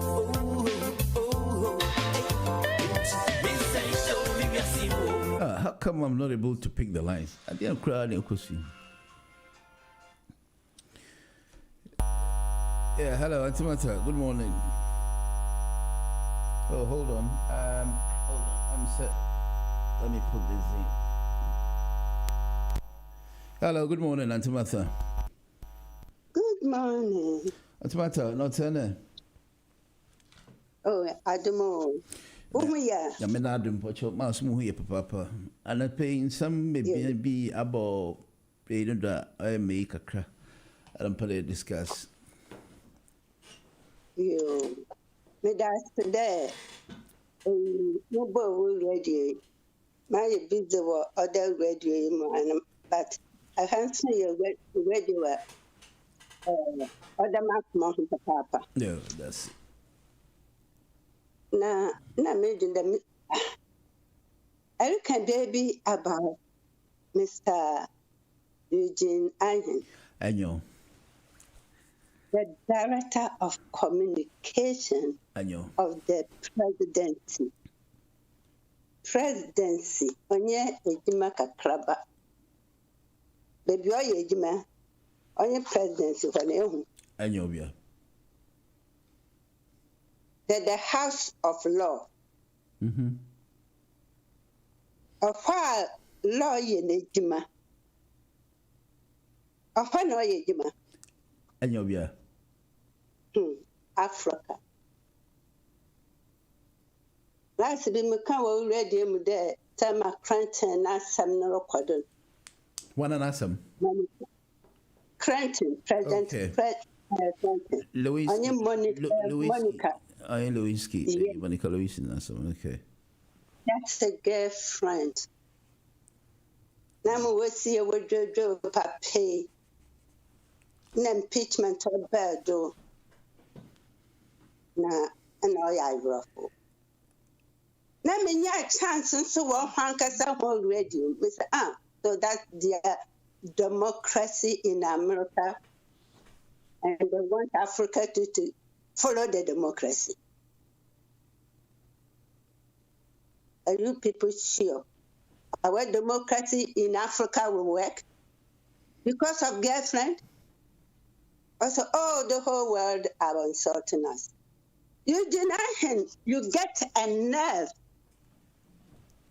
Speaker 3: How come I'm not able to pick the lines? I didn't cry any question. Yeah, hello, Antimata. Good morning. Oh, hold on. I'm set. Let me put this in. Hello, good morning, Antimata.
Speaker 16: Good morning.
Speaker 3: Antimata, not turning.
Speaker 16: Oh, Adamo.
Speaker 3: Yeah, I mean, Adam, but your mouse move here, Papa. And I pay some maybe about paying that I make a crack. I don't play discuss.
Speaker 16: You, me that's today. No boy ready. My busy or other radio, but I can't see your radio. Other Mark Mountain Papa.
Speaker 3: No, that's.
Speaker 16: Na made the I can baby about Mr. Eugene Ahin.
Speaker 3: I know.
Speaker 16: The Director of Communication of the Presidency. Onye ejima kakraba. Baby oye ejima. Onye presidency for nehu.
Speaker 3: I know, yeah.
Speaker 16: The House of Law.
Speaker 3: Mm-hmm.
Speaker 16: Of what law ye ejima. Of what no ejima.
Speaker 3: I know, yeah.
Speaker 16: Africa. Last be me can already mu there. Tama Cranton na some no recorded.
Speaker 3: One and awesome.
Speaker 16: Cranton, President Cranton.
Speaker 3: Louis.
Speaker 16: Monica.
Speaker 3: I am Louis.
Speaker 16: Yeah.
Speaker 3: Monica Louis and awesome. Okay.
Speaker 16: That's the girlfriend. Now we see a wardrobe pay. An impeachment of Berdo. Na and I ruffle. Let me get a chance and so on, Hankers already. So that's the democracy in America, and they want Africa to follow the democracy. Are you people sure our democracy in Africa will work? Because of girlfriend? Also, the whole world are insulting us. You deny him, you get a nerve.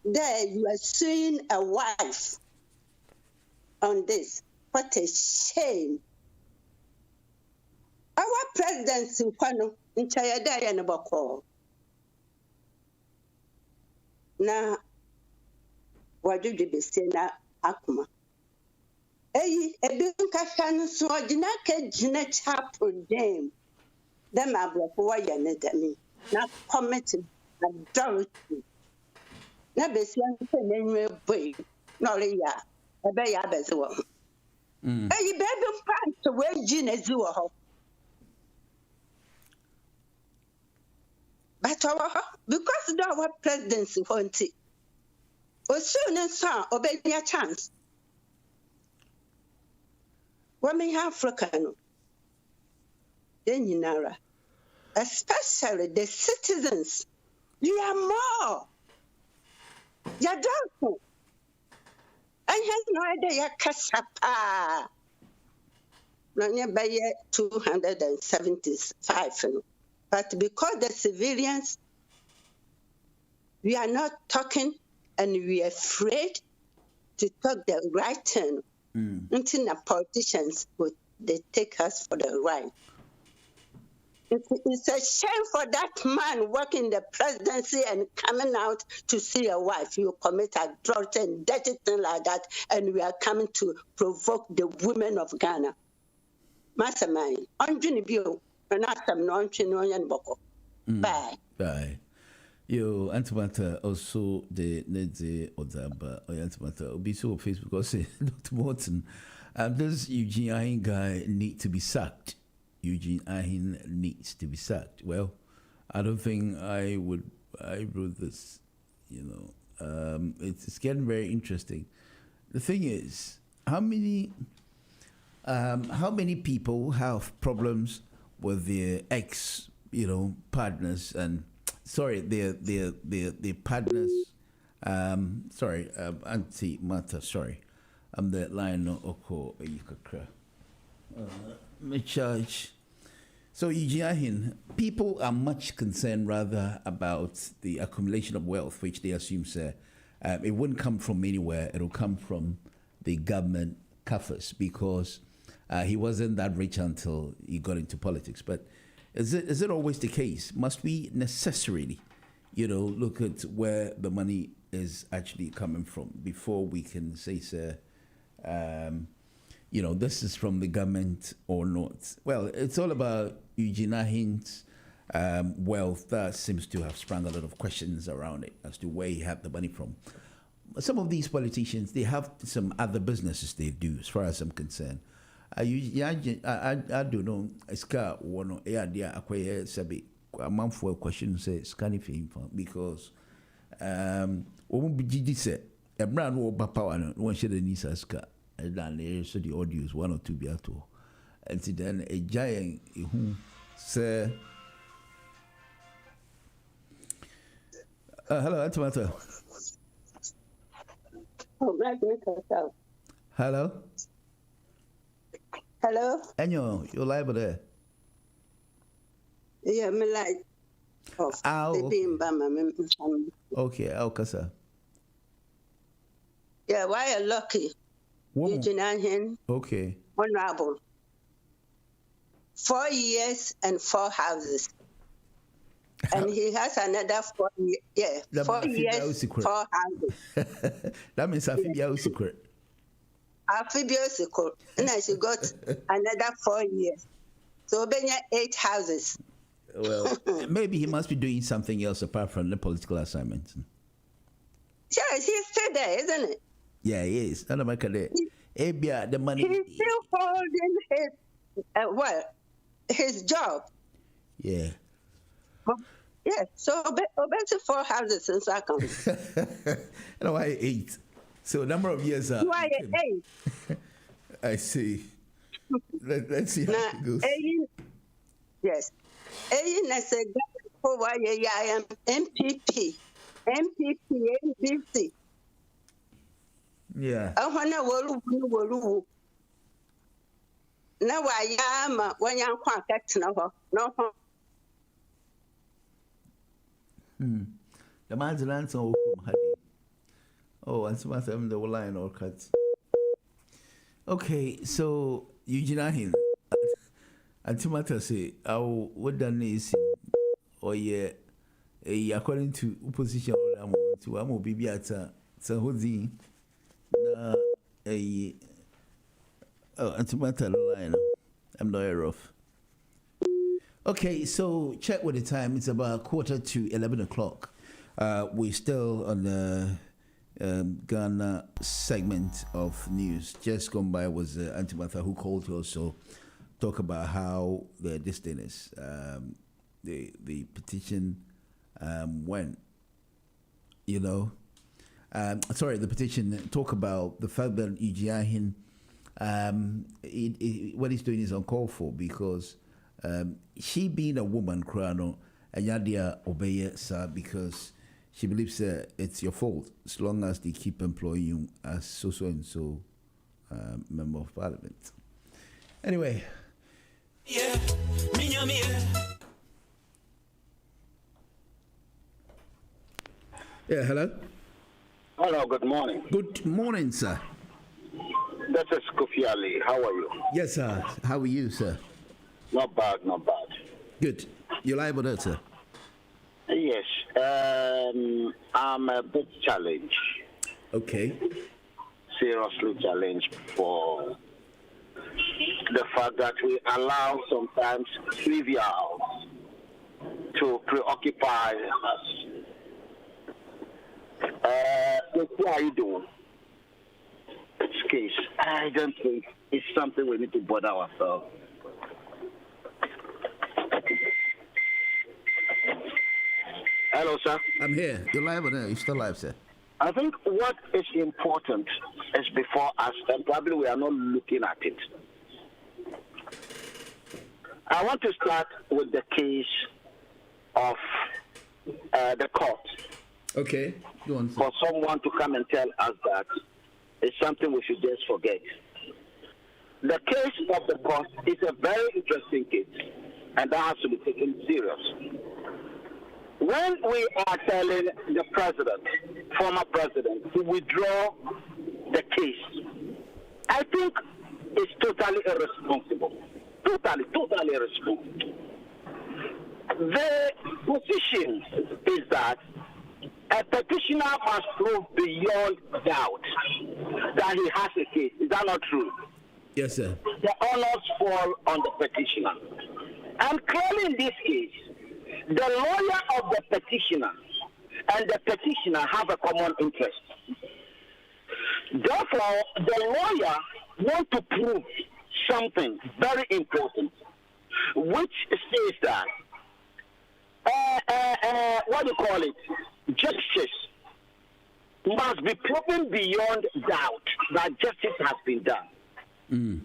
Speaker 16: There you are suing a wife on this. What a shame. Our presidency, in Chayada and Bako. Now, what did you say now, Akuma? A duncan so Jinaka Jina chapel dame. Them are before you need me. Not committing adultery. Never see any boy, nor a bay abbas. A baby pants to wear gin as you are. But because our presidency wanted, or soon as son obey your chance. Women African, then you know, especially the citizens, you are more. You don't. I have no idea. Kasapa. No, by 275. But because the civilians, we are not talking and we are afraid to talk the right turn. Until the politicians would they take us for the right. It's a shame for that man working the presidency and coming out to see a wife. You commit adultery and dirty thing like that, and we are coming to provoke the women of Ghana. Master mine,
Speaker 3: Bye. Yo, Antimata also the Nedze Odaba or Antimata Obiso on Facebook or say Dr. Morton. Does Eugene Ahin guy need to be sacked? Eugene Ahin needs to be sacked. Well, I don't think I wrote this, it's getting very interesting. The thing is, how many people have problems with their ex, partners and their partners. Auntie Martha. Sorry, I'm the line Oko Yukakra. Me charge. So Eugene, people are much concerned rather about the accumulation of wealth, which they assume, it wouldn't come from anywhere. It'll come from the government coffers because he wasn't that rich until he got into politics. But is it always the case? Must we necessarily, look at where the money is actually coming from before we can say, this is from the government or not? Well, it's all about Eugene Ahin's wealth that seems to have sprung a lot of questions around it as to where he had the money from. Some of these politicians, they have some other businesses they do, as far as I'm concerned. I don't know. Ska one idea acquire sabi a month for a question say scanning fee because be GD a brand new power one share the Nisa ska and then so the audios 1 or 2 be at all. And then a giant who say hello, Antimata. Hello.
Speaker 16: Hello?
Speaker 3: Enyo, you're live there.
Speaker 16: Yeah, me like.
Speaker 3: Okay, Alcasa.
Speaker 16: Yeah, why are lucky? Eugene Ahin.
Speaker 3: Okay.
Speaker 16: Honorable. 4 years and 4 houses. And he has another 4 years. Yeah, 4 years, 4 houses.
Speaker 3: That means I feel your secret.
Speaker 16: Amphibious, and I should got another 4 years. So, Benya 8 houses.
Speaker 3: Well, maybe he must be doing something else apart from the political assignments.
Speaker 16: Sure, he's still there, isn't it?
Speaker 3: Yeah, he is. Not about the money.
Speaker 16: He's still holding his, his job.
Speaker 3: Yeah.
Speaker 16: Yes, so obviously 4 houses in Sakam.
Speaker 3: And why 8? So number of years are.
Speaker 16: Why 8?
Speaker 3: I see. Let's see how it goes.
Speaker 16: Yes. As a for why I am MPP, NBC.
Speaker 3: Yeah.
Speaker 16: I want to wolu. Now I am when you're quite no.
Speaker 3: The man's answer. Oh, and some of them the line or cuts. Okay, so Eugene and Timothy say, "Oh, what done is, oh yeah, according to opposition, I'm a baby at Sahozi, and Timothy line. I'm not aware of." Okay, so check with the time. It's about 11:15. We're still on the Ghana segment of news. Just gone by was Auntie Martha who called to also talk about how this thing is. The petition went. The petition talk about the fact that Ijiahin, what he's doing is uncalled for because she being a woman, Krano, and Yadia obey sir, because she believes it's your fault as long as they keep employing you as so and so member of parliament. Anyway. Yeah, hello.
Speaker 17: Hello, good morning.
Speaker 3: Good morning, sir.
Speaker 17: This is Kofi Ali. How are you?
Speaker 3: Yes, sir. How are you, sir?
Speaker 17: Not bad, not bad.
Speaker 3: Good. You're live on that, sir?
Speaker 17: Yes. I'm a bit challenged.
Speaker 3: Okay.
Speaker 17: Seriously challenged for the fact that we allow sometimes trivial to preoccupy us. What are you doing? This case, I don't think it's something we need to bother ourselves. Hello, sir.
Speaker 3: I'm here. You're live or no? You're still live, sir.
Speaker 17: I think what is important is before us, and probably we are not looking at it. I want to start with the case of the court.
Speaker 3: Okay. Go on, sir.
Speaker 17: For someone to come and tell us that it's something we should just forget. The case of the court is a very interesting case, and that has to be taken serious. When we are telling the president, former president, to withdraw the case, I think it's totally irresponsible. Totally irresponsible. The position is that a petitioner must prove beyond doubt that he has a case. Is that not true?
Speaker 3: Yes, sir.
Speaker 17: The honors fall on the petitioner. And clearly in this case, the lawyer of the petitioner and the petitioner have a common interest. Therefore, the lawyer wants to prove something very important, which says that, justice must be proven beyond doubt that justice has been done.
Speaker 3: Mm.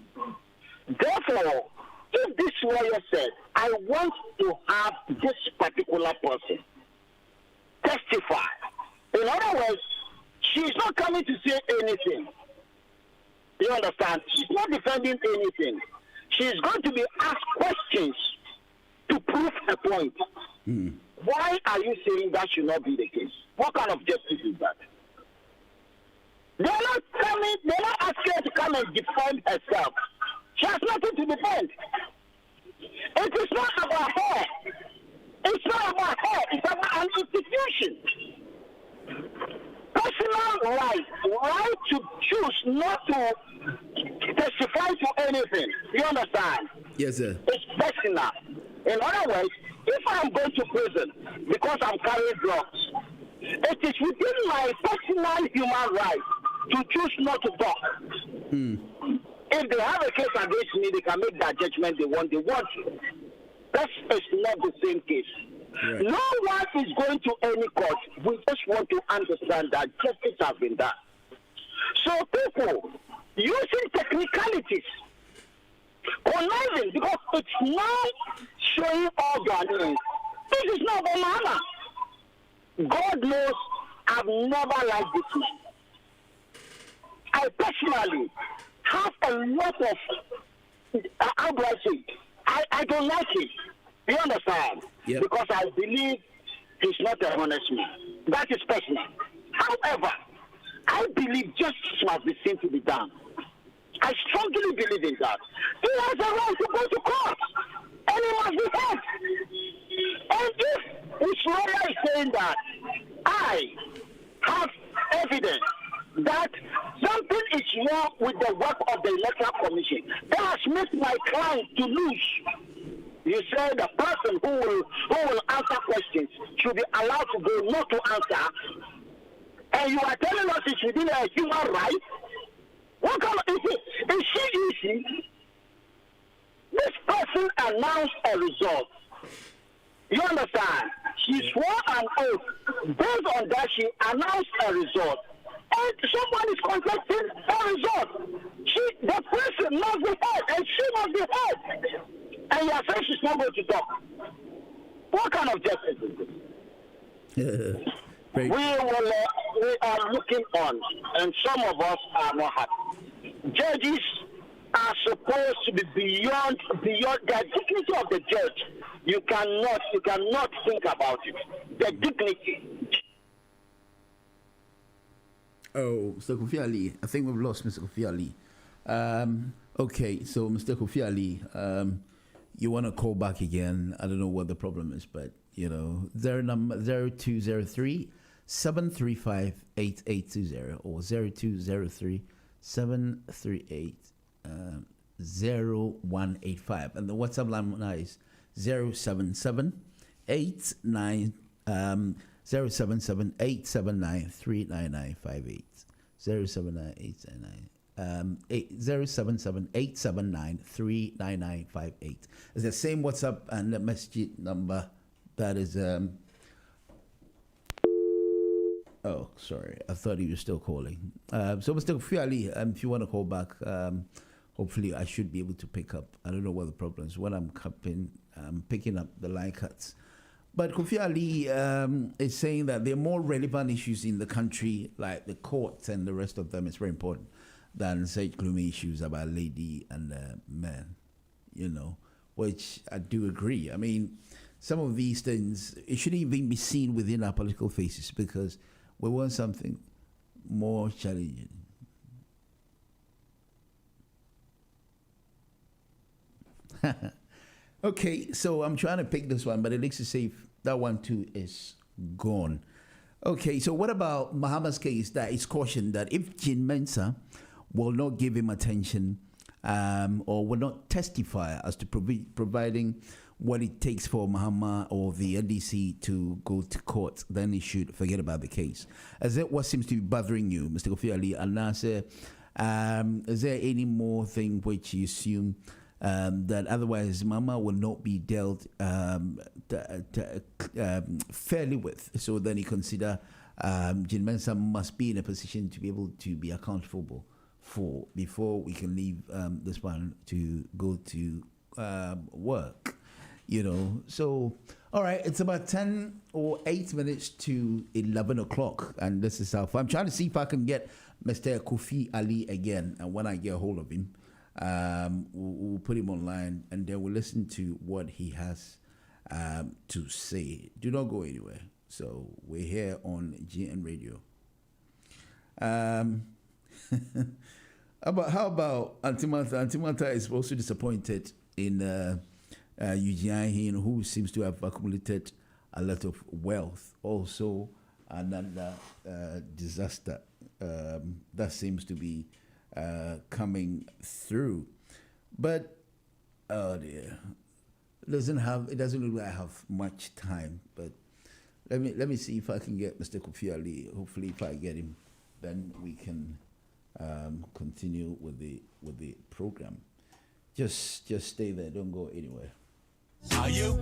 Speaker 17: Therefore, if this lawyer said, I want to have this particular person testify, in other words, she's not coming to say anything. You understand? She's not defending anything. She's going to be asked questions to prove a point.
Speaker 3: Mm.
Speaker 17: Why are you saying that should not be the case? What kind of justice is that? They're not asking her to come and defend herself. She has nothing to defend. It is not about her. It's not about her. It's about an institution. Personal right to choose not to testify to anything. You understand?
Speaker 3: Yes, sir.
Speaker 17: It's personal. In other words, if I'm going to prison because I'm carrying drugs, it is within my personal human right to choose not to talk. If they have a case against me, they can make that judgment they want. That is not the same case. Right. No one is going to any court. We just want to understand that justice has been done. So people using technicalities, conniving, because it's now showing all their names. This is not banana. God knows I've never liked this man. I personally have a lot of, how do I say, I don't like it. You understand? Yep. Because I believe he's not a honest man. That is personal. However, I believe justice must be seen to be done. I strongly believe in that. He has a right to go to court, and he must be heard. And if his lawyer is saying that I have evidence that something is wrong with the work of the Electoral Commission, that has made my client to lose. You say the person who will answer questions should be allowed to go not to answer, and you are telling us it's within a human right? What kind of is she easy? This person announced a result. You understand? She swore an oath. Based on that, she announced a result. And someone is contesting a result. The person must be heard, and she must be heard. And you are saying she's not going to talk. What kind of justice is this? We are looking on, and some of us are not happy. Judges are supposed to be beyond the dignity of the judge. You cannot think about it. The dignity.
Speaker 3: Oh, Mr. Kofi Ali. I think we've lost Mr. Kofi Ali. Okay, so Mr. Kofi Ali, you want to call back again? I don't know what the problem is, but their number 0203 735 8820 or 0203 738 0185, and the WhatsApp line is 077 89 077 879 39958 079 077 879 39958. It's the same WhatsApp and the masjid number. That is oh, sorry, I thought he was still calling. So Mr. Kofi Ali, if you want to call back, hopefully I should be able to pick up. I don't know what the problem is. When I'm picking up, the line cuts. But Kofi Ali is saying that there are more relevant issues in the country, like the courts and the rest of them is very important, than such gloomy issues about lady and man, which I do agree. I mean, some of these things, it shouldn't even be seen within our political faces because we want something more challenging. Okay, so I'm trying to pick this one, but it looks as if that one too is gone. Okay, so what about Mahama's case that is cautioned that if Jin Mensa will not give him attention or will not testify as to providing what it takes for Mahama or the NDC to go to court, then he should forget about the case. Is that what seems to be bothering you, Mr. Kofi Ali? And answer, is there any more thing which you assume that otherwise Mama will not be dealt fairly with, so then you consider Jin Mensa must be in a position to be able to be accountable for before we can leave this one to go to work, So, all right, it's about 10 or 8 minutes to 11 o'clock, and this is how far. I'm trying to see if I can get Mr. Kofi Ali again, and when I get a hold of him, we'll put him online, and then we'll listen to what he has to say. Do not go anywhere. So we're here on GN Radio. How about Auntie Martha? Auntie Martha is also disappointed in Eugene, who seems to have accumulated a lot of wealth. Also, another disaster that seems to be coming through. But, oh dear, it doesn't look like I have much time. But let me see if I can get Mr. Kofi Ali. Hopefully, if I get him, then we can continue with the program. Just stay there. Don't go anywhere.
Speaker 15: Are you?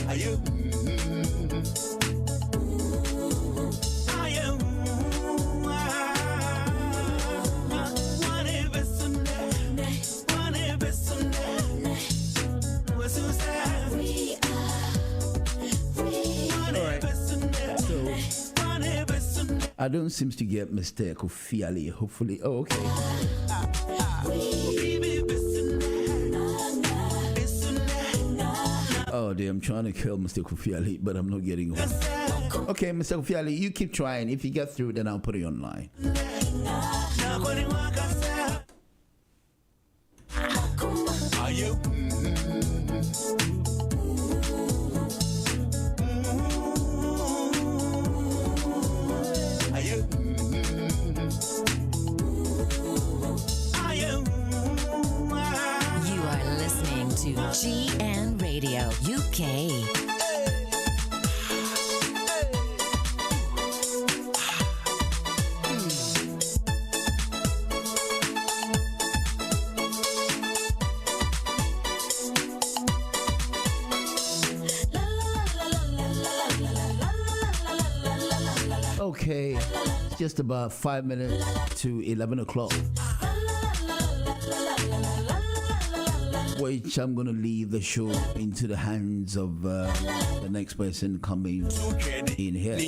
Speaker 15: Are you?
Speaker 3: I don't seem to get Mr. Kofi Ali. Hopefully, okay. Oh dear, I'm trying to kill Mr. Kofi Ali, but I'm not getting home. Okay, Mr. Kofi Ali, you keep trying. If you get through, then I'll put it online.
Speaker 15: Are you?
Speaker 1: GN Radio UK.
Speaker 3: Okay, just about 5 minutes to 11 o'clock. Which I'm going to leave the show into the hands of the next person coming in here.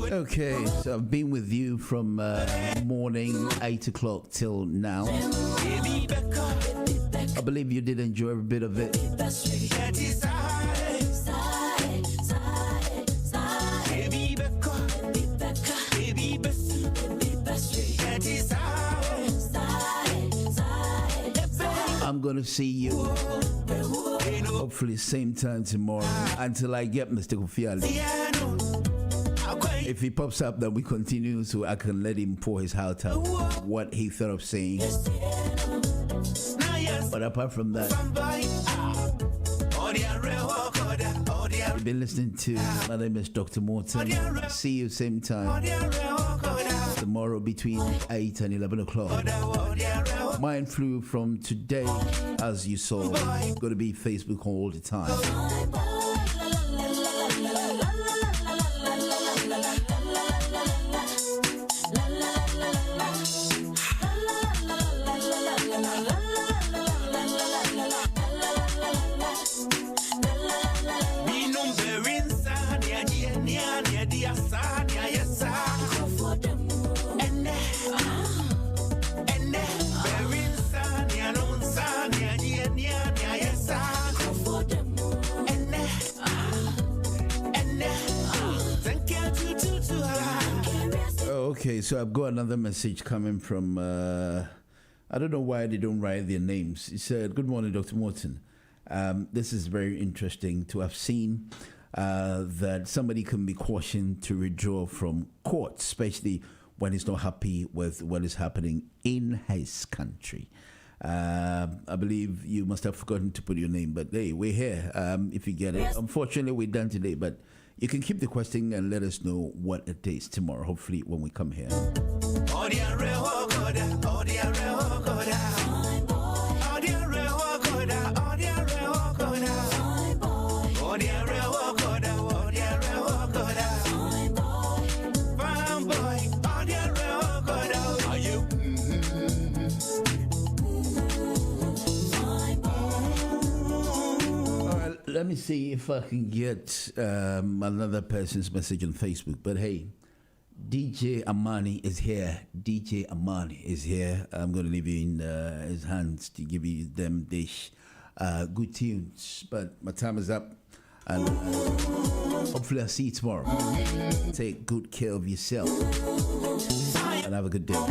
Speaker 3: Okay, so I've been with you from morning 8 o'clock till now. I believe you did enjoy every bit of it. I'm gonna see you hopefully same time tomorrow until I get Mr. Kofi Ali. If he pops up, then we continue so I can let him pour his heart out, what he thought of saying. But apart from that, you've been listening to, my name is Dr. Morton. See you same time tomorrow between 8 and 11 o'clock. Mine flew from today, as you saw, going to be Facebook all the time. Okay, so I've got another message coming from, I don't know why they don't write their names. He said, good morning, Dr. Morton. This is very interesting to have seen that somebody can be cautioned to withdraw from court, especially when he's not happy with what is happening in his country. I believe you must have forgotten to put your name, but hey, we're here if you get it. Unfortunately, we're done today, but you can keep the question and let us know what it is tomorrow, hopefully, when we come here. let me see if I can get another person's message on Facebook. But hey, DJ Amani is here. DJ Amani is here. I'm going to leave you in his hands to give you them dish good tunes. But my time is up. And hopefully I'll see you tomorrow. Take good care of yourself. And have a good day.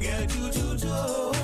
Speaker 15: Get you to